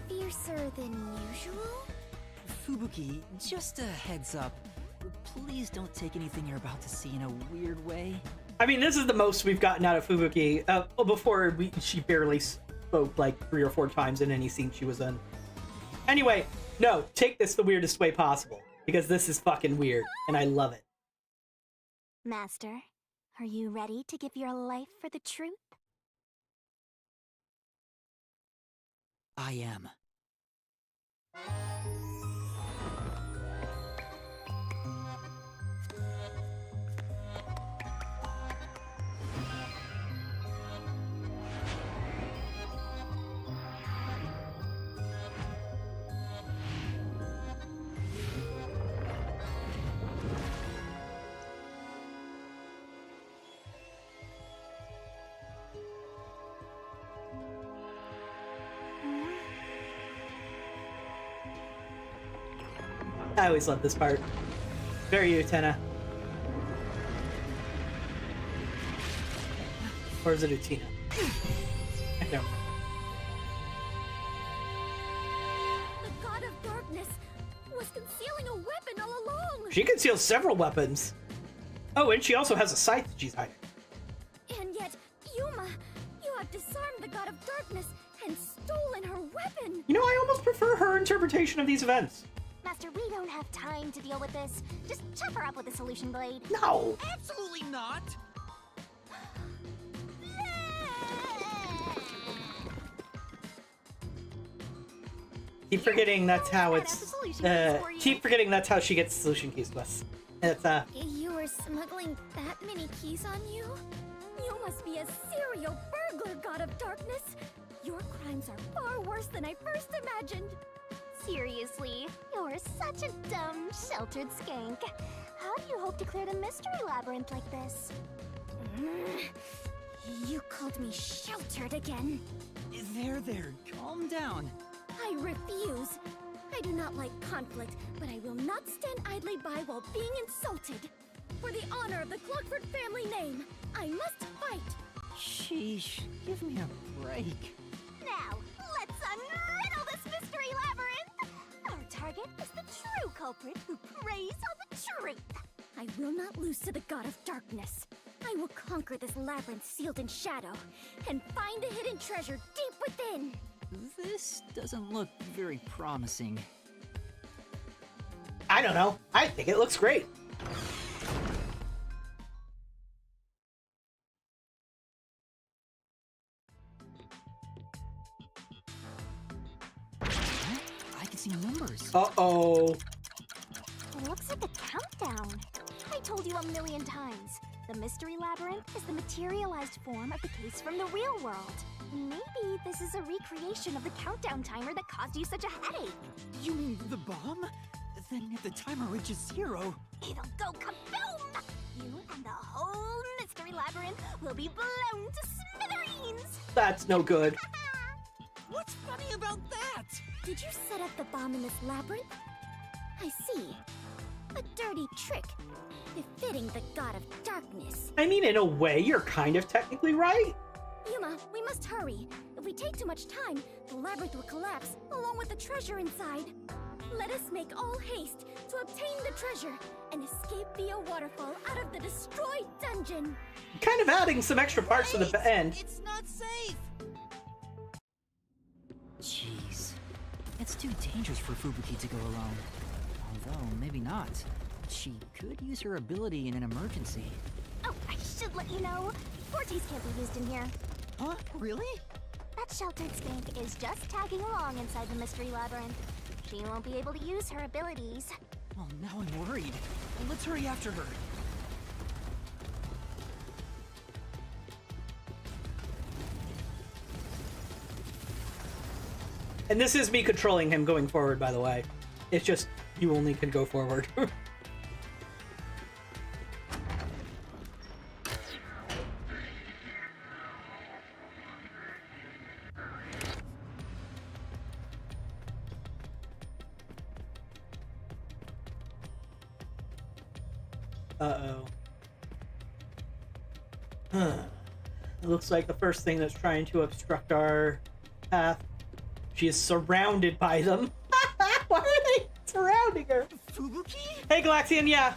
Fiercer than usual? Fubuki, just a heads up. Please don't take anything you're about to see in a weird way. I mean, this is the most we've gotten out of Fubuki. Before, she barely spoke like 3 or 4 times in any scene she was in. Anyway, no, take this the weirdest way possible, because this is fucking weird, and I love it. Master, are you ready to give your life for the truth? I am. I always love this part. Very Utena. Or is it Utina? I don't know. The god of darkness was concealing a weapon all along. She conceals several weapons. Oh, and she also has a scythe that she's hiding. And yet, Yuma, you have disarmed the god of darkness and stolen her weapon. You know, I almost prefer her interpretation of these events. Master, we don't have time to deal with this. Just chop her up with a solution blade. No. Absolutely not! Keep forgetting that's how it's. Keep forgetting that's how she gets solution keys to us. It's You were smuggling that many keys on you? You must be a serial burglar, god of darkness. Your crimes are far worse than I first imagined. Seriously, you're such a dumb, sheltered skank. How do you hope to clear the mystery labyrinth like this? You called me sheltered again. There, calm down. I refuse. I do not like conflict, but I will not stand idly by while being insulted. For the honor of the Clockford family name, I must fight. Sheesh, give me a break. Now, let's unriddle this mystery labyrinth! Our target is the true culprit who preys on the truth. I will not lose to the god of darkness. I will conquer this labyrinth sealed in shadow and find the hidden treasure deep within. This doesn't look very promising. I don't know. I think it looks great. I can see numbers. Uh-oh. Looks like a countdown. I told you a million times. The mystery labyrinth is the materialized form of the case from the real world. Maybe this is a recreation of the countdown timer that caused you such a headache. You mean the bomb? Then if the timer reaches 0... It'll go kaboom! You and the whole mystery labyrinth will be blown to smithereens! That's no good. What's funny about that? Did you set up the bomb in this labyrinth? I see. A dirty trick, befitting the god of darkness. I mean, in a way, you're kind of technically right. Yuma, we must hurry. If we take too much time, the labyrinth will collapse, along with the treasure inside. Let us make all haste to obtain the treasure and escape via waterfall out of the destroyed dungeon. Kind of adding some extra parts to the end. It's not safe! Jeez. It's too dangerous for Fubuki to go alone. Although, maybe not. She could use her ability in an emergency. Oh, I should let you know. Forties can't be used in here. Huh? Really? That sheltered skank is just tagging along inside the mystery labyrinth. She won't be able to use her abilities. Oh, now I'm worried. Let's hurry after her. And this is me controlling him going forward, by the way. It's just, you only can go forward. Uh-oh. Huh. It looks like the first thing that's trying to obstruct our path. She is surrounded by them. Why are they surrounding her? Fubuki? Hey, Galaxian, yeah.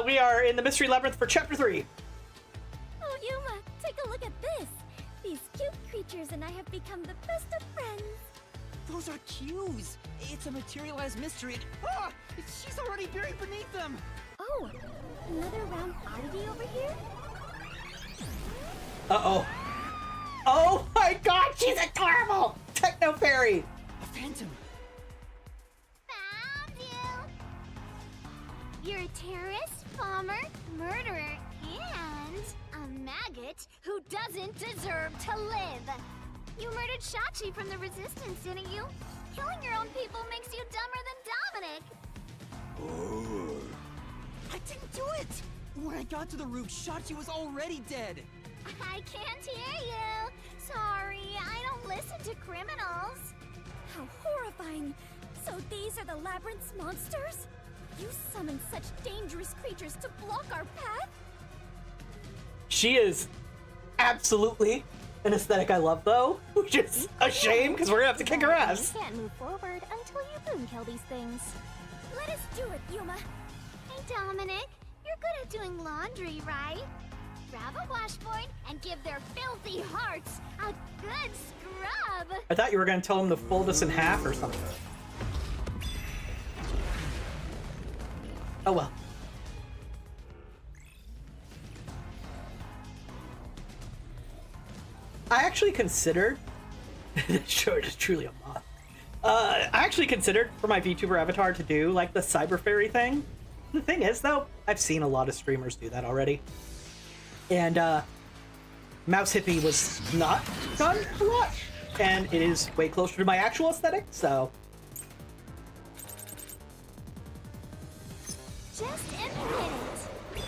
We are in the Mystery Labyrinth for Chapter 3. Oh, Yuma, take a look at this. These cute creatures and I have become the best of friends. Those are cues. It's a materialized mystery. Ah! She's already buried beneath them. Oh, another round oddity over here? Uh-oh. Oh my god, she's adorable! Techno Fairy! A phantom. Found you! You're a terrorist, bomber, murderer, and a maggot who doesn't deserve to live. You murdered Shachi from the Resistance, didn't you? Killing your own people makes you dumber than Dominic. I didn't do it! When I got to the roof, Shachi was already dead. I can't hear you. Sorry, I don't listen to criminals. How horrifying! So these are the labyrinth's monsters? You summoned such dangerous creatures to block our path? She is absolutely an aesthetic I love, though, which is a shame because we're gonna have to kick her ass. You can't move forward until you boom kill these things. Let us do it, Yuma. Hey, Dominic, you're good at doing laundry, right? Grab a washboard and give their filthy hearts a good scrub. I thought you were gonna tell him to fold us in half or something. Oh well. I actually considered this show is truly a mod. I actually considered for my VTuber avatar to do like the cyber fairy thing. The thing is though, I've seen a lot of streamers do that already. And Mouse Hippie was not done a lot. And it is way closer to my actual aesthetic, so Just implement it.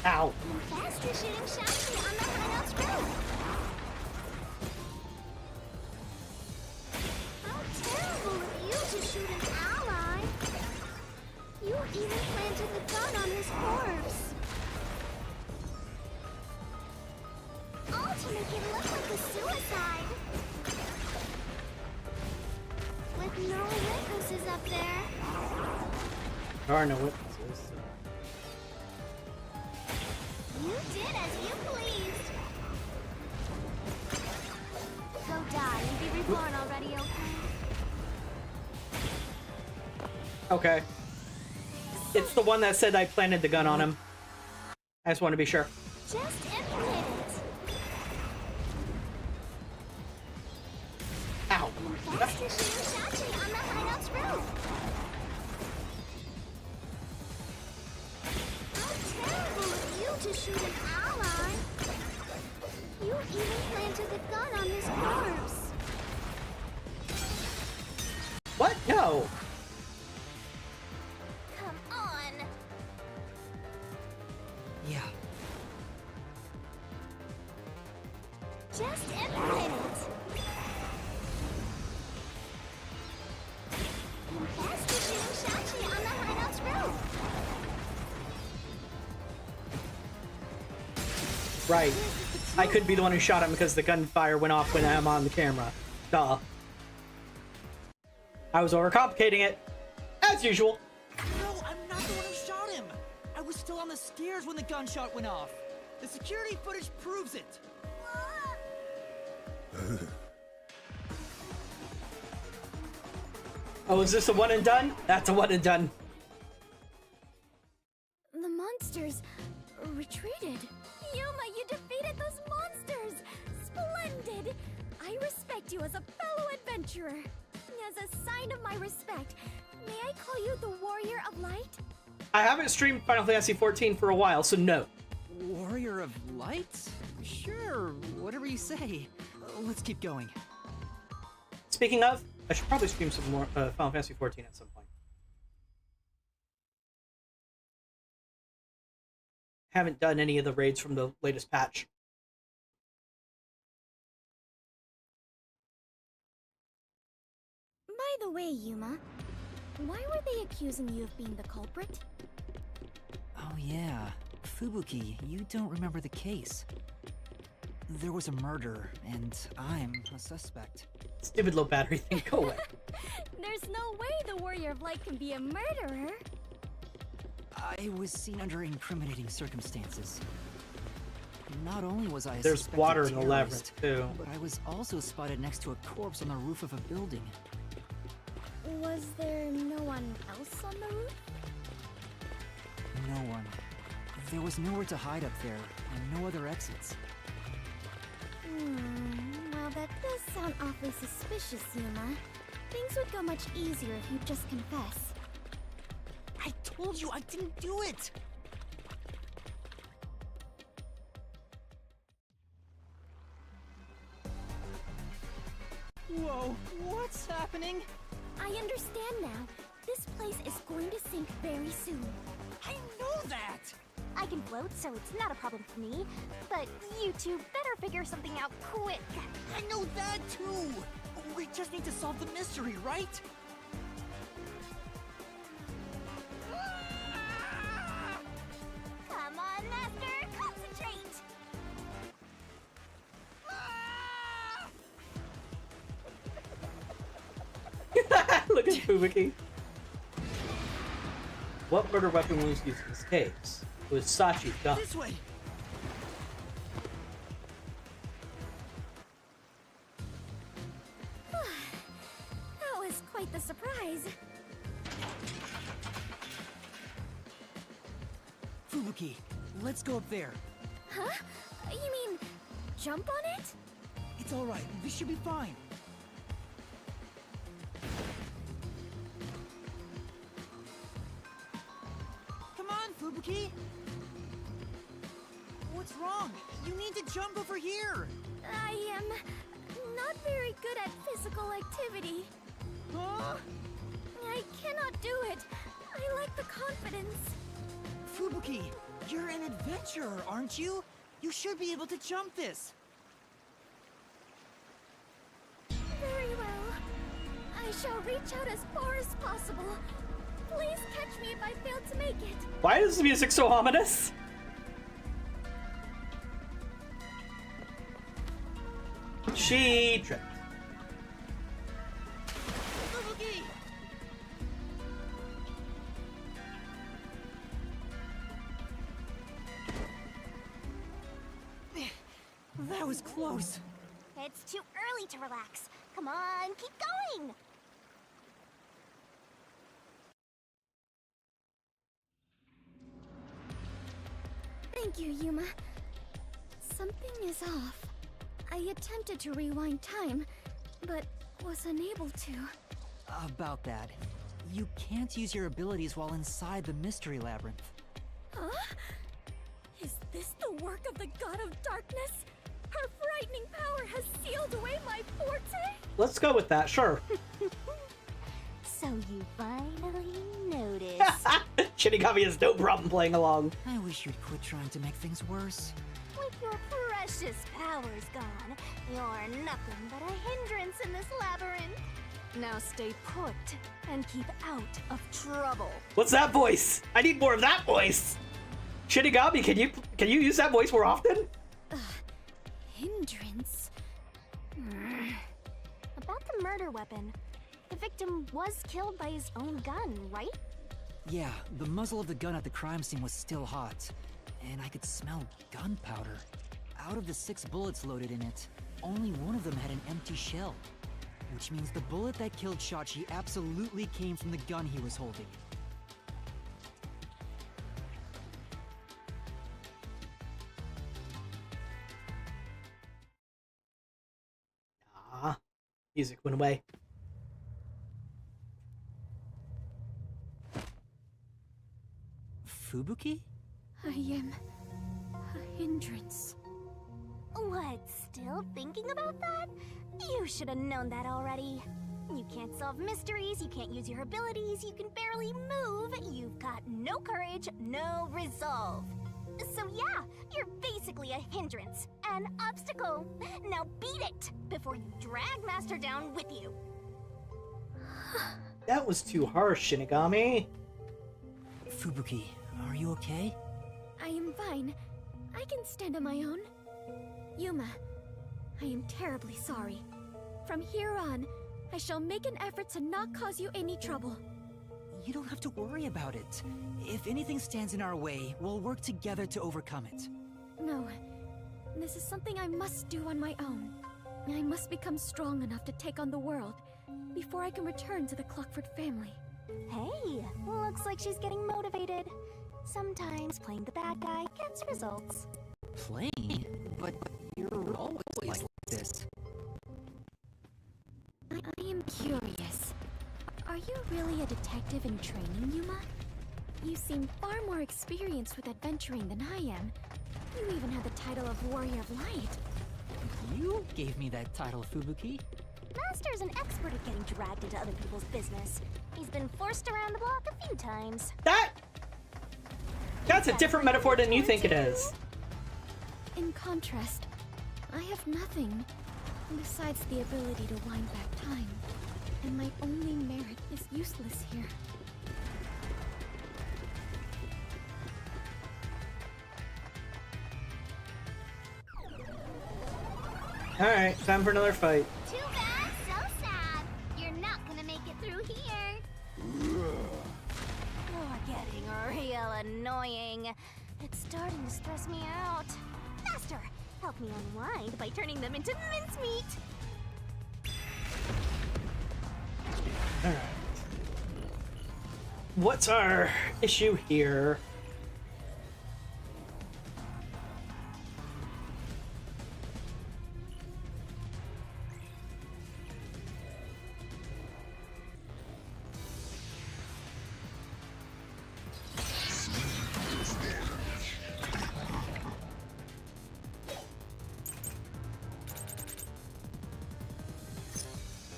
ow. Faster shooting Shashi on the hideout's roof. How terrible of you to shoot an ally. You even planted the gun on his corpse. All to make it look like a suicide. With no witnesses up there. There are no witnesses. So. You did as you pleased. Go die and be reborn already, okay? Okay. It's the one that said I planted the gun on him. I just want to be sure. Just implement it. Ow. Faster shooting Shachi on the hideout's roof. How terrible of you to shoot an ally. You even planted the gun on his corpse. What? No. Come on. Yeah. Just implement it. Faster shooting Shachi on the hideout's roof. Right. I could be the one who shot him because the gunfire went off when I'm on the camera. Duh. I was overcomplicating it. As usual. No, I'm not the one who shot him. I was still on the stairs when the gunshot went off. The security footage proves it. Oh, is this a one and done? That's a one and done. The monsters retreated. Yuma, you defeated those monsters! Splendid! I respect you as a fellow adventurer. As a sign of my respect, may I call you the Warrior of Light? I haven't streamed Final Fantasy XIV for a while, so no. Warrior of Light? Sure, whatever you say. Let's keep going. Speaking of, I should probably stream some more Final Fantasy XIV at some point. Haven't done any of the raids from the latest patch. By the way, Yuma, why were they accusing you of being the culprit? Oh yeah, Fubuki, you don't remember the case. There was a murder, and I'm a suspect. Stupid low battery thing, go away. There's no way the Warrior of Light can be a murderer. I was seen under incriminating circumstances. Not only was I a There's suspected water in the terrorist, labyrinth, too. but I was also spotted next to a corpse on the roof of a building. Was there no one else on the roof? No one. There was nowhere to hide up there, and no other exits. Well, that does sound awfully suspicious, Yuma. Things would go much easier if you'd just confess. I told you I didn't do it! Whoa, what's happening? I understand now. This place is going to sink very soon. I know that! I can float, so it's not a problem for me. But you two better figure something out quick. I know that too! We just need to solve the mystery, right? Fubuki. What murder weapon was used in this case? It was Sachi's gun. This way. That was quite the surprise. Fubuki, let's go up there. Huh? You mean jump on it? It's all right. We should be fine. Come on, Fubuki. What's wrong? You need to jump over here. I am not very good at physical activity. Huh? I cannot do it. I lack the confidence. Fubuki, you're an adventurer, aren't you? You should be able to jump this. Very well. I shall reach out as far as possible. Please catch me if I fail to make it. Why is the music so ominous? She tripped. Fubuki! That was close. It's too early to relax. Come on, keep going! Thank you, Yuma. Something is off. I attempted to rewind time, but was unable to. About that, you can't use your abilities while inside the mystery labyrinth. Huh? Is this the work of the God of Darkness? Her frightening power has sealed away my forte? Let's go with that, sure. So you finally noticed. Shinigami has no problem playing along. I wish you'd quit trying to make things worse. With your precious powers gone, you're nothing but a hindrance in this labyrinth. Now stay put and keep out of trouble. What's that voice? I need more of that voice. Shinigami, can you use that voice more often? Hindrance? About the murder weapon. The victim was killed by his own gun, right? Yeah, the muzzle of the gun at the crime scene was still hot, and I could smell gunpowder. Out of the 6 bullets loaded in it, only one of them had an empty shell, which means the bullet that killed Shachi absolutely came from the gun he was holding. Ah, music went away. Fubuki? I am a hindrance. What, still thinking about that? You should have known that already. You can't solve mysteries, you can't use your abilities, you can barely move, you've got no courage, no resolve. So yeah, you're basically a hindrance, an obstacle. Now beat it before you drag Master down with you. That was too harsh, Shinigami. Fubuki, are you okay? I am fine. I can stand on my own. Yuma, I am terribly sorry. From here on, I shall make an effort to not cause you any trouble. You don't have to worry about it. If anything stands in our way, we'll work together to overcome it. No, this is something I must do on my own. I must become strong enough to take on the world before I can return to the Clockford family. Hey, looks like she's getting motivated. Sometimes playing the bad guy gets results. Playing? But you're always like this. I am curious. Are you really a detective in training, Yuma? You seem far more experienced with adventuring than I am. You even have the title of Warrior of Light. You gave me that title, Fubuki. Master's an expert at getting dragged into other people's business. He's been forced around the block a few times. That's a different metaphor than you think it is. In contrast, I have nothing besides the ability to wind back time. And my only merit is useless here. Alright, time for another fight. Too bad, so sad. You're not gonna make it through here. real annoying. It's starting to stress me out. Master, help me unwind by turning them into mincemeat. Alright. What's our issue here?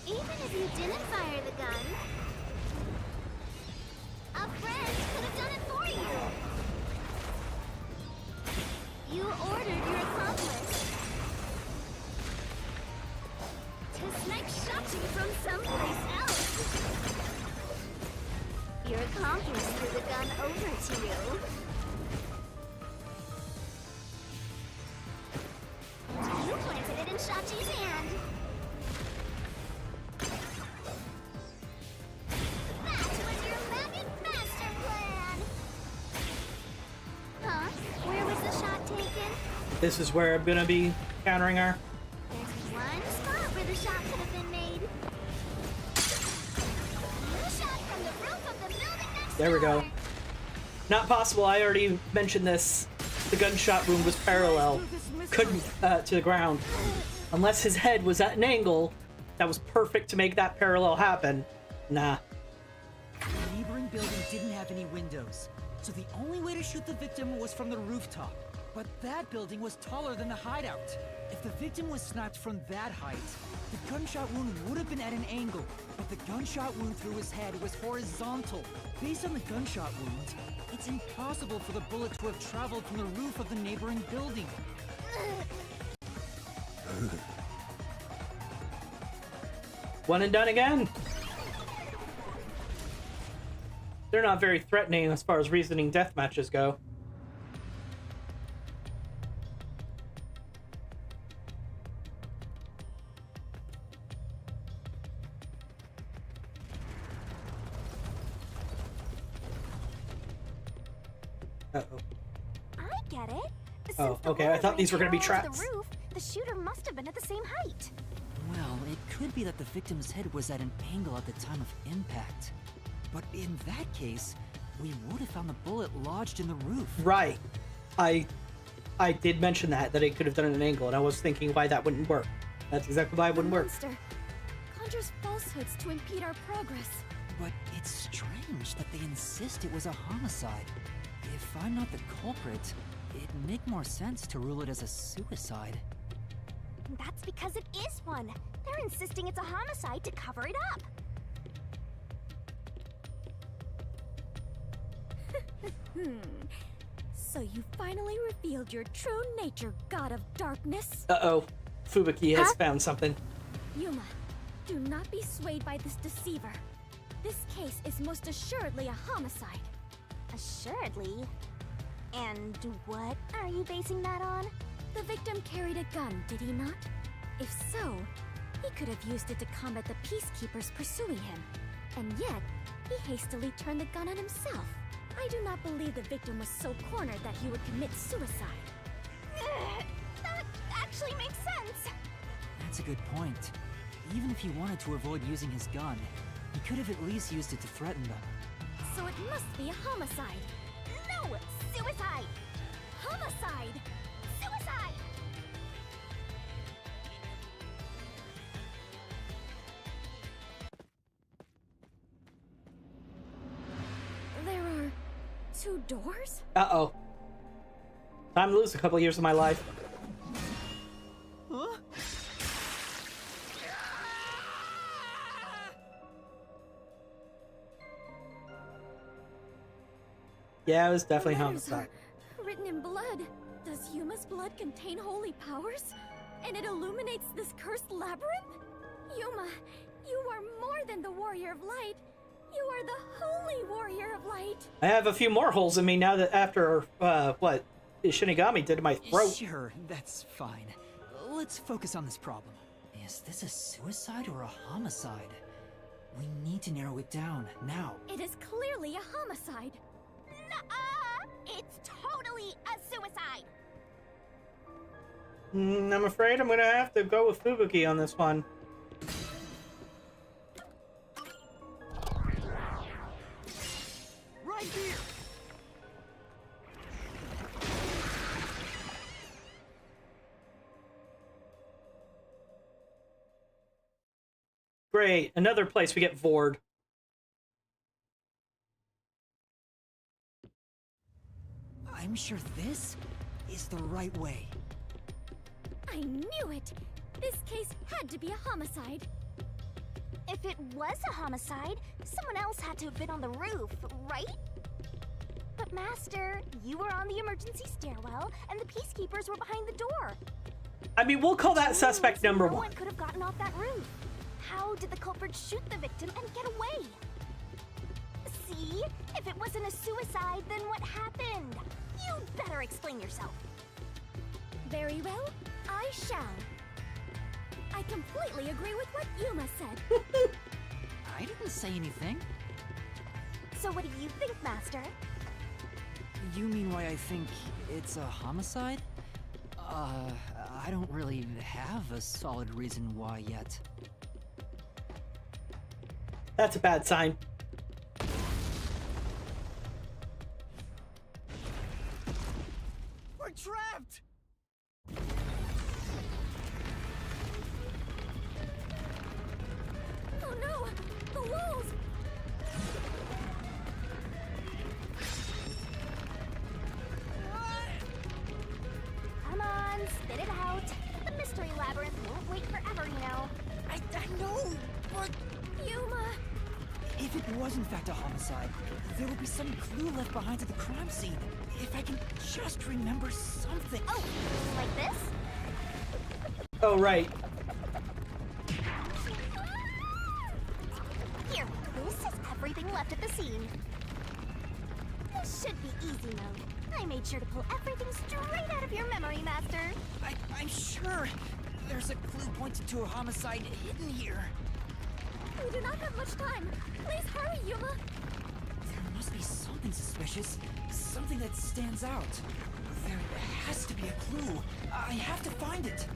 Even if you didn't fire the gun, a friend could have done it for you. You ordered your accomplice to snipe Shachi from someplace else. Your accomplice threw the gun over to you. You planted it in Shachi's hand. That was your magic master plan! Huh? Where was the shot taken? This is where I'm gonna be countering her. There's one spot where the shot could have been made. You shot from the roof of the building next There we go. door. Not possible. I already mentioned this. The gunshot wound was parallel. Couldn't to the ground. Unless his head was at an angle that was perfect to make that parallel happen. Nah. The neighboring building didn't have any windows, so the only way to shoot the victim was from the rooftop. But that building was taller than the hideout. If the victim was sniped from that height, the gunshot wound would have been at an angle, but the gunshot wound through his head was horizontal. Based on the gunshot wound, it's impossible for the bullet to have traveled from the roof of the neighboring building. One and done again. They're not very threatening as far as reasoning death matches go. Uh-oh. I get it. Oh, Since the okay, I roller thought these were gonna be ran arrow off traps. The roof, the shooter must have been at the same height. Well, it could be that the victim's head was at an angle at the time of impact. But in that case, we would have found the bullet lodged in the roof. Right. I did mention that it could have done it at an angle, and I was thinking why that wouldn't work. That's exactly why it wouldn't work. Monster conjures falsehoods to impede our progress. But it's strange that they insist it was a homicide. If I'm not the culprit, it'd make more sense to rule it as a suicide. That's because it is one. They're insisting it's a homicide to cover it up. So you finally revealed your true nature, God of Darkness. Uh-oh. Fubuki has found something. Yuma, do not be swayed by this deceiver. This case is most assuredly a homicide. Assuredly. And what are you basing that on? The victim carried a gun, did he not? If so, he could have used it to combat the Peacekeepers pursuing him. And yet, he hastily turned the gun on himself. I do not believe the victim was so cornered that he would commit suicide. That actually makes sense. That's a good point. Even if he wanted to avoid using his gun, he could have at least used it to threaten them. So it must be a homicide. No! Suicide! Homicide! Suicide! There are 2 doors? Uh-oh. Time to lose a couple years of my life. Huh? Yeah, it was definitely The letters homicide. are written in blood. Does Yuma's blood contain holy powers? And it illuminates this cursed labyrinth? Yuma, you are more than the warrior of light. You are the holy warrior of light. I have a few more holes in me now that after, what Shinigami did to my throat. Sure, that's fine. Let's focus on this problem. Is this a suicide or a homicide? We need to narrow it down, now. It is clearly a homicide. It's totally a suicide. I'm afraid I'm gonna have to go with Fubuki on this one. Right here. Great, another place we get Vord. I'm sure this is the right way. I knew it! This case had to be a homicide. If it was a homicide, someone else had to have been on the roof, right? But Master, you were on the emergency stairwell, and the Peacekeepers were behind the door. I mean, we'll call that Which suspect means number no one. one could have gotten off that roof. How did the culprit shoot the victim and get away? See? If it wasn't a suicide, then what happened? You better explain yourself. Very well, I shall. I completely agree with what Yuma said. I didn't say anything. So what do you think, Master? You mean why I think it's a homicide? I don't really have a solid reason why yet. That's a bad sign. We're trapped. Oh no! The walls! Come on, spit it out. The mystery labyrinth won't wait forever, you know. I know, but Yuma! if it was in fact a homicide, there will be some clue left behind at the crime scene. If I can just remember something. Oh, like this? Oh, right. Here, this is everything left at the scene. This should be easy mode. I made sure to pull everything straight out of your memory, Master. I'm sure there's a clue pointing to a homicide hidden here. We do not have much time. Please hurry, Yuma. There must be something suspicious, something that stands out. There has to be a clue. I have to find it.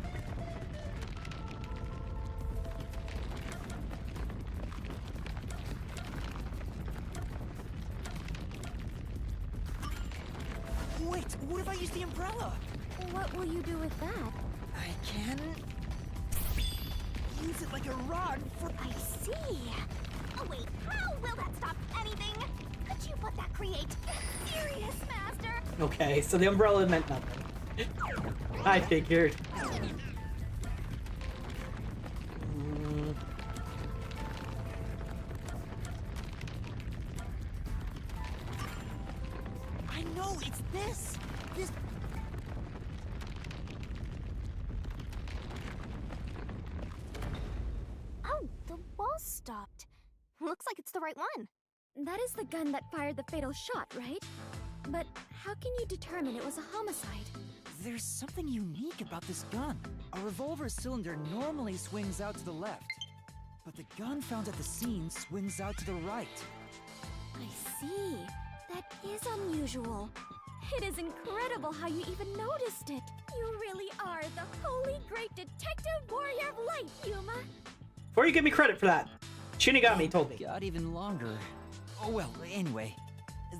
Wait, what if I use the umbrella? What will you do with that? I can use it like a rod for... I see. Oh wait, how will that stop anything? Could you put that create serious, Master? Okay, so the umbrella meant nothing. I figured. I know, it's this! This... Oh, the wall stopped. Looks like it's the right one. That is the gun that fired the fatal shot, right? But how can you determine it was a homicide? There's something unique about this gun. A revolver cylinder normally swings out to the left, but the gun found at the scene swings out to the right. I see. That is unusual. It is incredible how you even noticed it. You really are the holy great detective warrior of light, Yuma. Before you give me credit for that, Shinigami told me. Got even longer. Oh well, anyway.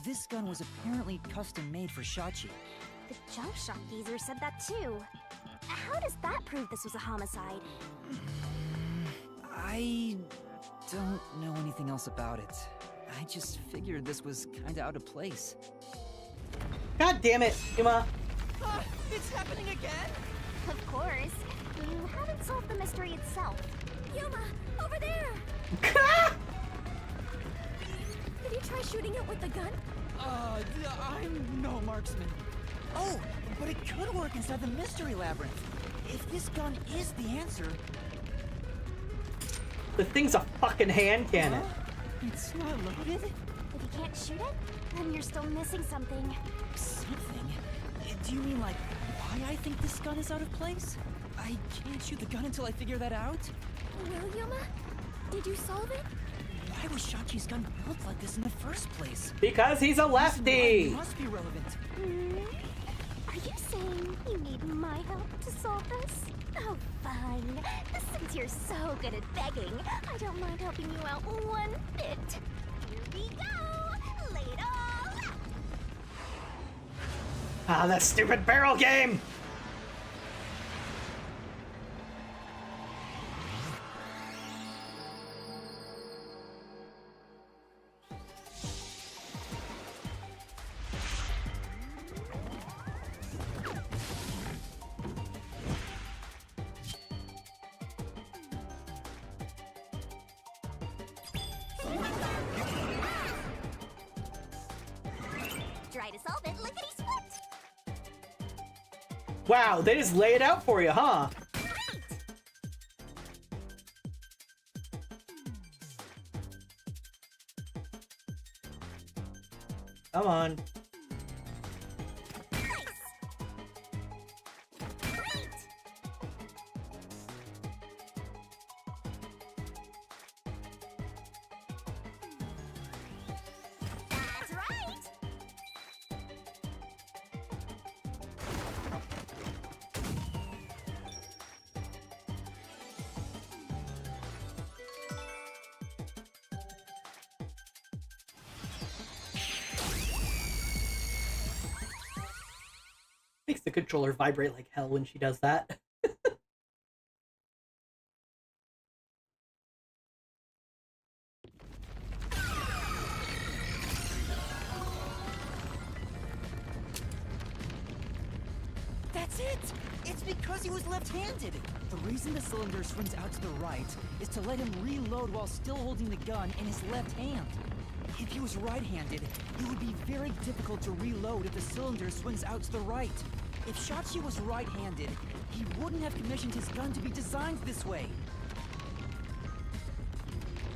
This gun was apparently custom made for Shachi. The jump shot geezer said that too. How does that prove this was a homicide? I don't know anything else about it. I just figured this was kinda out of place. God damn it, Yuma. It's happening again? Of course. You haven't solved the mystery itself. Yuma, over there! Did you try shooting it with the gun? I'm no marksman. Oh, but it could work inside the mystery labyrinth. If this gun is the answer... The thing's a fucking hand cannon. It's not loaded? If you can't shoot it, then you're still missing something. Something? Do you mean like why I think this gun is out of place? I can't shoot the gun until I figure that out? Well, Yuma, did you solve it? Why was Shachi's gun built like this in the first place? Because he's a lefty! Must be relevant. Are you saying you need my help to solve this? Oh, fine. Since you're so good at begging, I don't mind helping you out one bit. Here we go! Lay it all out! Ah, that stupid barrel game! Try to solve it, lickety-split! Wow, they just lay it out for you, huh? Come on. That's right! Makes the controller vibrate like hell when she does that. That's it! It's because he was left-handed! The reason the cylinder swings out to the right is to let him reload while still holding the gun in his left hand. If he was right-handed, it would be very difficult to reload if the cylinder swings out to the right. If Shachi was right-handed, he wouldn't have commissioned his gun to be designed this way.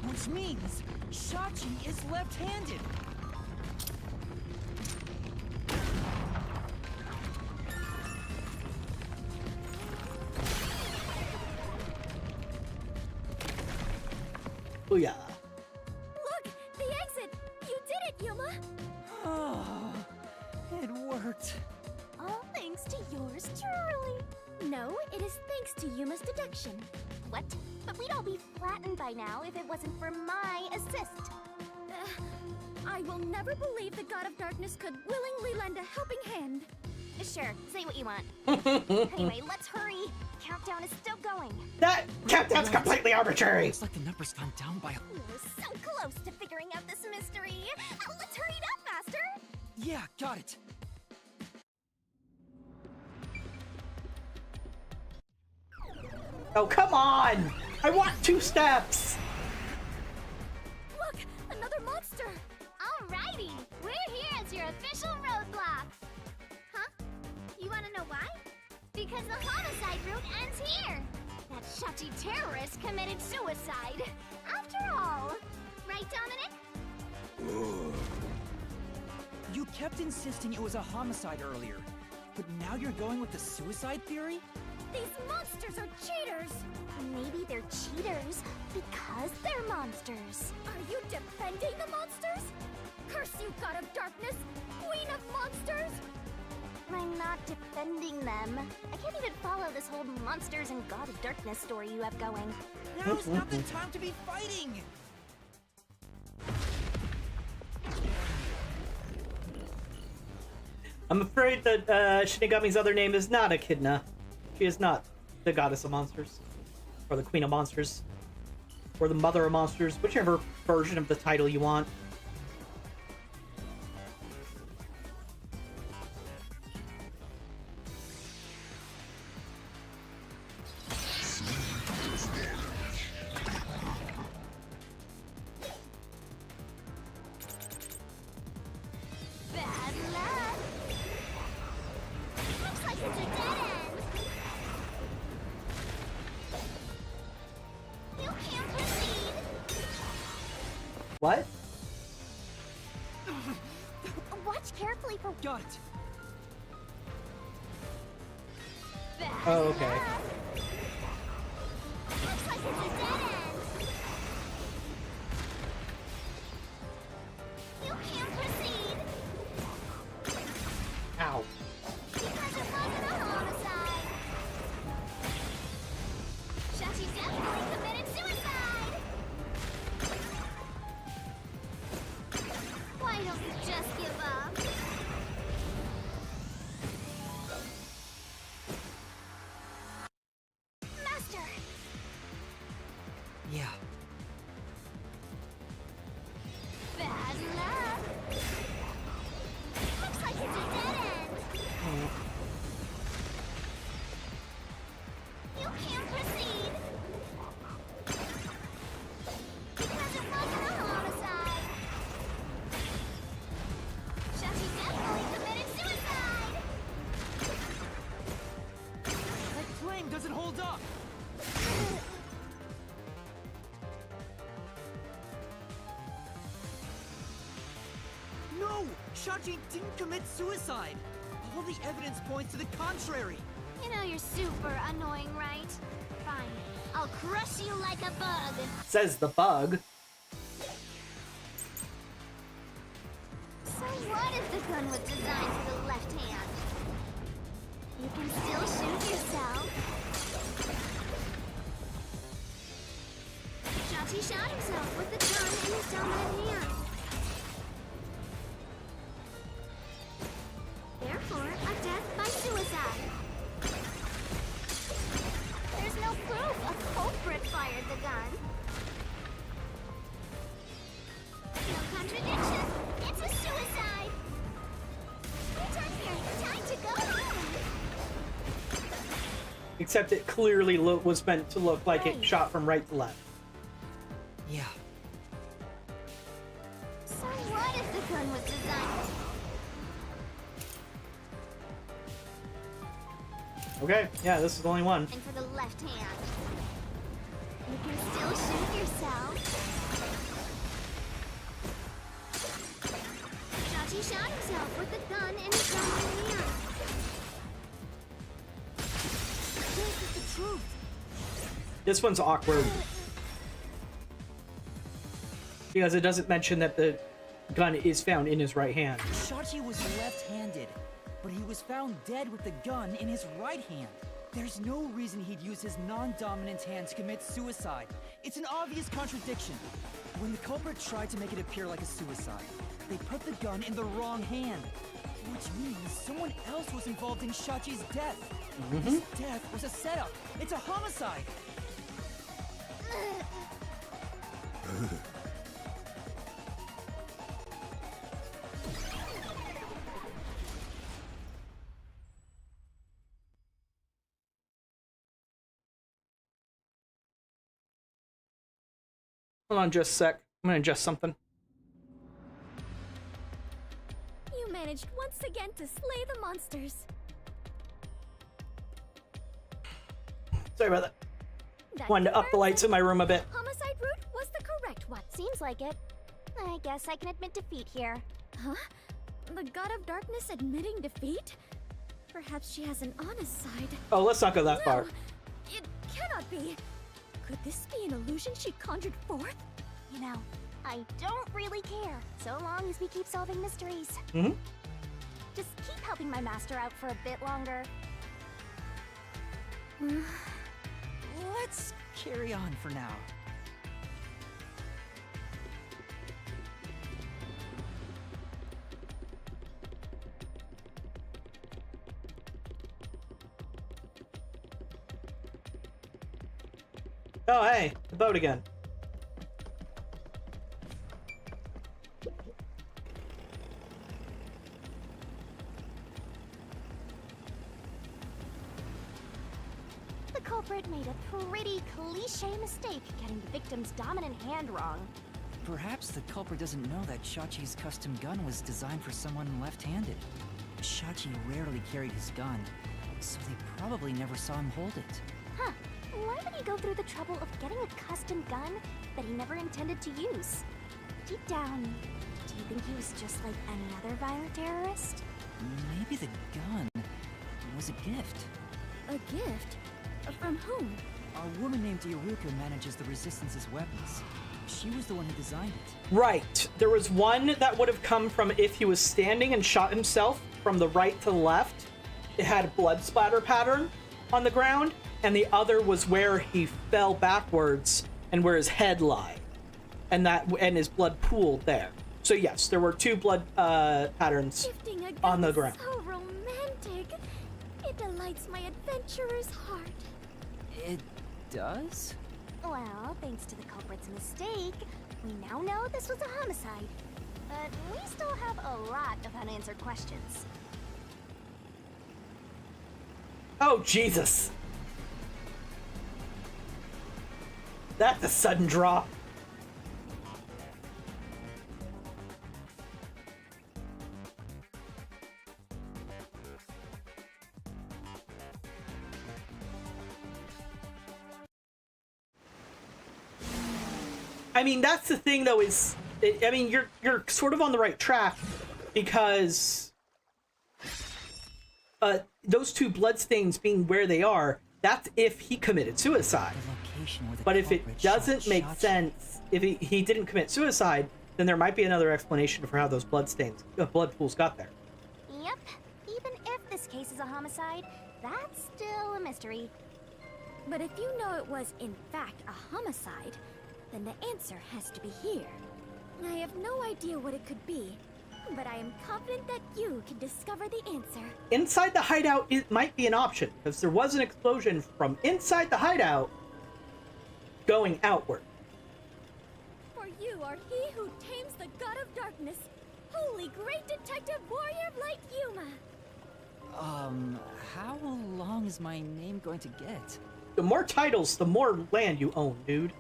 Which means Shachi is left-handed. Booyah. Look! The exit! You did it, Yuma! Oh, it worked. All thanks to yours truly. No, it is thanks to Yuma's deduction. What? But we'd all be flattened by now if it wasn't for my assist. I will never believe the God of Darkness could willingly lend a helping hand. Sure, say what you want. Anyway, let's hurry. Countdown is still going. That countdown's completely arbitrary! Looks like the number's gone down by a... We're so close to figuring out this mystery. Let's hurry it up, Master! Yeah, got it. Oh, come on! I want 2 steps! Look! Another monster! Alrighty! We're here as your official roadblock! Huh? You wanna know why? Because the homicide route ends here! That Shachi terrorist committed suicide! After all! Right, Dominic? You kept insisting it was a homicide earlier, but now you're going with the suicide theory? These monsters are cheaters! Maybe they're cheaters because they're monsters. Are you defending the monsters? Curse you, God of Darkness! Queen of monsters! I'm not defending them. I can't even follow this whole monsters and God of Darkness story you have going. Now's not the time to be fighting! I'm afraid that Shinigami's other name is not Echidna. She is not the goddess of monsters. Or the queen of monsters. Or the mother of monsters. Whichever version of the title you want. Bad luck! Looks like it's a dead end! You can't proceed! What? Watch carefully for... Got it. Bad Oh, okay. luck. Looks like it's a dead end! No! Shachi didn't commit suicide! All the evidence points to the contrary! You know you're super annoying, right? Fine. I'll crush you like a bug. Says the bug. So what if the gun was designed for the left hand? You can still shoot yourself. Shachi shot himself with the gun in his dominant hand. Therefore, a death by suicide. There's no proof a culprit fired the gun. No contradiction. It's a suicide. Return here. Time to go home. Except it clearly was meant to look like it shot from right to left. Yeah. So what if the gun was designed? Okay, yeah, this is the only one. And for the left hand. You can still shoot yourself. Shachi shot himself with the gun in his dominant hand. This is the truth. This one's awkward. Because it doesn't mention that the gun is found in his right hand. Shachi was left-handed, but he was found dead with the gun in his right hand. There's no reason he'd use his non-dominant hand to commit suicide. It's an obvious contradiction. When the culprit tried to make it appear like a suicide, they put the gun in the wrong hand. Which means someone else was involved in Shachi's death. His death was a setup. It's a homicide. Hold on just a sec. I'm gonna adjust something. You managed once again to slay the monsters. Sorry about that. That Wanted to up the lights in my room a bit. homicide route was the correct one. Seems like it. I guess I can admit defeat here. Huh? The God of Darkness admitting defeat? Perhaps she has an honest side. Oh, let's not go that far. No, it cannot be. Could this be an illusion she conjured forth? You know, I don't really care, so long as we keep solving mysteries. Mm-hmm. Just keep helping my master out for a bit longer. Let's carry on for now. Oh, hey, the boat again. The culprit made a pretty cliche mistake getting the victim's dominant hand wrong. Perhaps the culprit doesn't know that Shachi's custom gun was designed for someone left-handed. Shachi rarely carried his gun, so they probably never saw him hold it. Huh. Why would he go through the trouble of getting a custom gun that he never intended to use? Deep down, do you think he was just like any other violent terrorist? Maybe the gun was a gift. A gift? From whom? A woman named Iruka manages the Resistance's weapons. She was the one who designed it. Right. There was one that would have come from if he was standing and shot himself from the right to the left. It had a blood splatter pattern on the ground. And the other was where he fell backwards and where his head lied. And his blood pooled there. So yes, there were two blood patterns on the ground. So romantic. It delights my adventurer's heart. It does? Well, thanks to the culprit's mistake, we now know this was a homicide. But we still have a lot of unanswered questions. Oh, Jesus. That's a sudden drop. I mean, that's the thing, though, is... I mean, you're sort of on the right track, Because those two bloodstains being where they are, that's if he committed suicide. The location where the But if it culprit doesn't make shot sense, if he didn't commit suicide, then there might be another explanation for how those blood pools got there. Yep. Even if this case is a homicide, that's still a mystery. But if you know it was, in fact, a homicide, then the answer has to be here. I have no idea what it could be, but I am confident that you can discover the answer. Inside the hideout, it might be an option, because there was an explosion from inside the hideout going outward. For you are he who tames the god of darkness, holy great detective warrior of light Yuma. How long is my name going to get? The more titles, the more land you own, dude.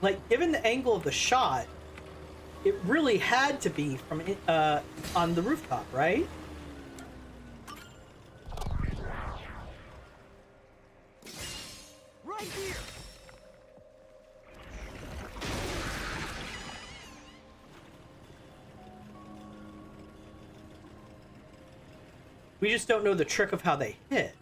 Like, given the angle of the shot, it really had to be from on the rooftop, right? Right here! We just don't know the trick of how they hit.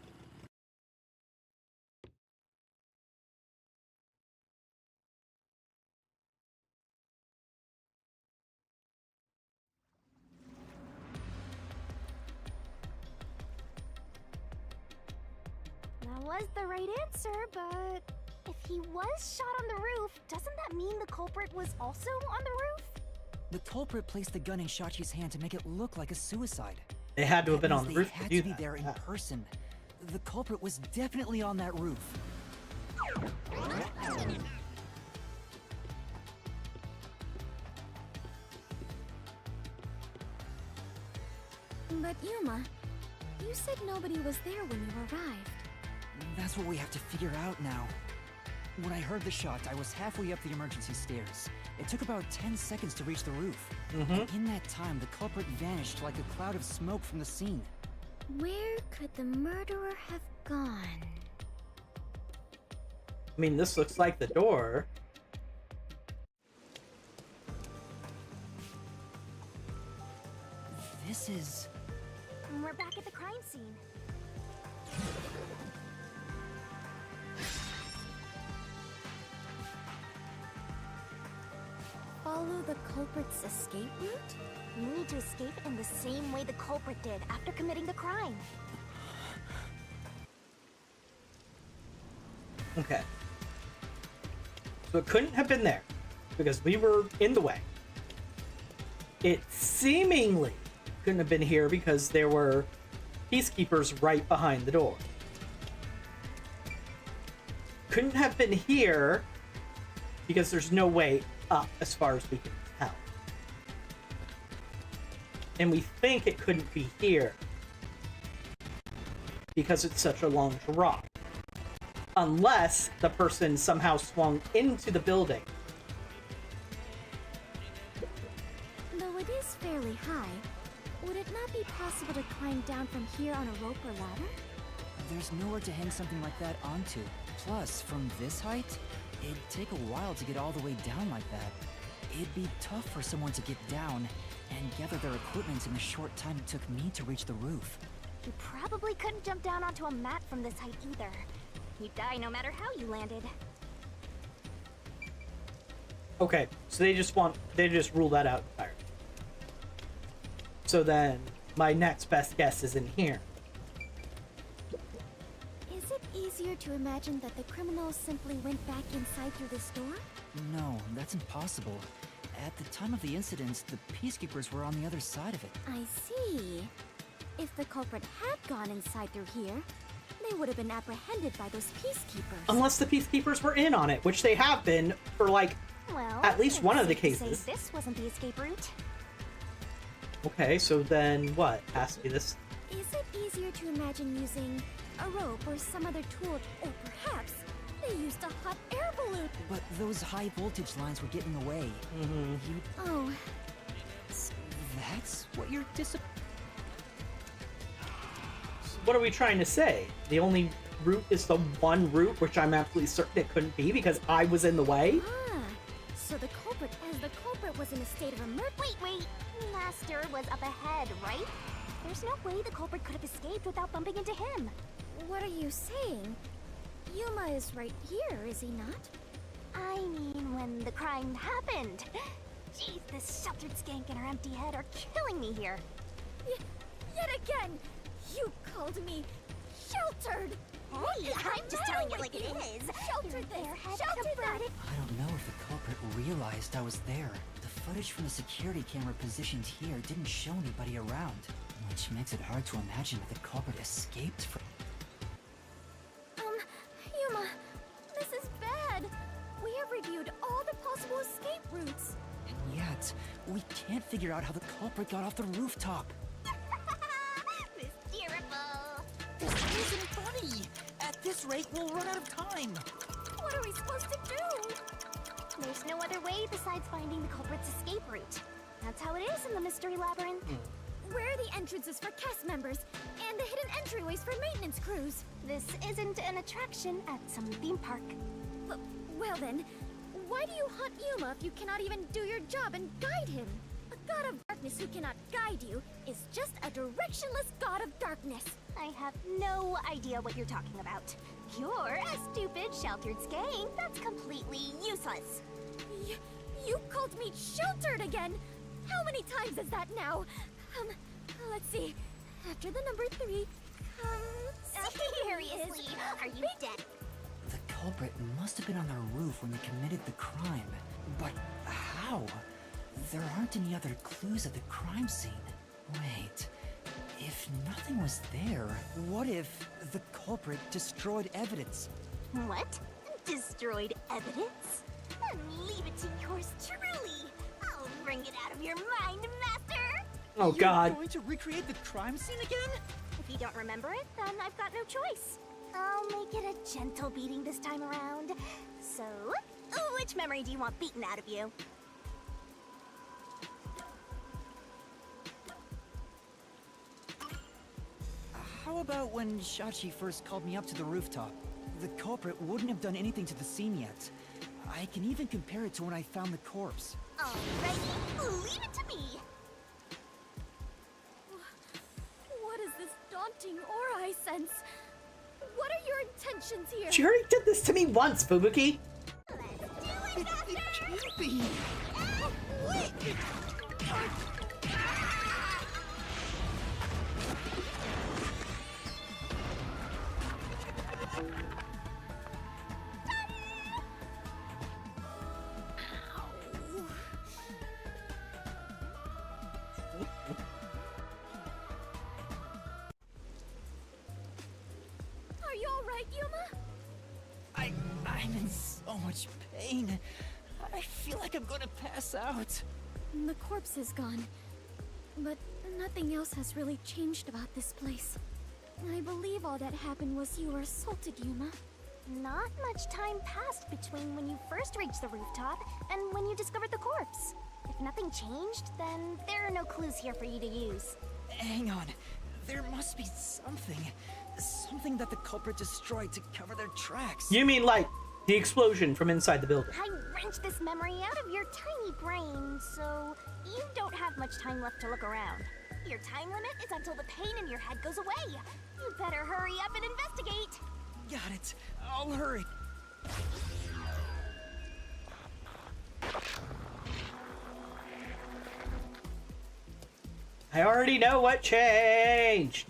That was the right answer, but if he was shot on the roof, doesn't that mean the culprit was also on the roof? The culprit placed the gun in Shachi's hand to make it look like a suicide. They had to have been on the They roof had to do to be that. there in person. The culprit was definitely on that roof. But Yuma, you said nobody was there when you arrived. That's what we have to figure out now. When I heard the shot, I was halfway up the emergency stairs. It took about 10 seconds to reach the roof. And in that time, the culprit vanished like a cloud of smoke from the scene. Where could the murderer have gone? I mean, this looks like the door. This is... We're back at the crime scene. Follow the culprit's escape route? You need to escape in the same way the culprit did after committing the crime. Okay. So it couldn't have been there, because we were in the way. It seemingly couldn't have been here because there were Peacekeepers right behind the door. Couldn't have been here because there's no way up as far as we can tell. And we think it couldn't be here because it's such a long drop. Unless the person somehow swung into the building. Though it is fairly high, would it not be possible to climb down from here on a rope or ladder? There's nowhere to hang something like that onto. Plus, from this height, it'd take a while to get all the way down like that. It'd be tough for someone to get down and gather their equipment in the short time it took me to reach the roof. You probably couldn't jump down onto a mat from this height either. You'd die no matter how you landed. Okay, so they just rule that out entirely. So then my next best guess is in here. Is it easier to imagine that the criminals simply went back inside through this door? No, that's impossible. At the time of the incident, the Peacekeepers were on the other side of it. I see. If the culprit had gone inside through here, they would have been apprehended by those Peacekeepers. Unless the Peacekeepers were in on it, which they have been for like Well, at least one of the safe to cases. say this wasn't the escape route. Okay, so then what? Has to be this. Is it easier to imagine using a rope or some other tool, or perhaps they used a hot air balloon? But those high voltage lines were getting away. Oh, So that's what you're What are we trying to say? The only route is the one route, which I'm absolutely certain it couldn't be because I was in the way. Ah, so the culprit was in a state of emergency. Wait. Master was up ahead, right? There's no way the culprit could have escaped without bumping into him. What are you saying? Yuma is right here, is he not? I mean, when the crime happened. Jeez, this sheltered skank and her empty head are killing me here. Yet again, you called me sheltered. Hey, I'm just telling it like it is. Sheltered this, sheltered that. I don't know if the culprit realized I was there. The footage from the security camera positioned here didn't show anybody around, which makes it hard to imagine that the culprit escaped from... Yuma, this is bad. We have reviewed all the possible escape routes. And yet, we can't figure out how the culprit got off the rooftop. Mysterious. This isn't funny! At this rate, we'll run out of time! What are we supposed to do? There's no other way besides finding the culprit's escape route. That's how it is in the Mystery Labyrinth. Where are the entrances for cast members and the hidden entryways for maintenance crews? This isn't an attraction at some theme park. Well then, why do you hunt Yuma if you cannot even do your job and guide him? A god of darkness who cannot guide you is just a directionless god of darkness. I have no idea what you're talking about. You're a stupid, sheltered skank that's completely useless. You called me sheltered again! How many times is that now? Let's see. After the number 3 comes... Seriously, are you dead? The culprit must have been on the roof when they committed the crime. But how? There aren't any other clues at the crime scene. Wait, if nothing was there, what if the culprit destroyed evidence? What? Destroyed evidence? Then leave it to yours truly. I'll bring it out of your mind, Master! Oh God. You're going to recreate the crime scene again? If you don't remember it, then I've got no choice. I'll make it a gentle beating this time around. So, which memory do you want beaten out of you? How about when Shachi first called me up to the rooftop? The culprit wouldn't have done anything to the scene yet. I can even compare it to when I found the corpse. Alright, leave it to me! What is this daunting aura I sense? What are your intentions here? She already did this to me once, Fubuki. Let's do it, Master! It can't be! Wait! Are you alright, Yuma? I'm in so much pain. I feel like I'm gonna pass out. The corpse is gone, but nothing else has really changed about this place. I believe all that happened was you were assaulted, Yuma. Not much time passed between when you first reached the rooftop and when you discovered the corpse. If nothing changed, then there are no clues here for you to use. Hang on. There must be something. Something that the culprit destroyed to cover their tracks. You mean like the explosion from inside the building? I wrenched this memory out of your tiny brain, so you don't have much time left to look around. Your time limit is until the pain in your head goes away. You better hurry up and investigate. Got it. I'll hurry. I already know what changed.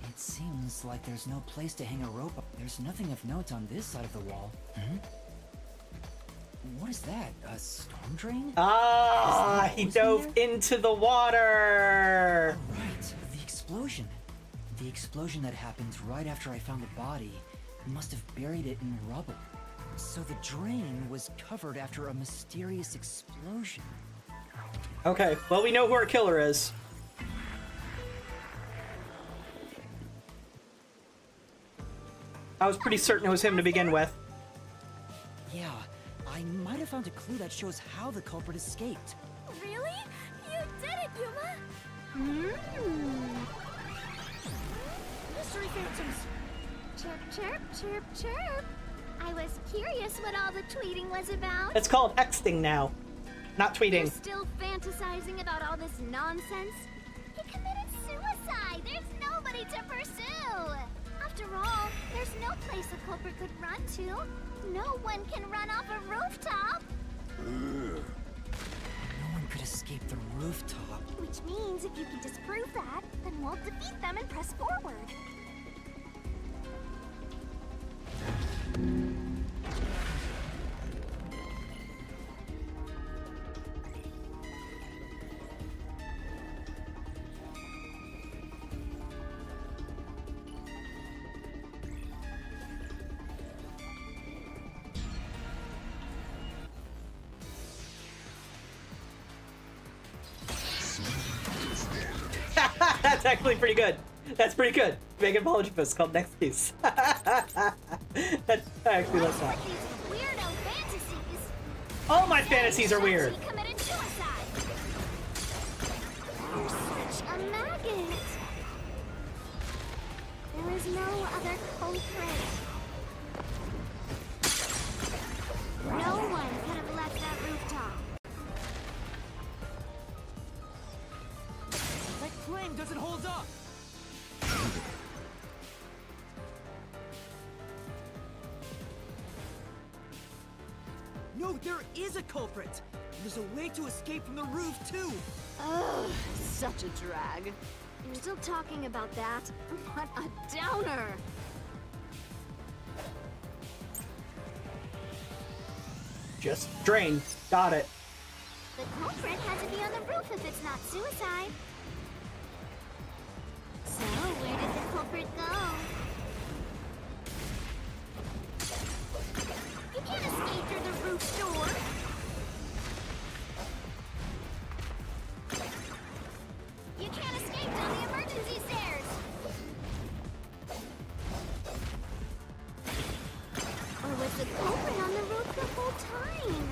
It seems like there's no place to hang a rope up. There's nothing of note on this side of the wall. What is that? A storm drain? Ah, he dove into the water. Oh, right. The explosion. The explosion that happened right after I found the body must have buried it in rubble. So the drain was covered after a mysterious explosion. Okay, well, we know who our killer is. I was pretty certain it was him to begin with. Yeah, I might have found a clue that shows how the culprit escaped. Really? You did it, Yuma! Mystery phantoms. Chirp, chirp, chirp, chirp. I was curious what all the tweeting was about. It's called Xting now, not tweeting. You're still fantasizing about all this nonsense? He committed suicide. There's nobody to pursue. After all, there's no place a culprit could run to. No one can run off a rooftop. No one could escape the rooftop. Which means if you can disprove that, then we'll defeat them and press forward. That's actually pretty good. That's pretty good. Make an apology for this called Next Piece. I actually like that. Weirdo fantasies. All my fantasies are weird. He committed suicide. You're such a maggot. There is no other culprit. No one could have left that rooftop. That claim doesn't hold up! No, there is a culprit! There's a way to escape from the roof, too! Ugh, such a drag. You're still talking about that? What a downer! Just drain. Got it. The culprit had to be on the roof if it's not suicide. So, where did the culprit go? You can't escape through the roof door. You can't escape down the emergency stairs. Or was the culprit on the roof the whole time?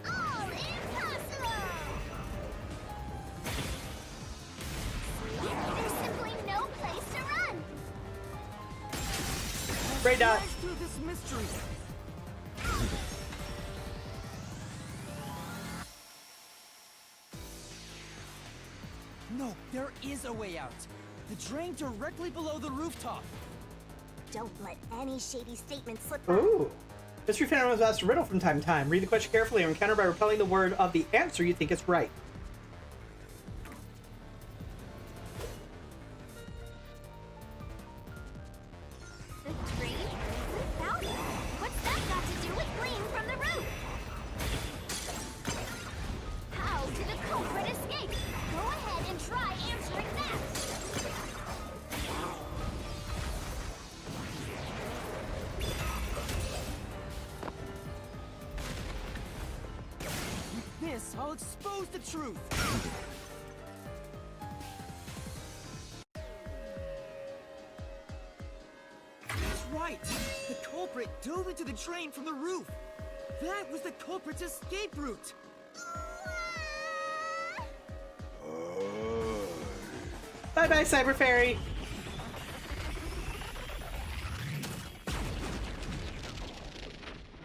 All impossible! There's simply no place to run. Great dot. Rise through this mystery! No, there is a way out. The drain directly below the rooftop. Don't let any shady statements slip by. Ooh. Mystery Phantom was asked a riddle from time to time. Read the question carefully and counter by repelling the word of the answer you think is right. The drain? Without it? What's that got to do with gleam from the roof? How did the culprit escape? Go ahead and try answering that. With this, I'll expose the truth! That's right! The culprit dove into the drain from the roof! That was the culprit's escape route! Bye-bye, Cyber Fairy.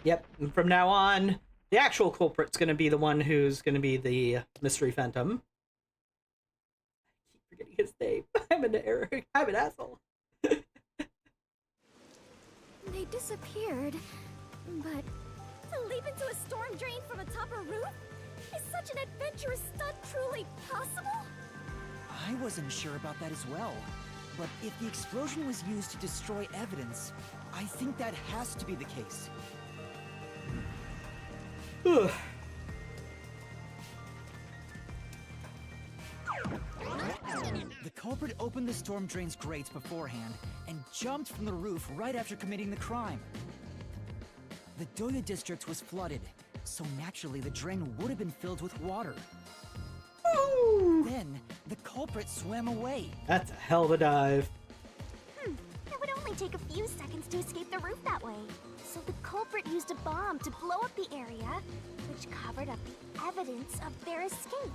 Yep, and from now on, the actual culprit's going to be the one who's going to be the Mystery Phantom. I keep forgetting his name. I'm an error. I'm an asshole. They disappeared, but to leap into a storm drain from atop a roof? Is such an adventurous stunt truly possible? I wasn't sure about that as well. But if the explosion was used to destroy evidence, I think that has to be the case. The culprit opened the storm drain's grates beforehand and jumped from the roof right after committing the crime. The Doya district was flooded, so naturally the drain would have been filled with water. Then, the culprit swam away. That's a hell of a dive. It would only take a few seconds to escape the roof that way. So the culprit used a bomb to blow up the area, which covered up the evidence of their escape.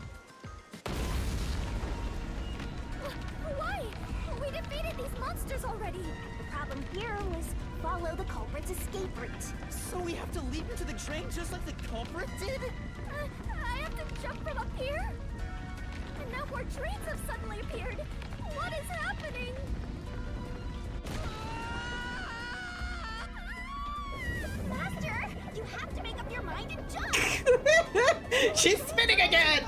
Why? We defeated these monsters already. The problem here was follow the culprit's escape route. So we have to leap into the train just like the culprit did? I have to jump from up here? And now more trains have suddenly appeared. What is happening? Master, you have to make up your mind and jump! She's spinning again!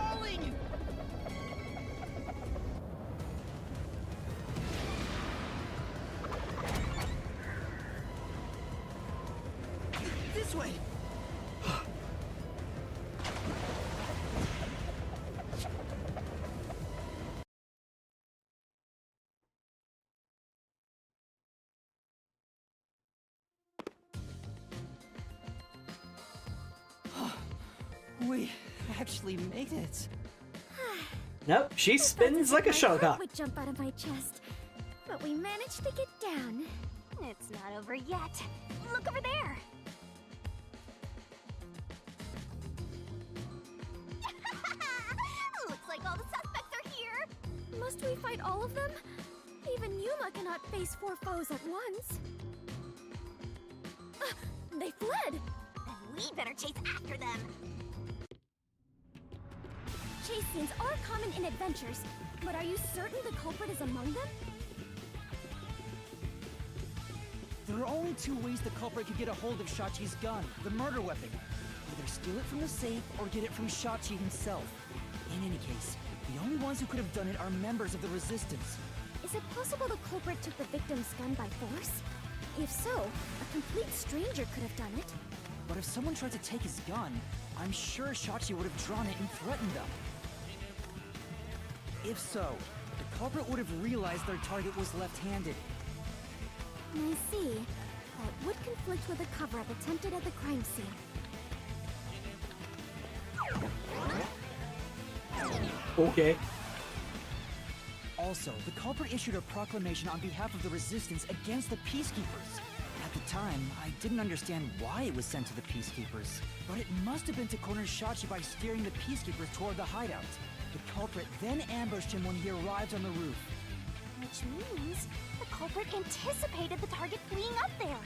This way! We actually made it. Nope, she spins like a shuttlecock. Would jump out of my chest, but we managed to get down. It's not over yet. Look over there! Looks like all the suspects are here! Must we fight all of them? Even Yuma cannot face 4 foes at once. They fled! Then we better chase after them! Chase scenes are common in adventures, but are you certain the culprit is among them? There are only 2 ways the culprit could get a hold of Shachi's gun, the murder weapon. Either steal it from the safe or get it from Shachi himself. In any case, the only ones who could have done it are members of the Resistance. Is it possible the culprit took the victim's gun by force? If so, a complete stranger could have done it. But if someone tried to take his gun, I'm sure Shachi would have drawn it and threatened them. If so, the culprit would have realized their target was left-handed. I see. That would conflict with a cover-up attempted at the crime scene. Okay. Also, the culprit issued a proclamation on behalf of the Resistance against the Peacekeepers. At the time, I didn't understand why it was sent to the Peacekeepers, but it must have been to corner Shachi by steering the Peacekeepers toward the hideout. The culprit then ambushed him when he arrived on the roof. Which means the culprit anticipated the target fleeing up there.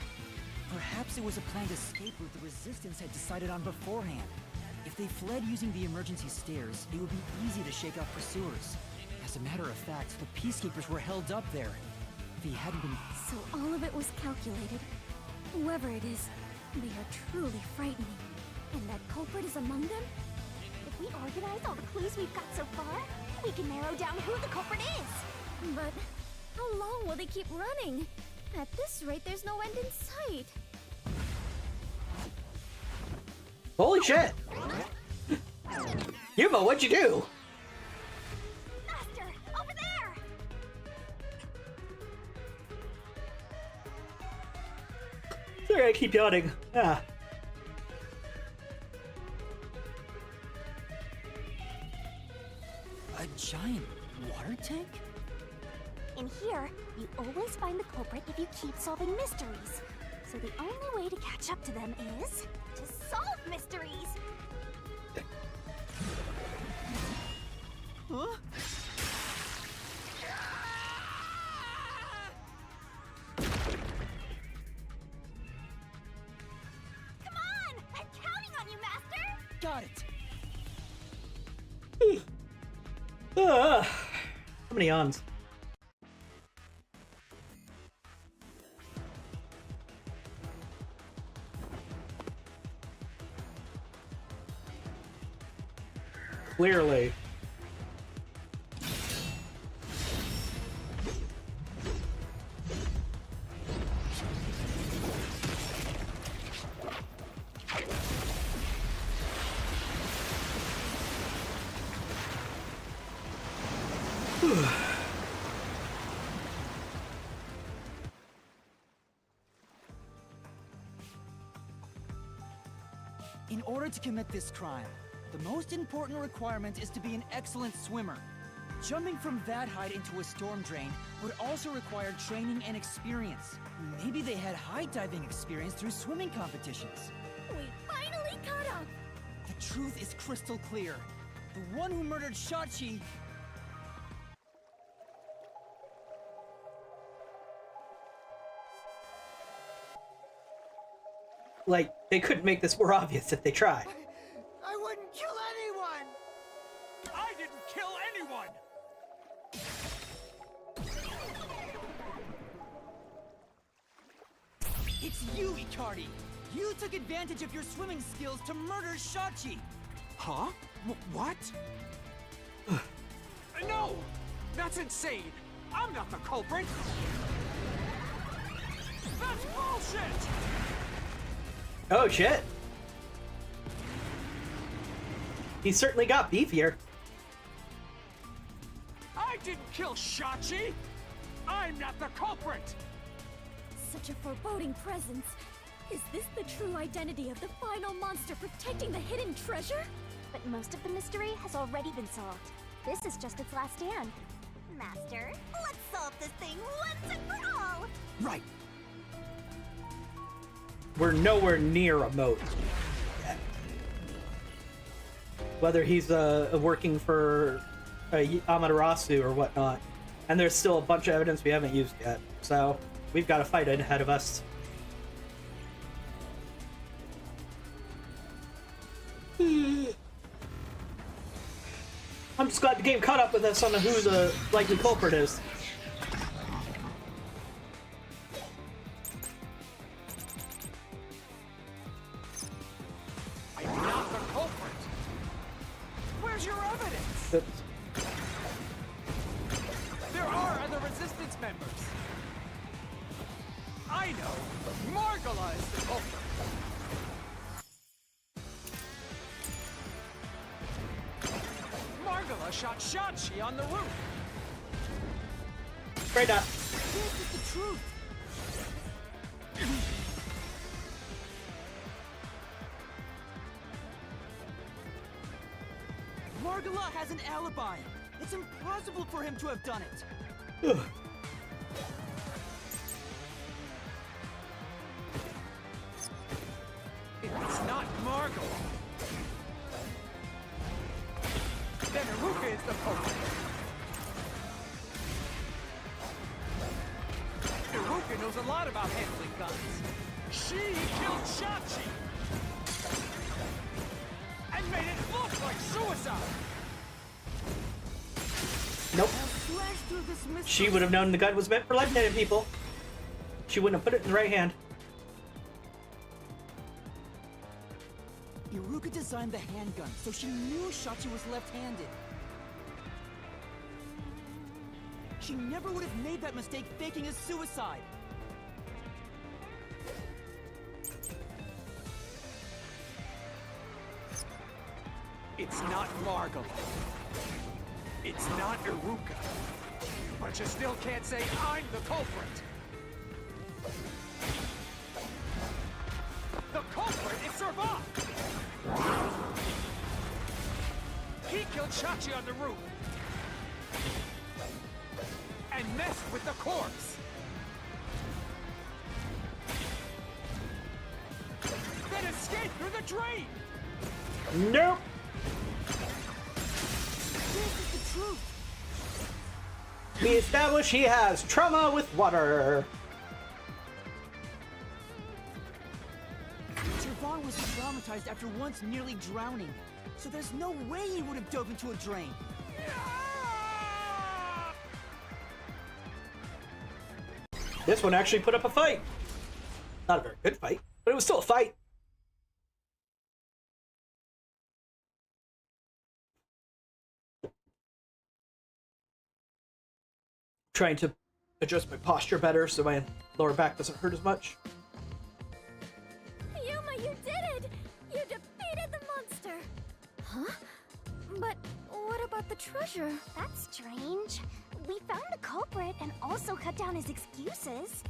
Perhaps it was a planned escape route the Resistance had decided on beforehand. If they fled using the emergency stairs, it would be easy to shake off pursuers. As a matter of fact, the Peacekeepers were held up there. If he hadn't been... So all of it was calculated. Whoever it is, they are truly frightening. And that culprit is among them? If we organize all the clues we've got so far, we can narrow down who the culprit is. But how long will they keep running? At this rate, there's no end in sight. Holy shit! Yuma, what'd you do? Master, over there! Sorry, I keep yawning. Ah. A giant water tank? In here, you always find the culprit if you keep solving mysteries. So the only way to catch up to them is to solve mysteries. Huh? Come on! I'm counting on you, Master! Got it! Ah. How many yawns? Clearly. In order to commit this crime, the most important requirement is to be an excellent swimmer. Jumping from that height into a storm drain would also require training and experience. Maybe they had high diving experience through swimming competitions. We finally caught up! The truth is crystal clear. The one who murdered Shachi... Like, they couldn't make this more obvious if they tried. I wouldn't kill anyone! I didn't kill anyone! It's you, Icardi! You took advantage of your swimming skills to murder Shachi! Huh? What? No! That's insane! I'm not the culprit! That's bullshit! Oh shit! He certainly got beefier. I didn't kill Shachi! I'm not the culprit! Such a foreboding presence. Is this the true identity of the final monster protecting the hidden treasure? But most of the mystery has already been solved. This is just its last stand. Master, let's solve this thing once and for all! Right. We're nowhere near a moat yet. Whether he's working for Amaterasu or whatnot. And there's still a bunch of evidence we haven't used yet. So, we've got a fight ahead of us. I'm just glad the game caught up with us on who the likely culprit is. I'm not the culprit! Where's your evidence? Oops. There are other resistance members. I know. Margala is the culprit. Margala shot Shachi on the roof. Straight up. This is the truth! Margala has an alibi! It's impossible for him to have done it! Ugh. It's not Margala. Then Iruka is the culprit. Iruka knows a lot about handling guns. She killed Shachi! And made it look like suicide! Nope. Flash through this mystery. She would have known the gun was meant for left-handed people. She wouldn't have put it in the right hand. Iruka designed the handgun, so she knew Shachi was left-handed. She never would have made that mistake faking a suicide. It's not Margala. It's not Iruka. But you still can't say I'm the culprit. The culprit is Servan! He killed Shachi on the roof. And messed with the corpse. Then escaped through the drain! Nope. This is the truth. We establish he has trauma with water. Servan was traumatized after once nearly drowning, so there's no way he would have dove into a drain. This one actually put up a fight. Not a very good fight, but it was still a fight. Trying to adjust my posture better so my lower back doesn't hurt as much. Yuma, you did it! You defeated the monster! Huh? But what about the treasure? That's strange. We found the culprit and also cut down his excuses.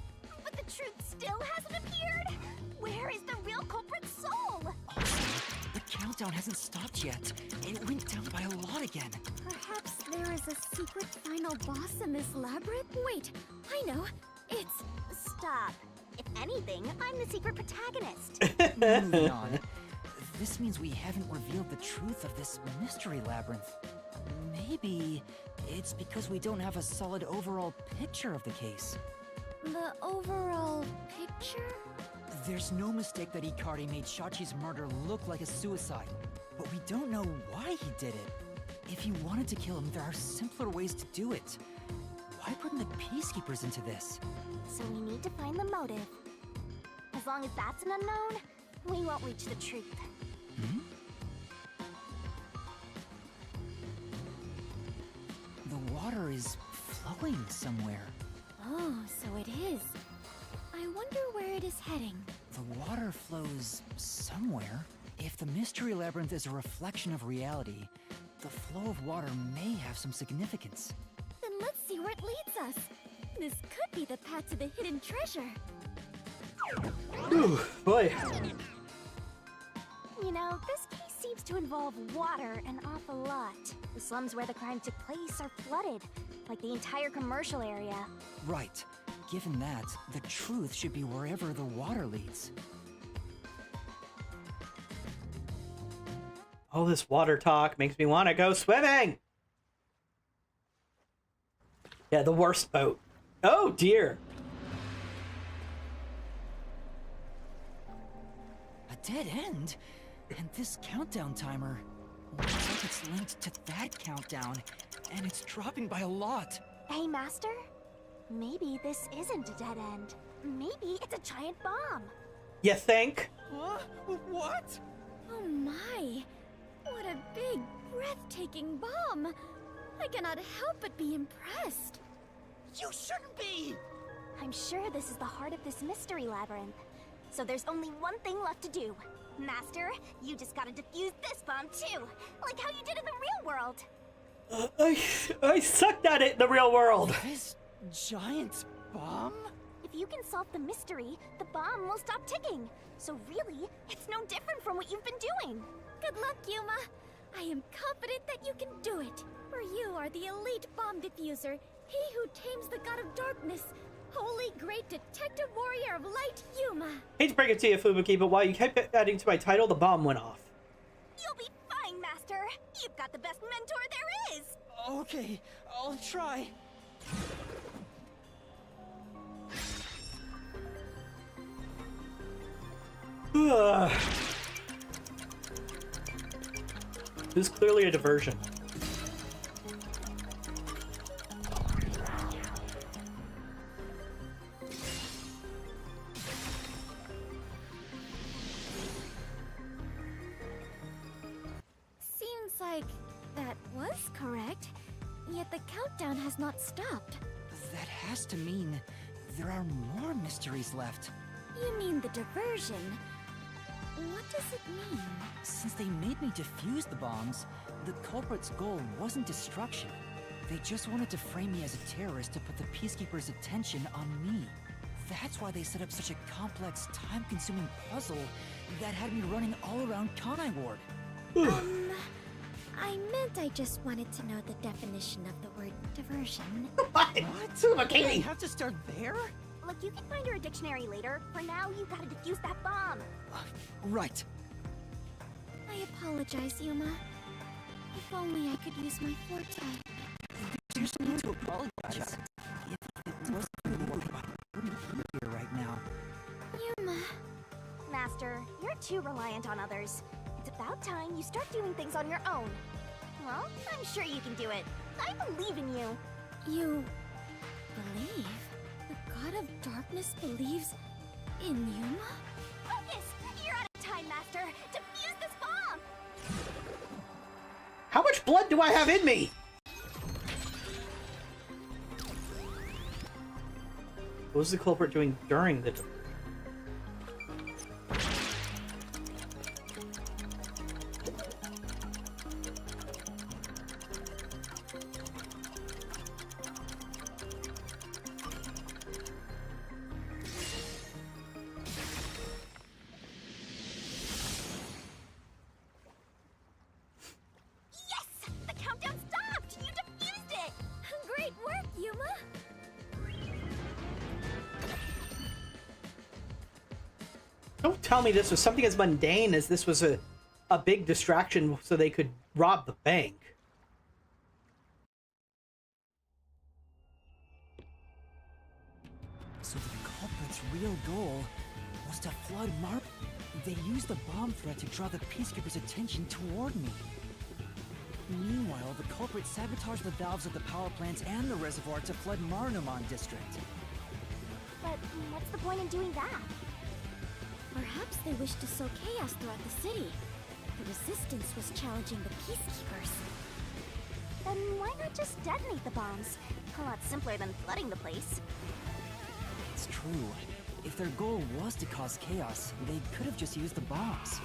But the truth still hasn't appeared! Where is the real culprit's soul? The countdown hasn't stopped yet. It went down by a lot again. Perhaps there is a secret final boss in this labyrinth? Wait, I know. It's... Stop. If anything, I'm the secret protagonist. Moving on. This means we haven't revealed the truth of this mystery labyrinth. Maybe it's because we don't have a solid overall picture of the case. The overall picture? There's no mistake that Ikari made Shachi's murder look like a suicide, but we don't know why he did it. If you wanted to kill him, there are simpler ways to do it. Why bring the Peacekeepers into this? So we need to find the motive. As long as that's an unknown, we won't reach the truth. The water is flowing somewhere. Oh, so it is. I wonder where it is heading. The water flows somewhere. If the mystery labyrinth is a reflection of reality, the flow of water may have some significance. Then let's see where it leads us. This could be the path to the hidden treasure. Ooh, boy. You know, this case seems to involve water an awful lot. The slums where the crime took place are flooded, like the entire commercial area. Right. Given that, the truth should be wherever the water leads. All this water talk makes me want to go swimming. Yeah, the worst boat. Oh dear. A dead end? And this countdown timer looks like it's linked to that countdown, and it's dropping by a lot. Hey, Master? Maybe this isn't a dead end. Maybe it's a giant bomb. You think? What? Oh my! What a big, breathtaking bomb! I cannot help but be impressed. You shouldn't be! I'm sure this is the heart of this mystery labyrinth. So there's only one thing left to do. Master, you just gotta defuse this bomb too, like how you did in the real world. I sucked at it in the real world. This giant bomb? If you can solve the mystery, the bomb will stop ticking. So really, it's no different from what you've been doing. Good luck, Yuma. I am confident that you can do it. For you are the elite bomb diffuser, he who tames the god of darkness, holy great detective warrior of light, Yuma. Hate to break it to you, Fubuki, but while you kept adding to my title, the bomb went off. You'll be fine, Master. You've got the best mentor there is. Okay, I'll try. This is clearly a diversion. Seems like that was correct, yet the countdown has not stopped. That has to mean there are more mysteries left. You mean the diversion? What does it mean? Since they made me defuse the bombs, the culprit's goal wasn't destruction. They just wanted to frame me as a terrorist to put the Peacekeepers' attention on me. That's why they set up such a complex, time-consuming puzzle that had me running all around Kanai Ward. I meant I just wanted to know the definition of the word diversion. What? Do I have to start there? Look, you can find your dictionary later. For now, you gotta defuse that bomb. Right. I apologize, Yuma. If only I could use my forte. There's no need to apologize. If it wasn't for the work, I wouldn't be here right now. Yuma. Master, you're too reliant on others. It's about time you start doing things on your own. Well, I'm sure you can do it. I believe in you. You believe? The god of darkness believes in Yuma? Focus! You're out of time, Master. Defuse this bomb! How much blood do I have in me? What was the culprit doing during the... Don't tell me this was something as mundane as this was a big distraction so they could rob the bank. So the culprit's real goal was to flood Mar... They used the bomb threat to draw the Peacekeepers' attention toward me. Meanwhile, the culprit sabotaged the valves of the power plants and the reservoir to flood Marunouman district. But what's the point in doing that? Perhaps they wished to sow chaos throughout the city. The Resistance was challenging the Peacekeepers. Then why not just detonate the bombs? A lot simpler than flooding the place. It's true. If their goal was to cause chaos, they could have just used the bombs.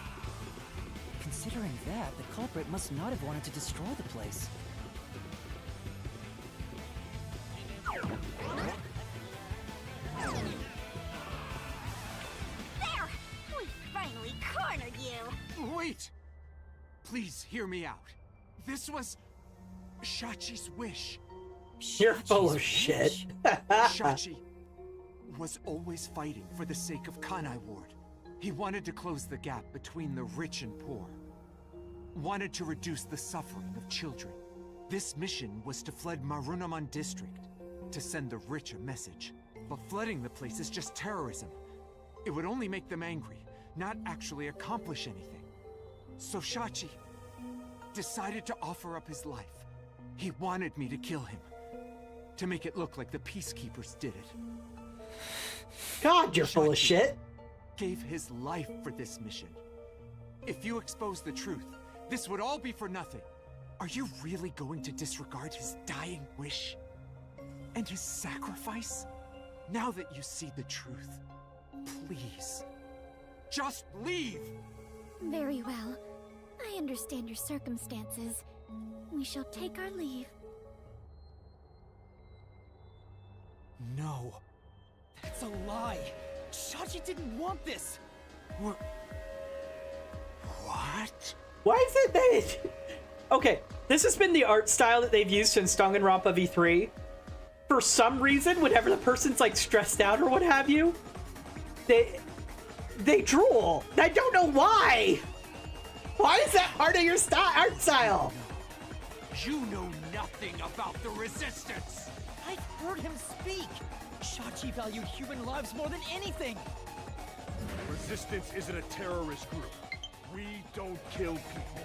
Considering that, the culprit must not have wanted to destroy the place. There! We finally cornered you! Wait! Please hear me out. This was Shachi's wish. You're full of shit. Shachi was always fighting for the sake of Kanai Ward. He wanted to close the gap between the rich and poor. Wanted to reduce the suffering of children. This mission was to flood Marunouman district, to send the rich a message. But flooding the place is just terrorism. It would only make them angry, not actually accomplish anything. So Shachi decided to offer up his life. He wanted me to kill him, to make it look like the Peacekeepers did it. God, you're full of shit. Gave his life for this mission. If you expose the truth, this would all be for nothing. Are you really going to disregard his dying wish? And his sacrifice? Now that you see the truth, please, just leave! Very well. I understand your circumstances. We shall take our leave. No. That's a lie! Shachi didn't want this! What? Why is it that okay, this has been the art style that they've used since Danganronpa V3. For some reason, whenever the person's like stressed out or what have you, they drool. I don't know why. Why is that part of your art style? You know nothing about the Resistance! I've heard him speak! Shachi valued human lives more than anything! Resistance isn't a terrorist group. We don't kill people.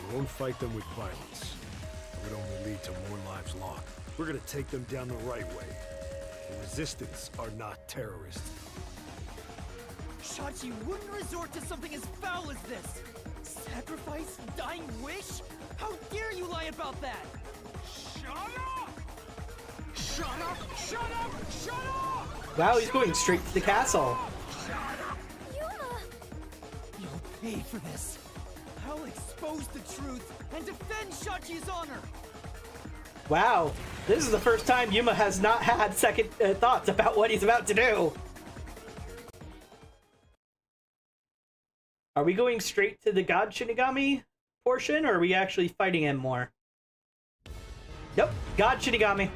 We won't fight them with violence. It would only lead to more lives lost. We're gonna take them down the right way. The Resistance are not terrorists. Shachi wouldn't resort to something as foul as this! Sacrifice? Dying wish? How dare you lie about that? Shut up! Shut up! Shut up! Shut up! Wow, he's going straight to the castle. Yuma! You'll pay for this. I'll expose the truth and defend Shachi's honor! Wow, this is the first time Yuma has not had second thoughts about what he's about to do. Are we going straight to the God Shinigami portion, or are we actually fighting him more? Yep, God Shinigami.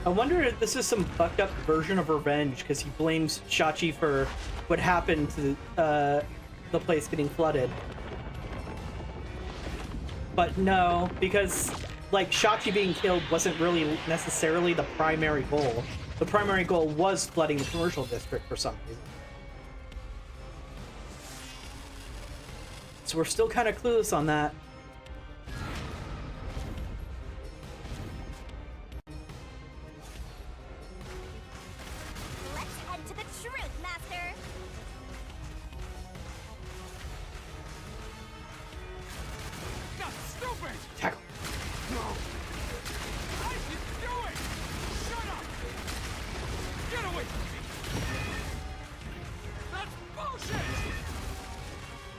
I wonder if this is some fucked up version of revenge, because he blames Shachi for what happened to the place getting flooded. But no, because like Shachi being killed wasn't really necessarily the primary goal. The primary goal was flooding the commercial district for some reason. So we're still kind of clueless on that. Let's head to the truth, Master! That's stupid! Tackle. No! I didn't do it! Shut up! Get away from me! That's bullshit!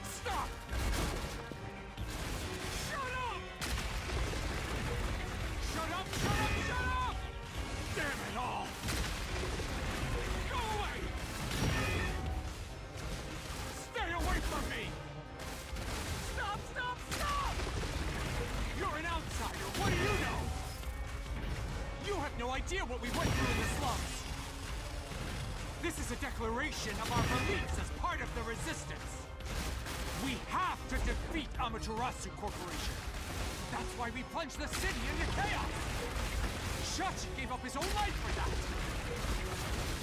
Stop! idea what we went through in the slums. This is a declaration of our beliefs as part of the resistance. We have to defeat Amaterasu Corporation. That's why we plunged the city into chaos. Shachi gave up his own life for that.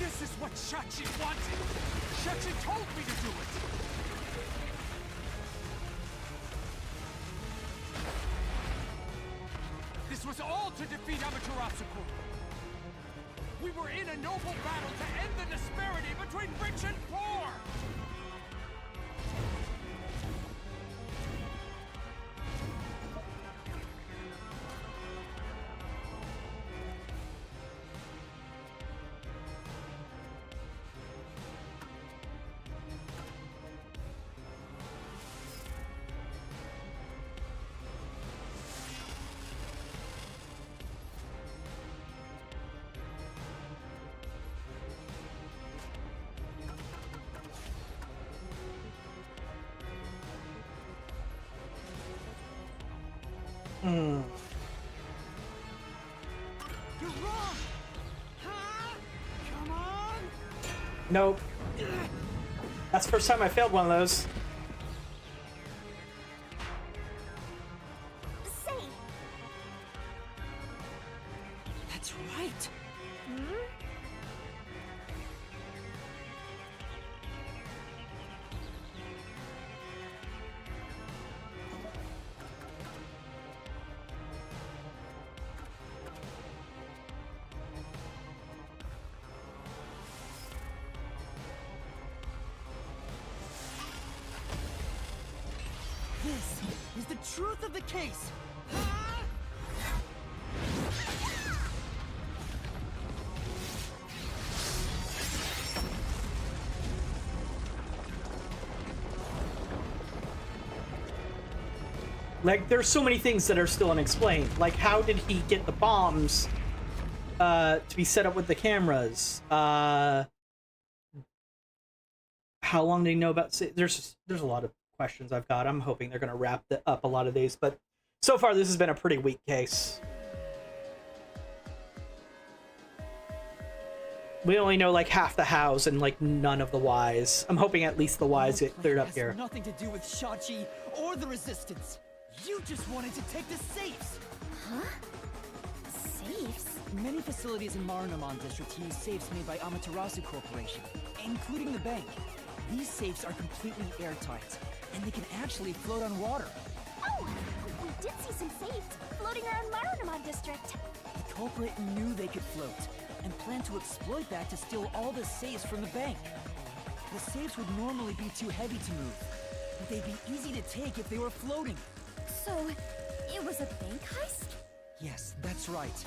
This is what Shachi wanted. Shachi told me to do it. This was all to defeat Amaterasu Corp. We were in a noble battle to end the disparity between rich and poor. Hmm. You're wrong! Huh? Come on! Nope. That's the first time I failed one of those. Say, That's right. This is the truth of the case. Like, there's so many things that are still unexplained. Like, how did he get the bombs to be set up with the cameras? How long do you know about... There's a lot of questions I've got. I'm hoping they're going to wrap up a lot of these, but so far this has been a pretty weak case. We only know like half the hows and like none of the whys. I'm hoping at least the whys get cleared up here. Nothing to do with Shachi or the Resistance. You just wanted to take the safes. Huh? Safes? Many facilities in Marunaman District use safes made by Amaterasu Corporation, including the bank. These safes are completely airtight, and they can actually float on water. oh, we did see some safes floating around Marunaman District. The culprit knew they could float, and planned to exploit that to steal all the safes from the bank. The safes would normally be too heavy to move, but they'd be easy to take if they were floating. So, it was a bank heist? Yes, that's right.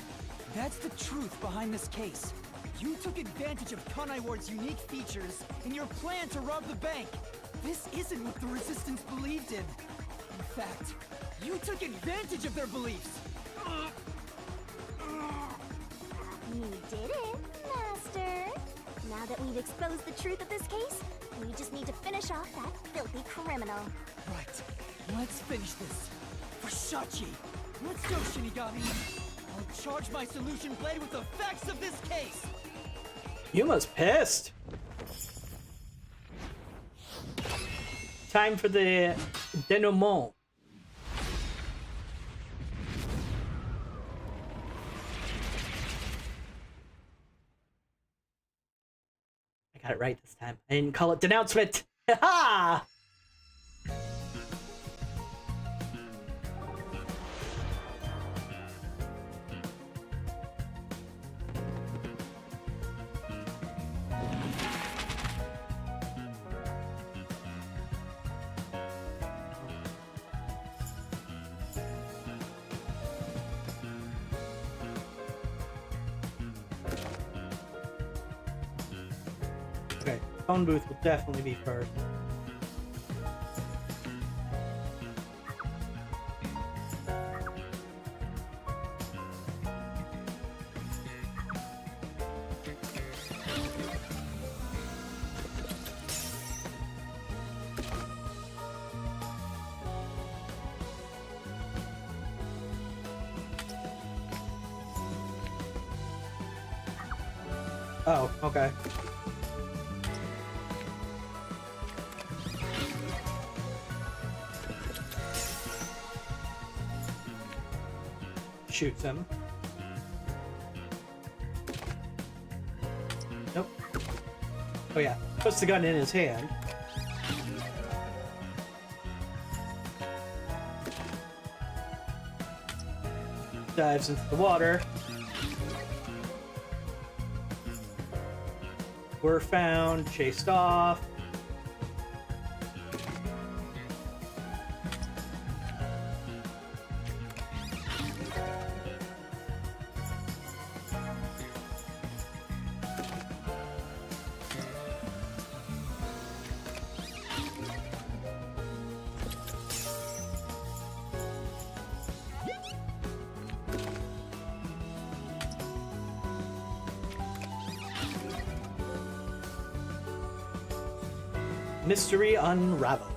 That's the truth behind this case. You took advantage of Kanai Ward's unique features in your plan to rob the bank. This isn't what the Resistance believed in. In fact, you took advantage of their beliefs. You did it, Master. Now that we've exposed the truth of this case, we just need to finish off that filthy criminal. Right. Let's finish this. For Shachi. Let's go, Shinigami. I'll charge my solution blade with the facts of this case. Yuma's pissed. Time for the denouement. I got it right this time. I didn't call it denouncement. Ha! Okay, phone booth will definitely be first. Oh, okay. Shoots him. Nope. Oh yeah, puts the gun in his hand. Dives into the water. We're found, chased off. Mystery unraveled.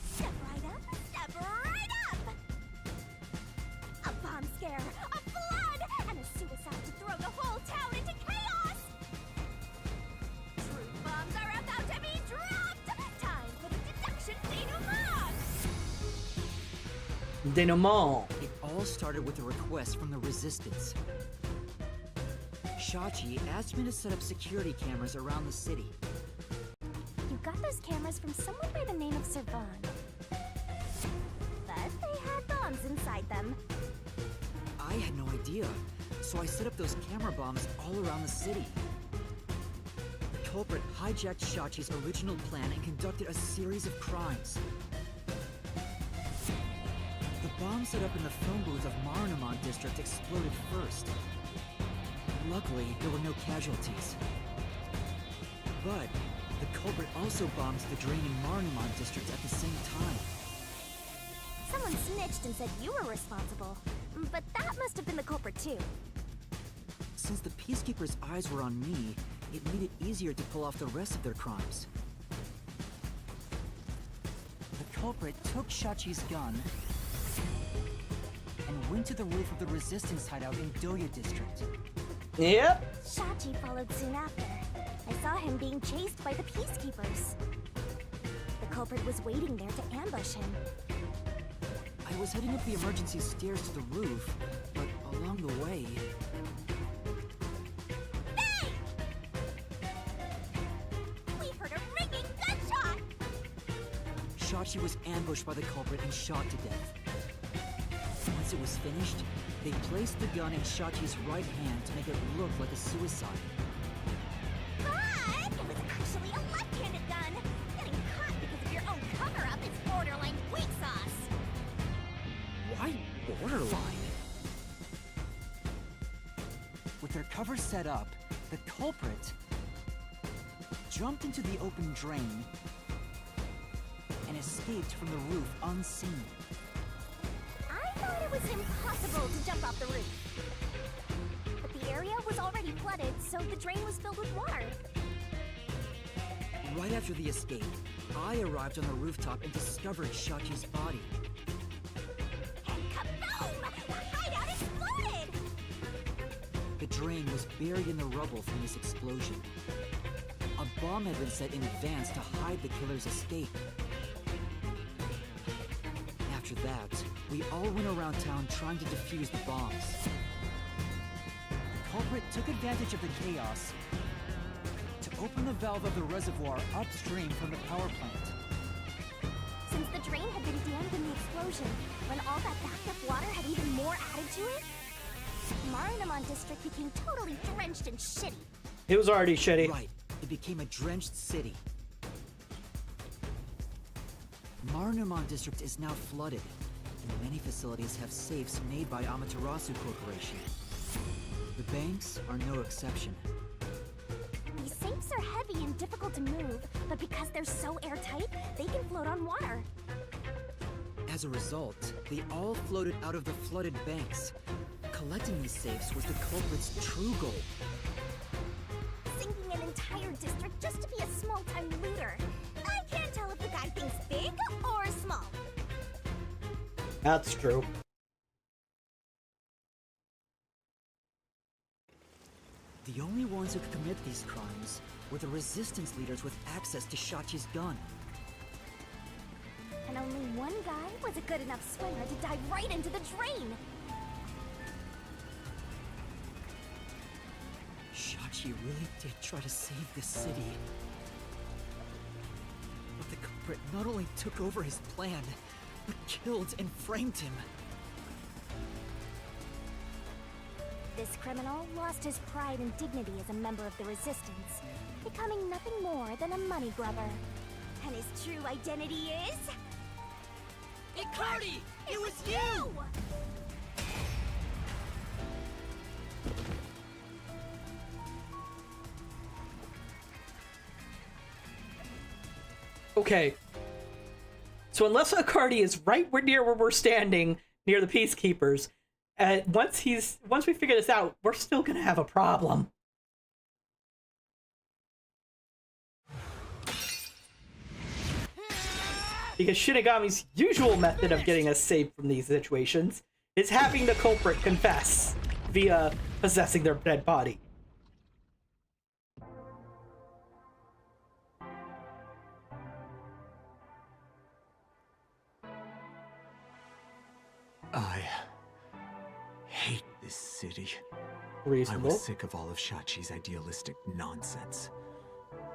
Step right up, step right up! A bomb scare, a flood, and a suicide to throw the whole town into chaos! Truth bombs are about to be dropped! Time for the deduction denouement! Denouement. It all started with a request from the Resistance. Shachi asked me to set up security cameras around the city. You got those cameras from someone by the name of Servan. But they had bombs inside them. I had no idea, so I set up those camera bombs all around the city. The culprit hijacked Shachi's original plan and conducted a series of crimes. The bomb set up in the phone booth of Marunamon District exploded first. Luckily, there were no casualties. But the culprit also bombed the drain in Marunamon District at the same time. Someone snitched and said you were responsible. But that must have been the culprit too. Since the Peacekeepers' eyes were on me, it made it easier to pull off the rest of their crimes. The culprit took Shachi's gun and went to the roof of the Resistance hideout in Doya District. Yep. Shachi followed soon after. I saw him being chased by the Peacekeepers. The culprit was waiting there to ambush him. I was heading up the emergency stairs to the roof, but along the way... Hey! We heard a ringing gunshot! Shachi was ambushed by the culprit and shot to death. Once it was finished, they placed the gun in Shachi's right hand to make it look like a suicide. But it was actually a left-handed gun! Getting caught because of your own cover-up is borderline weak sauce! Why borderline? With their cover set up, the culprit jumped into the open drain and escaped from the roof unseen. I thought it was impossible to jump off the roof. But the area was already flooded, so the drain was filled with water. Right after the escape, I arrived on the rooftop and discovered Shachi's body. And kaboom! The hideout exploded! The drain was buried in the rubble from this explosion. A bomb had been set in advance to hide the killer's escape. After that, we all went around town trying to defuse the bombs. The culprit took advantage of the chaos to open the valve of the reservoir upstream from the power plant. Since the drain had been dammed in the explosion, when all that backed up water had even more added to it, Marunamon District became totally drenched and shitty. It was already shitty. Right. It became a drenched city. Marunamon District is now flooded, and many facilities have safes made by Amaterasu Corporation. The banks are no exception. These safes are heavy and difficult to move, but because they're so airtight, they can float on water. As a result, they all floated out of the flooded banks. Collecting these safes was the culprit's true goal. sinking an entire district just to be a small-time looter. I can't tell if the guy thinks big or small. That's true. The only ones who could commit these crimes were the resistance leaders with access to Shachi's gun. And only one guy was a good enough swimmer to dive right into the drain. Shachi really did try to save this city. But the culprit not only took over his plan, but killed and framed him. This criminal lost his pride and dignity as a member of the Resistance, becoming nothing more than a money grubber. And his true identity is... Icardi! It was you! Okay. So unless Icardi is right near where we're standing, near the Peacekeepers, once we figure this out, we're still gonna have a problem. Because Shinigami's usual method of getting us safe from these situations is having the culprit confess via possessing their dead body. I hate this city. Reasonable. I was sick of all of Shachi's idealistic nonsense.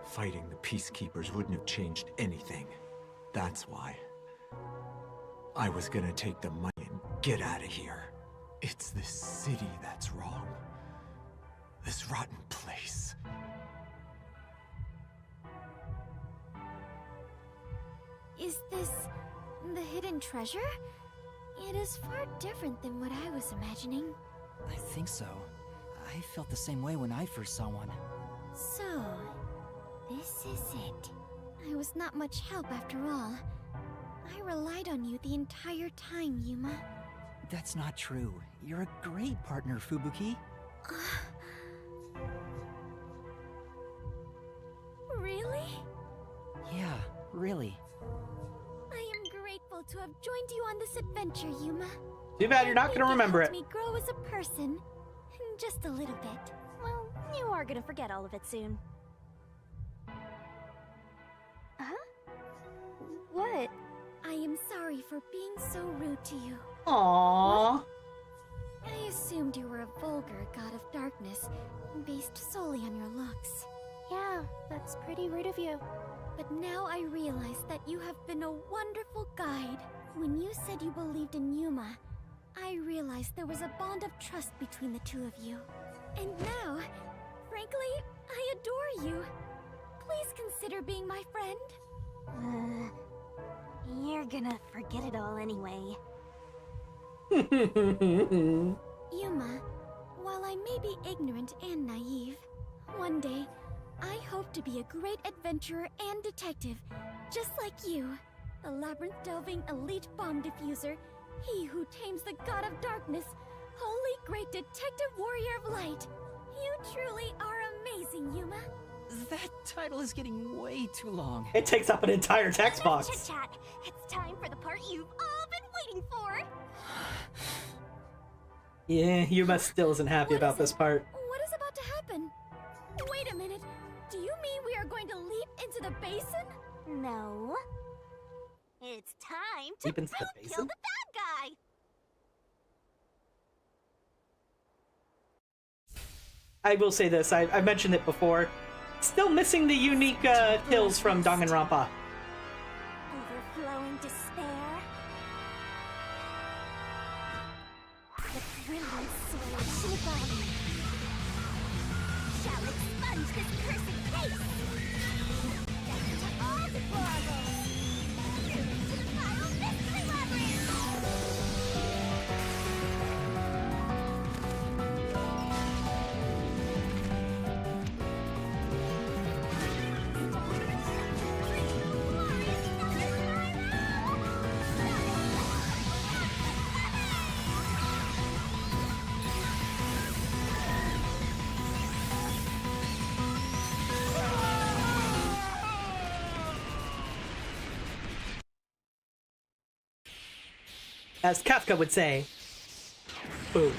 Fighting the Peacekeepers wouldn't have changed anything. That's why. I was gonna take the money and get out of here. It's this city that's wrong. This rotten place. Is this the hidden treasure? It is far different than what I was imagining. I think so. I felt the same way when I first saw one. So, this is it. I was not much help after all. I relied on you the entire time, Yuma. That's not true. You're a great partner, Fubuki. Really? Yeah, really. I am grateful to have joined you on this adventure, Yuma. Too bad you're not gonna remember it. Me grow as a person, just a little bit. Well, you are gonna forget all of it soon. Huh? What? I am sorry for being so rude to you. Aww. I assumed you were a vulgar god of darkness, based solely on your looks. Yeah, that's pretty rude of you. But now I realize that you have been a wonderful guide. When you said you believed in Yuma, I realized there was a bond of trust between the two of you. And now, frankly, I adore you. Please consider being my friend. You're gonna forget it all anyway. Yuma, while I may be ignorant and naive, one day, I hope to be a great adventurer and detective, just like you. The labyrinth-delving elite bomb diffuser, he who tames the god of darkness, holy great detective warrior of light. You truly are amazing, Yuma. That title is getting way too long. It takes up an entire text box. Chit-chat. It's time for the part you've all been waiting for. Yeah, Yuma still isn't happy about this part. What is about to happen? Wait a minute. Do you mean we are going to leap into the basin? No. It's time to Leap into the kill basin? the bad guy. I will say this, I mentioned it before. Still missing the unique kills from Danganronpa. Overflowing despair. The brilliant soul of Shinigami shall expunge this cursed case. Death to all deplorables. To the final mystery labyrinth. As Kafka would say. Boom.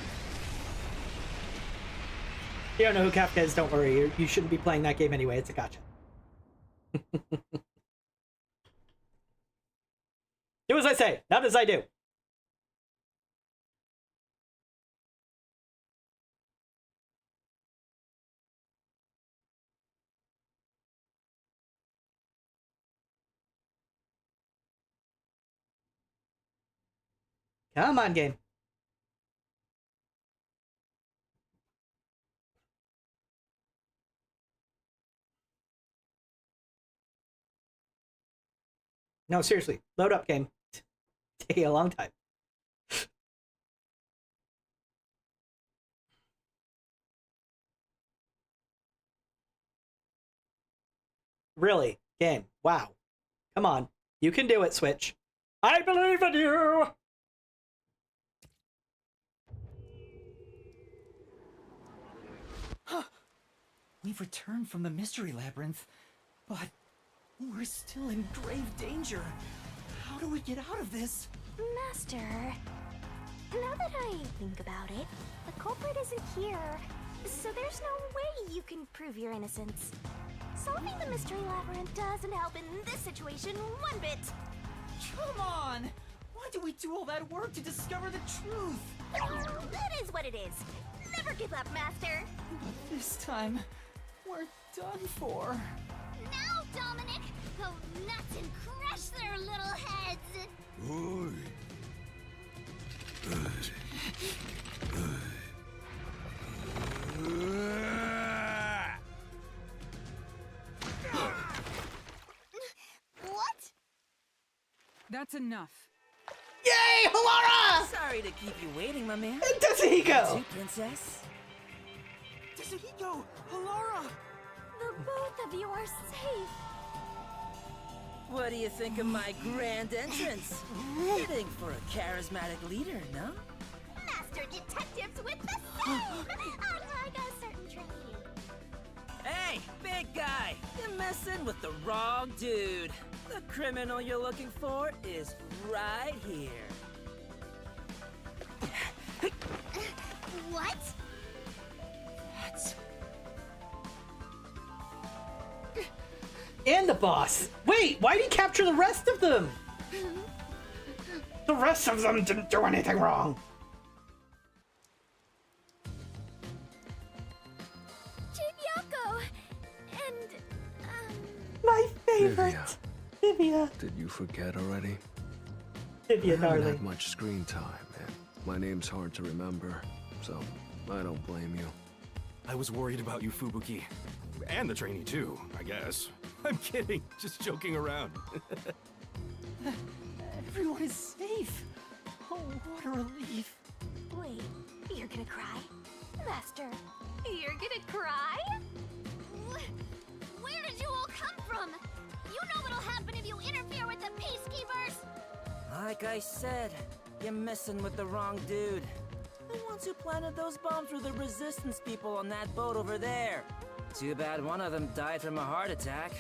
If you don't know who Kafka is, don't worry. You shouldn't be playing that game anyway. It's a gotcha. Do as I say, not as I do. Come on, game. No, seriously. Load up, game. Taking a long time. Really? Game. Wow. Come on. You can do it, Switch. I believe in you! We've returned from the Mystery Labyrinth, but we're still in grave danger. How do we get out of this? Master, now that I think about it, the culprit isn't here, so there's no way you can prove your innocence. Solving the Mystery Labyrinth doesn't help in this situation one bit. Come on! Why do we do all that work to discover the truth? It is what it is. Never give up, Master. But this time, we're done for. Now, Dominic, go nuts and crush their little heads. Oy. What? That's enough. Yay, Halara! Sorry to keep you waiting, my man. Tetsuhiko! Princess. Tetsuhiko! Halara! The both of you are safe. What do you think of my grand entrance? Fitting for a charismatic leader, no? Master detectives with the same, unlike a certain trainee. Hey, big guy! You're messing with the wrong dude. The criminal you're looking for is right here. What? That's... And the boss. Wait, why did he capture the rest of them? The rest of them didn't do anything wrong. Chibiako! And, My favorite. Vivia. Did you forget already? Vivia, I haven't darling. had much screen time, and my name's hard to remember, so I don't blame you. I was worried about you, Fubuki. And the trainee too, I guess. I'm kidding, just joking around. Everyone is safe. Oh, what a relief. Wait, you're gonna cry? Master, you're gonna cry? Where did you all come from? You know what'll happen if you interfere with the Peacekeepers! Like I said, you're messing with the wrong dude. The ones who planted those bombs were the resistance people on that boat over there. Too bad one of them died from a heart attack.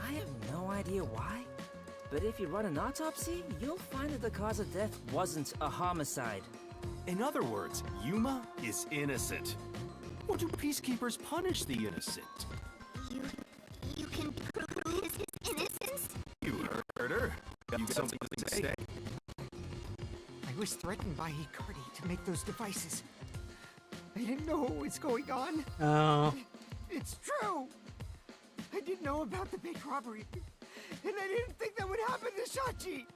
I have no idea why, but if you run an autopsy, you'll find that the cause of death wasn't a homicide. In other words, Yuma is innocent. Or do peacekeepers punish the innocent? You can prove his innocence? You heard her. You got something to say? I was threatened by Hikari to make those devices. I didn't know what was going on. Oh. It's true! I didn't know about the big robbery, and I didn't think that would happen to Shachi!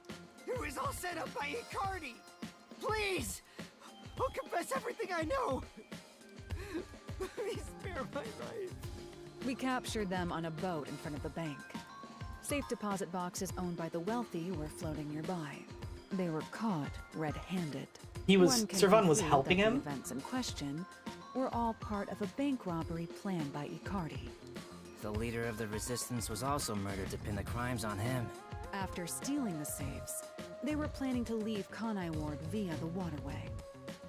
It was all set up by Hikari! Please! I'll confess everything I know! Please spare my life. We captured them on a boat in front of the bank. Safe deposit boxes owned by the wealthy were floating nearby. They were caught red-handed. Servan was helping him? The events in question were all part of a bank robbery planned by Icardi. The leader of the resistance was also murdered to pin the crimes on him. After stealing the safes, they were planning to leave Kanai Ward via the waterway.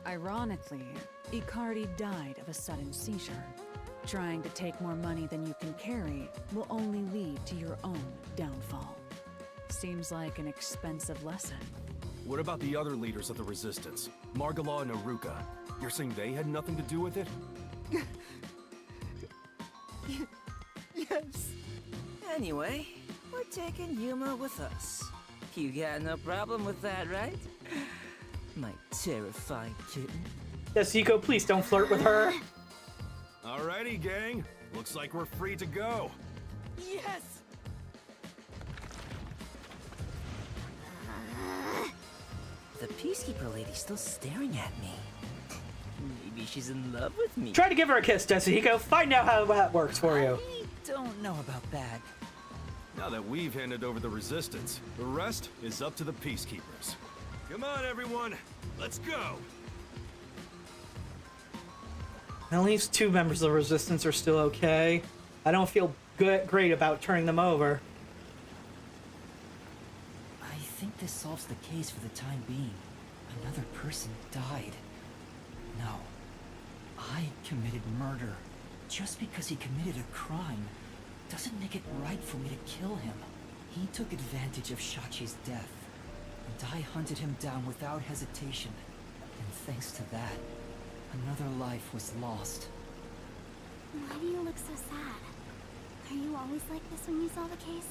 Ironically, Icardi died of a sudden seizure. Trying to take more money than you can carry will only lead to your own downfall. Seems like an expensive lesson. What about the other leaders of the Resistance? Margala and Aruka. You're saying they had nothing to do with it? Yes. Anyway, we're taking Yuma with us. You got no problem with that, right? My terrifying kitten. Yasuhiko, please don't flirt with her. Alrighty, gang. Looks like we're free to go. Yes! The Peacekeeper lady's still staring at me. Maybe she's in love with me. Try to give her a kiss, Yasuhiko. Find out how that works for you. I don't know about that. Now that we've handed over the Resistance, the rest is up to the Peacekeepers. Come on, everyone. Let's go. At least 2 members of the Resistance are still okay. I don't feel great about turning them over. I think this solves the case for the time being. Another person died. No. I committed murder. Just because he committed a crime doesn't make it right for me to kill him. He took advantage of Shachi's death, and I hunted him down without hesitation. And thanks to that, another life was lost. Why do you look so sad? Are you always like this when you solve a case?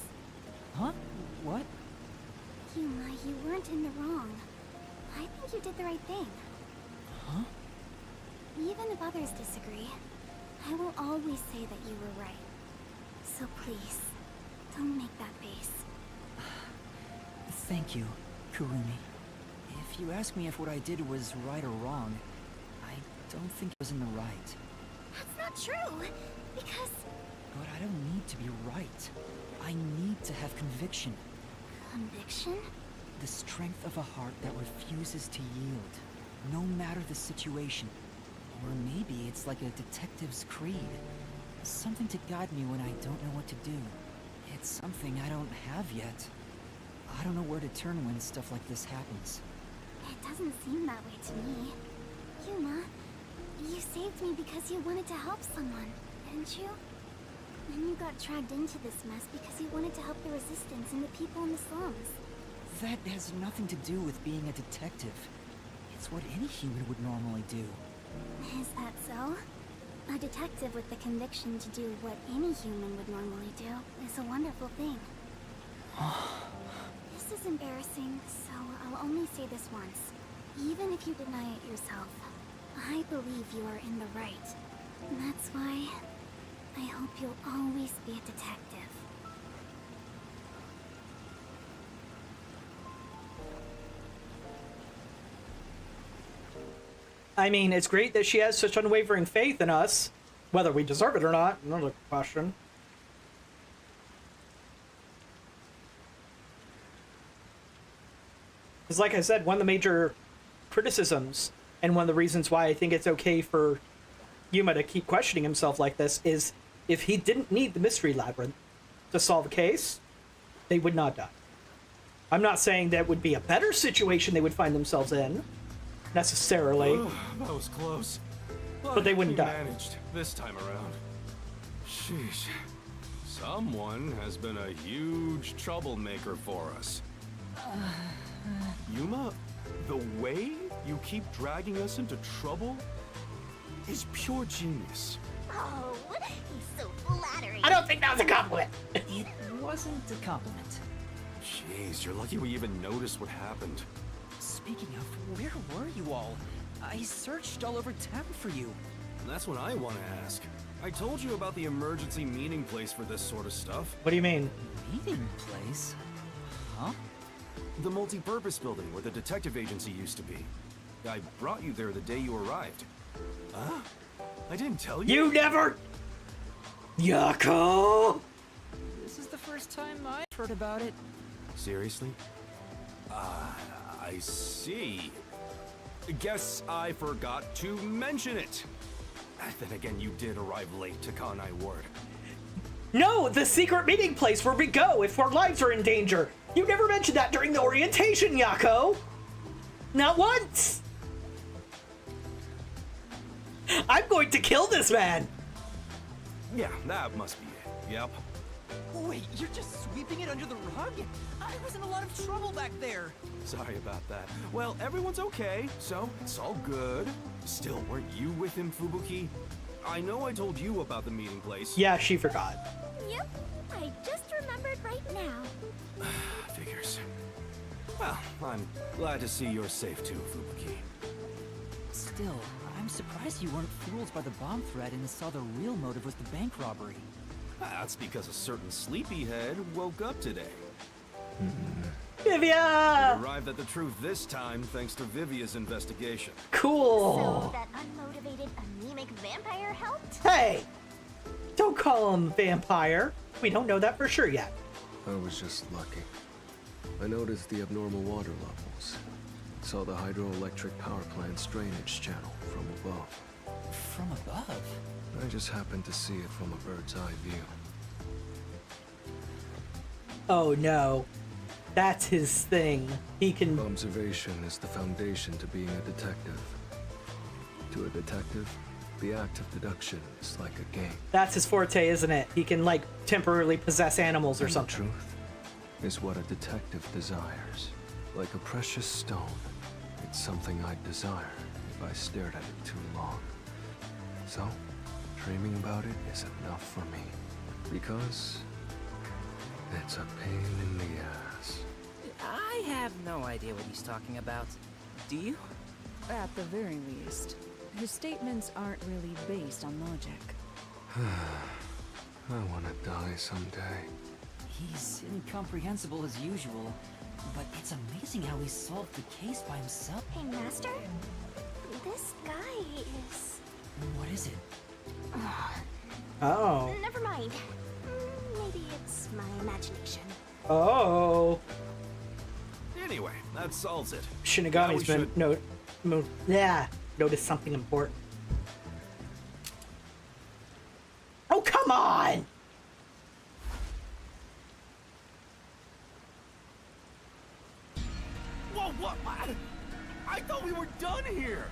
Huh? What? Yuma, you weren't in the wrong. I think you did the right thing. Huh? Even if others disagree, I will always say that you were right. So please, don't make that face. Thank you, Kurumi. If you ask me if what I did was right or wrong, I don't think it was in the right. That's not true, because... But I don't need to be right. I need to have conviction. Conviction? The strength of a heart that refuses to yield, no matter the situation. Or maybe it's like a detective's creed. Something to guide me when I don't know what to do. It's something I don't have yet. I don't know where to turn when stuff like this happens. It doesn't seem that way to me. Yuma, you saved me because you wanted to help someone, didn't you? Then you got dragged into this mess because you wanted to help the Resistance and the people in the slums. That has nothing to do with being a detective. It's what any human would normally do. Is that so? A detective with the conviction to do what any human would normally do is a wonderful thing. This is embarrassing, so I'll only say this once. Even if you deny it yourself, I believe you are in the right. And that's why I hope you'll always be a detective. I mean, it's great that she has such unwavering faith in us. Whether we deserve it or not, another question. Because like I said, one of the major criticisms, and one of the reasons why I think it's okay for Yuma to keep questioning himself like this, is if he didn't need the Mystery Labyrinth to solve a case, they would not die. I'm not saying that would be a better situation they would find themselves in, necessarily. That was close. But they wouldn't die. Managed this time around. Sheesh. Someone has been a huge troublemaker for us. Yuma, the way you keep dragging us into trouble is pure genius. Oh, he's so flattering. I don't think that was a compliment. It wasn't a compliment. Jeez, you're lucky we even noticed what happened. Speaking of, where were you all? I searched all over town for you. That's what I want to ask. I told you about the emergency meeting place for this sort of stuff. What do you mean? Meeting place? Huh? The multi-purpose building where the detective agency used to be. I brought you there the day you arrived. Huh? I didn't tell you? You never... Yako! This is the first time I've heard about it. Seriously? I see. Guess I forgot to mention it. Then again, you did arrive late to Kanai Ward. No, the secret meeting place where we go if our lives are in danger. You never mentioned that during the orientation, Yako. Not once. I'm going to kill this man. Yeah, that must be it. Yep. Wait, you're just sweeping it under the rug? I was in a lot of trouble back there. Sorry about that. Well, everyone's okay, so it's all good. Still, weren't you with him, Fubuki? I know I told you about the meeting place. Yeah, she forgot. Yep, I just remembered right now. Figures. Well, I'm glad to see you're safe too, Fubuki. Still, I'm surprised you weren't fooled by the bomb threat and saw the real motive was the bank robbery. That's because a certain sleepyhead woke up today. Vivia! We arrived at the truth this time thanks to Vivia's investigation. Cool. So that unmotivated, anemic vampire helped? Hey! Don't call him vampire. We don't know that for sure yet. I was just lucky. I noticed the abnormal water levels. Saw the hydroelectric power plant's drainage channel from above. From above? I just happened to see it from a bird's eye view. Oh no. That's his thing. He can... Observation is the foundation to being a detective. To a detective, the act of deduction is like a game. That's his forte, isn't it? He can, like, temporarily possess animals or something. The truth is what a detective desires. Like a precious stone. It's something I'd desire if I stared at it too long. So, dreaming about it is enough for me. Because it's a pain in the ass. I have no idea what he's talking about. Do you? At the very least, his statements aren't really based on logic. I want to die someday. He's incomprehensible as usual, but it's amazing how he solved the case by himself. Hey, Master? This guy is... What is it? Oh. Never mind. Maybe it's my imagination. Oh. Anyway, that solves it. Shinigami's Now been noticed something important. Oh, come on! Whoa, what? I thought we were done here.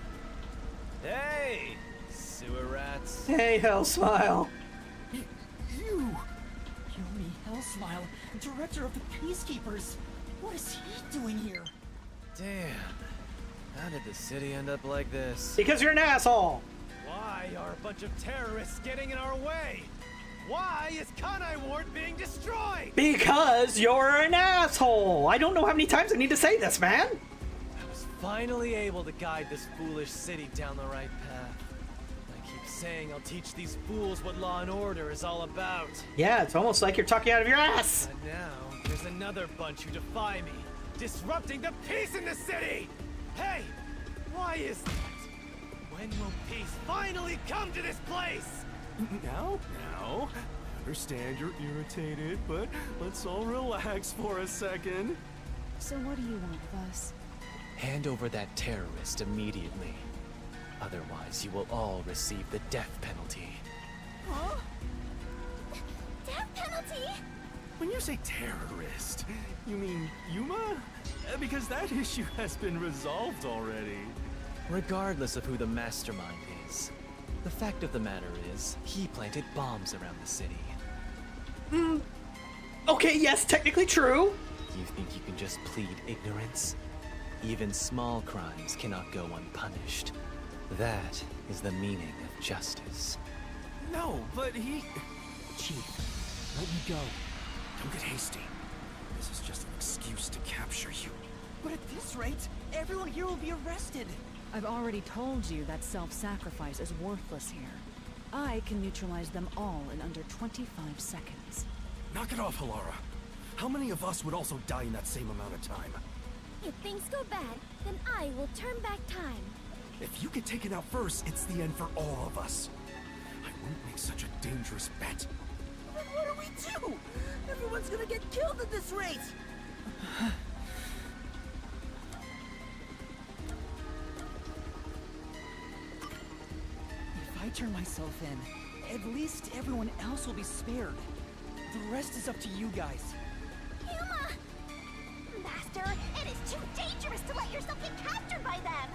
Hey, sewer rats. Hey, Hell Smile. You! Yumi Hellsmile, director of the Peacekeepers. What is he doing here? Damn. How did the city end up like this? Because you're an asshole. Why are a bunch of terrorists getting in our way? Why is Kanai Ward being destroyed? Because you're an asshole. I don't know how many times I need to say this, man. I was finally able to guide this foolish city down the right path. I keep saying I'll teach these fools what law and order is all about. Yeah, it's almost like you're talking out of your ass. And now, there's another bunch who defy me, disrupting the peace in the city! Hey, why is that? When will peace finally come to this place? Now, I understand you're irritated, but let's all relax for a second. So what do you want with us? Hand over that terrorist immediately. Otherwise, you will all receive the death penalty. Huh? Death penalty? When you say terrorist, you mean Yuma? Because that issue has been resolved already. Regardless of who the mastermind is, the fact of the matter is, he planted bombs around the city. Okay, yes, technically true. You think you can just plead ignorance? Even small crimes cannot go unpunished. That is the meaning of justice. No, but he... Chief, let me go. Don't get hasty. This is just an excuse to capture you. But at this rate, everyone here will be arrested. I've already told you that self-sacrifice is worthless here. I can neutralize them all in under 25 seconds. Knock it off, Halara. How many of us would also die in that same amount of time? If things go bad, then I will turn back time. If you get taken out first, it's the end for all of us. I won't make such a dangerous bet. Then what do we do? Everyone's gonna get killed at this rate! If I turn myself in, at least everyone else will be spared. The rest is up to you guys. Yuma! Master, it is too dangerous to let yourself get captured by them!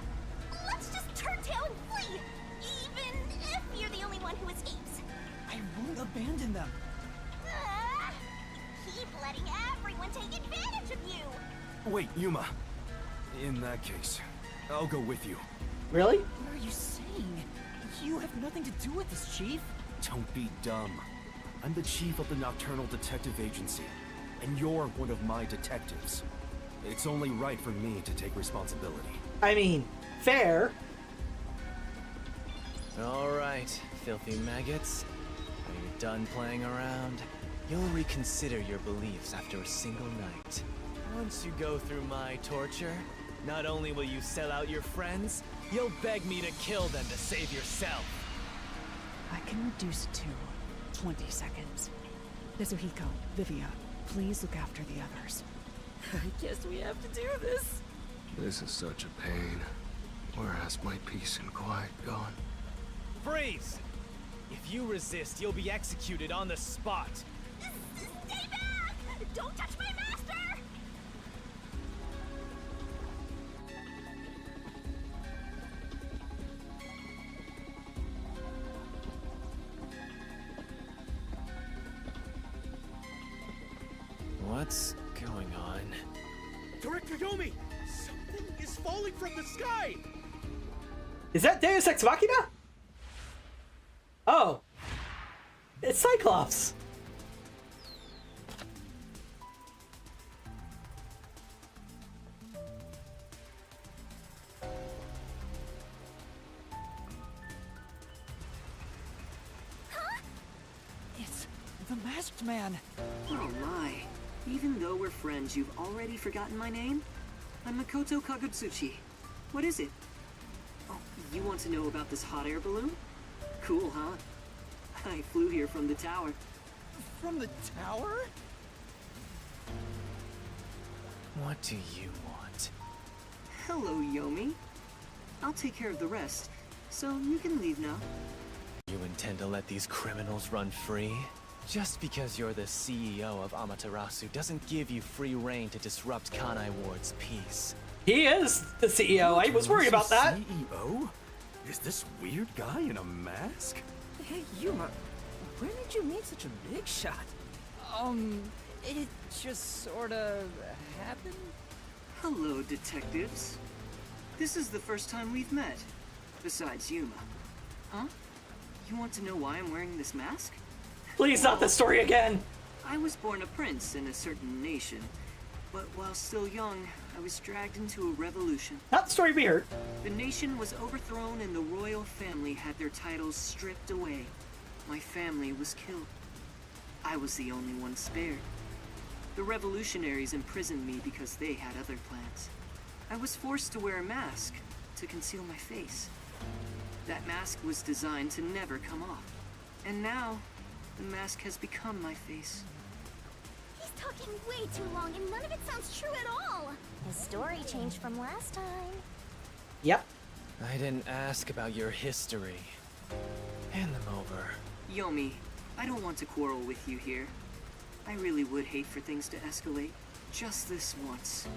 Let's just turn tail and flee! Even if you're the only one who escapes! I won't abandon them. Wait, Yuma. In that case, I'll go with you. Really? What are you saying? You have nothing to do with this, Chief. Don't be dumb. I'm the chief of the Nocturnal Detective Agency, and you're one of my detectives. It's only right for me to take responsibility. I mean, fair. Alright, filthy maggots. Are you done playing around? You'll reconsider your beliefs after a single night. Once you go through my torture, not only will you sell out your friends, you'll beg me to kill them to save yourself. I can reduce it to 20 seconds. Yasuhiko, Vivia, please look after the others. I guess we have to do this. This is such a pain. Where has my peace and quiet gone? Freeze! If you resist, you'll be executed on the spot. Stay back! Don't touch my master! What's going on? Director Yomi! Something is falling from the sky! Is that Deus Ex Machina? Oh. It's Cyclops. It's the Masked Man. Oh my. Even though we're friends, you've already forgotten my name? I'm Makoto Kagutsuchi. What is it? Oh, you want to know about this hot air balloon? Cool, huh? I flew here from the tower. From the tower? What do you want? Hello, Yomi. I'll take care of the rest, so you can leave now. You intend to let these criminals run free? Just because you're the CEO of Amaterasu doesn't give you free reign to disrupt Kanai Ward's peace. He is the CEO. I was worried about that. CEO? Is this weird guy in a mask? Hey, Yuma, where did you meet such a big shot? It just sorta happened. Hello, detectives. This is the first time we've met. Besides Yuma. Huh? You want to know why I'm wearing this mask? Please, not the story again. I was born a prince in a certain nation, but while still young, I was dragged into a revolution. Not the story we heard. The nation was overthrown and the royal family had their titles stripped away. My family was killed. I was the only one spared. The revolutionaries imprisoned me because they had other plans. I was forced to wear a mask to conceal my face. That mask was designed to never come off. And now, the mask has become my face. He's talking way too long and none of it sounds true at all. His story changed from last time. Yep. I didn't ask about your history. Hand them over. Yomi, I don't want to quarrel with you here. I really would hate for things to escalate. Just this once.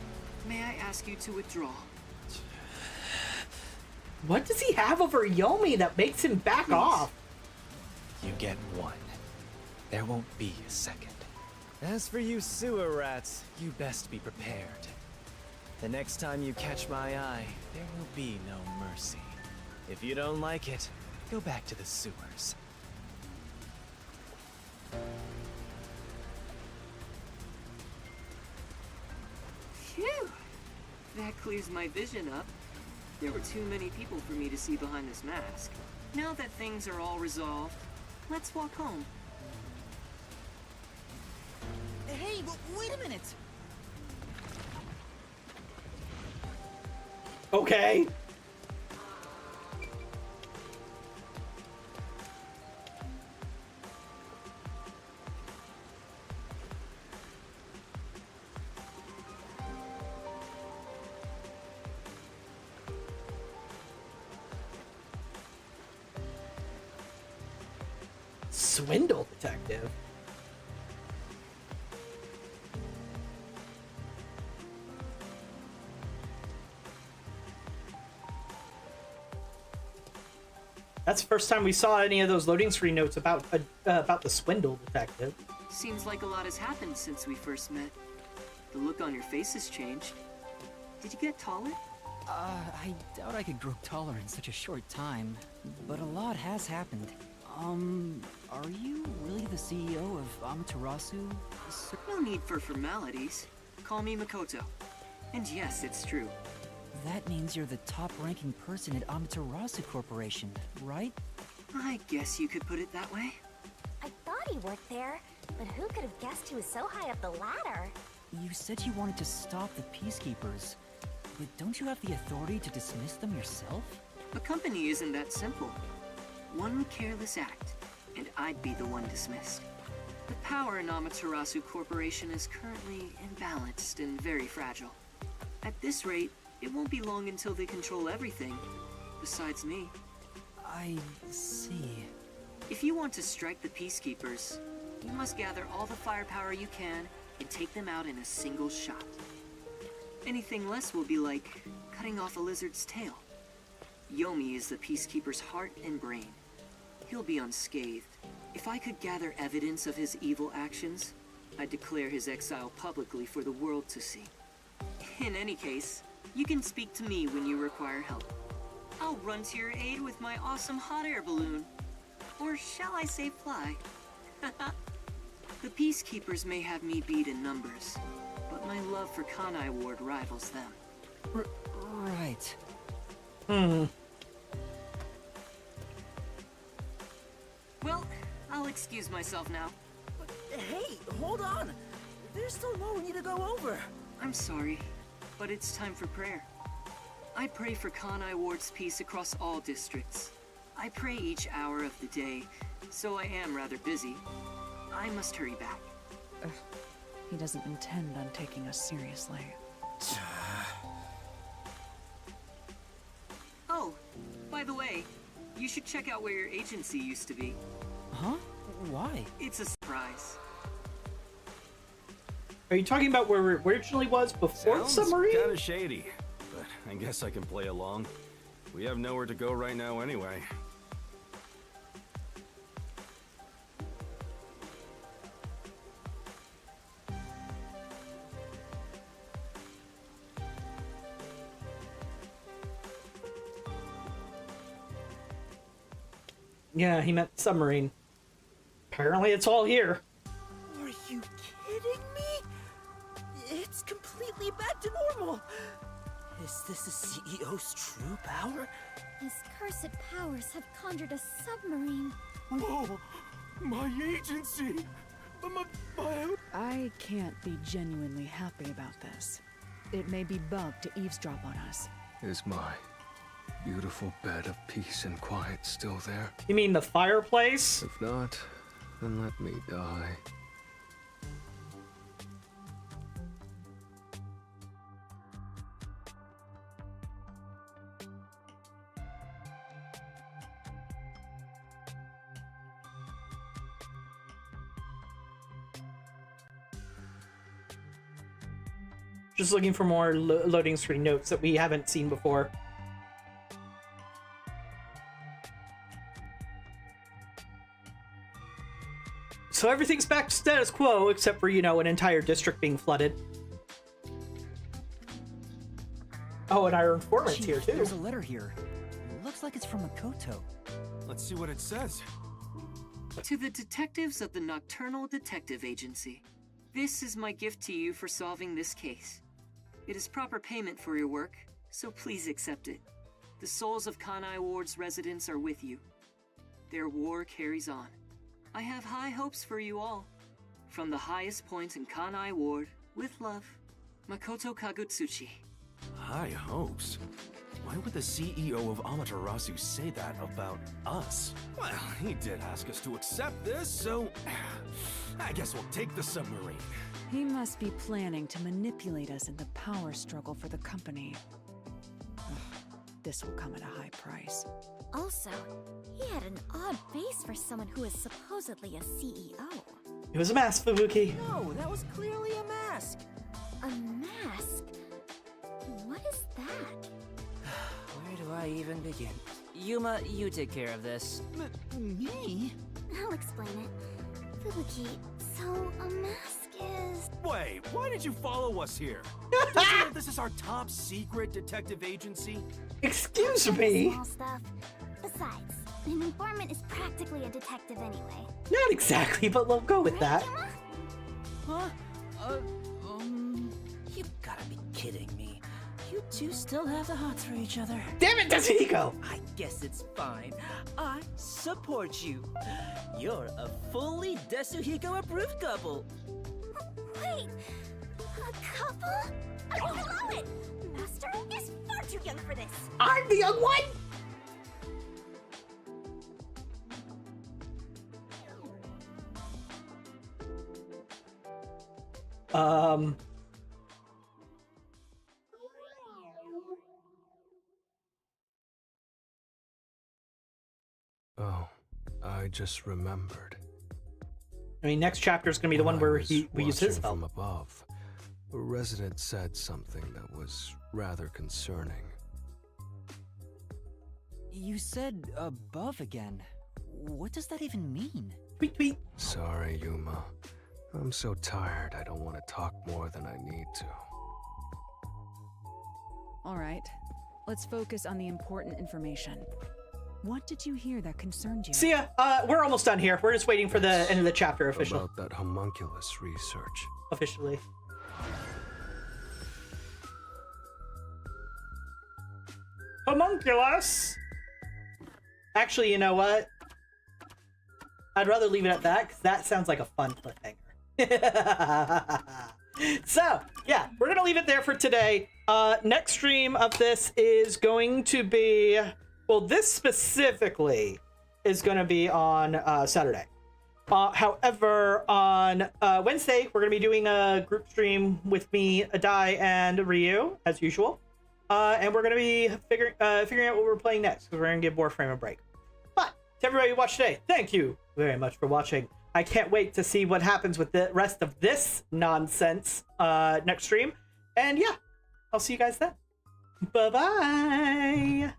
May I ask you to withdraw? What does he have over Yomi that makes him back off? You get one. There won't be a second. As for you sewer rats, you best be prepared. The next time you catch my eye, there will be no mercy. If you don't like it, go back to the sewers. Phew! That clears my vision up. There were too many people for me to see behind this mask. Now that things are all resolved, let's walk home. Hey, wait a minute! Okay. Swindle detective. That's the first time we saw any of those loading screen notes about the swindle detective. Seems like a lot has happened since we first met. The look on your face has changed. Did you get taller? I doubt I could grow taller in such a short time, but a lot has happened. Are you really the CEO of Amaterasu? No need for formalities. Call me Makoto. And yes, it's true. That means you're the top-ranking person at Amaterasu Corporation, right? I guess you could put it that way. I thought he worked there, but who could have guessed he was so high up the ladder? You said you wanted to stop the Peacekeepers, but don't you have the authority to dismiss them yourself? A company isn't that simple. One careless act, and I'd be the one dismissed. The power in Amaterasu Corporation is currently imbalanced and very fragile. At this rate, it won't be long until they control everything, besides me. I see. If you want to strike the Peacekeepers, you must gather all the firepower you can and take them out in a single shot. Anything less will be like cutting off a lizard's tail. Yomi is the Peacekeeper's heart and brain. He'll be unscathed. If I could gather evidence of his evil actions, I'd declare his exile publicly for the world to see. In any case, you can speak to me when you require help. I'll run to your aid with my awesome hot air balloon. Or shall I say fly? The Peacekeepers may have me beat in numbers, but my love for Kanai Ward rivals them. Right. Well, I'll excuse myself now. Hey, hold on! There's still more we need to go over. I'm sorry, but it's time for prayer. I pray for Kanai Ward's peace across all districts. I pray each hour of the day, so I am rather busy. I must hurry back. He doesn't intend on taking us seriously. Oh, by the way, you should check out where your agency used to be. Huh? Why? It's a surprise. Are you talking about where it originally was before the submarine? Kinda shady, but I guess I can play along. We have nowhere to go right now anyway. Yeah, he meant submarine. Apparently it's all here. Are you kidding me? It's completely back to normal. Is this the CEO's true power? His cursed powers have conjured a submarine. Oh, my agency! I can't be genuinely happy about this. It may be bugged to eavesdrop on us. Is my beautiful bed of peace and quiet still there? You mean the fireplace? If not, then let me die. Just looking for more loading screen notes that we haven't seen before. So everything's back to status quo, except for, you know, an entire district being flooded. Oh, and our informant's Chief, here, too. There's a letter here. Looks like it's from Makoto. Let's see what it says. To the detectives of the Nocturnal Detective Agency, this is my gift to you for solving this case. It is proper payment for your work, so please accept it. The souls of Kanai Ward's residents are with you. Their war carries on. I have high hopes for you all. From the highest point in Kanai Ward, with love, Makoto Kagutsuchi. High hopes? Why would the CEO of Amaterasu say that about us? Well, he did ask us to accept this, so I guess we'll take the submarine. He must be planning to manipulate us in the power struggle for the company. Ugh, this will come at a high price. Also, he had an odd face for someone who is supposedly a CEO. It was a mask, Fubuki. No, that was clearly a mask. A mask? What is that? Where do I even begin? Yuma, you take care of this. Me? I'll explain it. Fubuki, so a mask is... Wait, why did you follow us here? Don't you know this is our top secret detective agency? Excuse me? Small stuff. Besides, an informant is practically a detective anyway. Not exactly, but we'll go with that. Huh? You gotta be kidding me. You two still have the hots for each other. Damn it, Desuhiko! I guess it's fine. I support you. You're a fully Desuhiko-approved couple. Wait, a couple? I won't allow it! Master is far too young for this. I'm the young one! Oh, I just remembered. I mean, next chapter is going to be the one where we use his help. From above, a resident said something that was rather concerning. You said above again. What does that even mean? Tweet, tweet. Sorry, Yuma. I'm so tired I don't want to talk more than I need to. All right, let's focus on the important information. What did you hear that concerned you? See ya. We're almost done here. We're just waiting for the end of the chapter official. About that homunculus research. Officially. Homunculus? Actually, you know what? I'd rather leave it at that, because that sounds like a fun cliffhanger. So, yeah, we're going to leave it there for today. Next stream of this is going to be... Well, this specifically is going to be on Saturday. However, on Wednesday, we're going to be doing a group stream with me, Adai, and Ryu, as usual. And we're going to be figuring out what we're playing next, because we're going to give Warframe a break. But to everybody who watched today, thank you very much for watching. I can't wait to see what happens with the rest of this nonsense next stream. And yeah, I'll see you guys then. Bye-bye!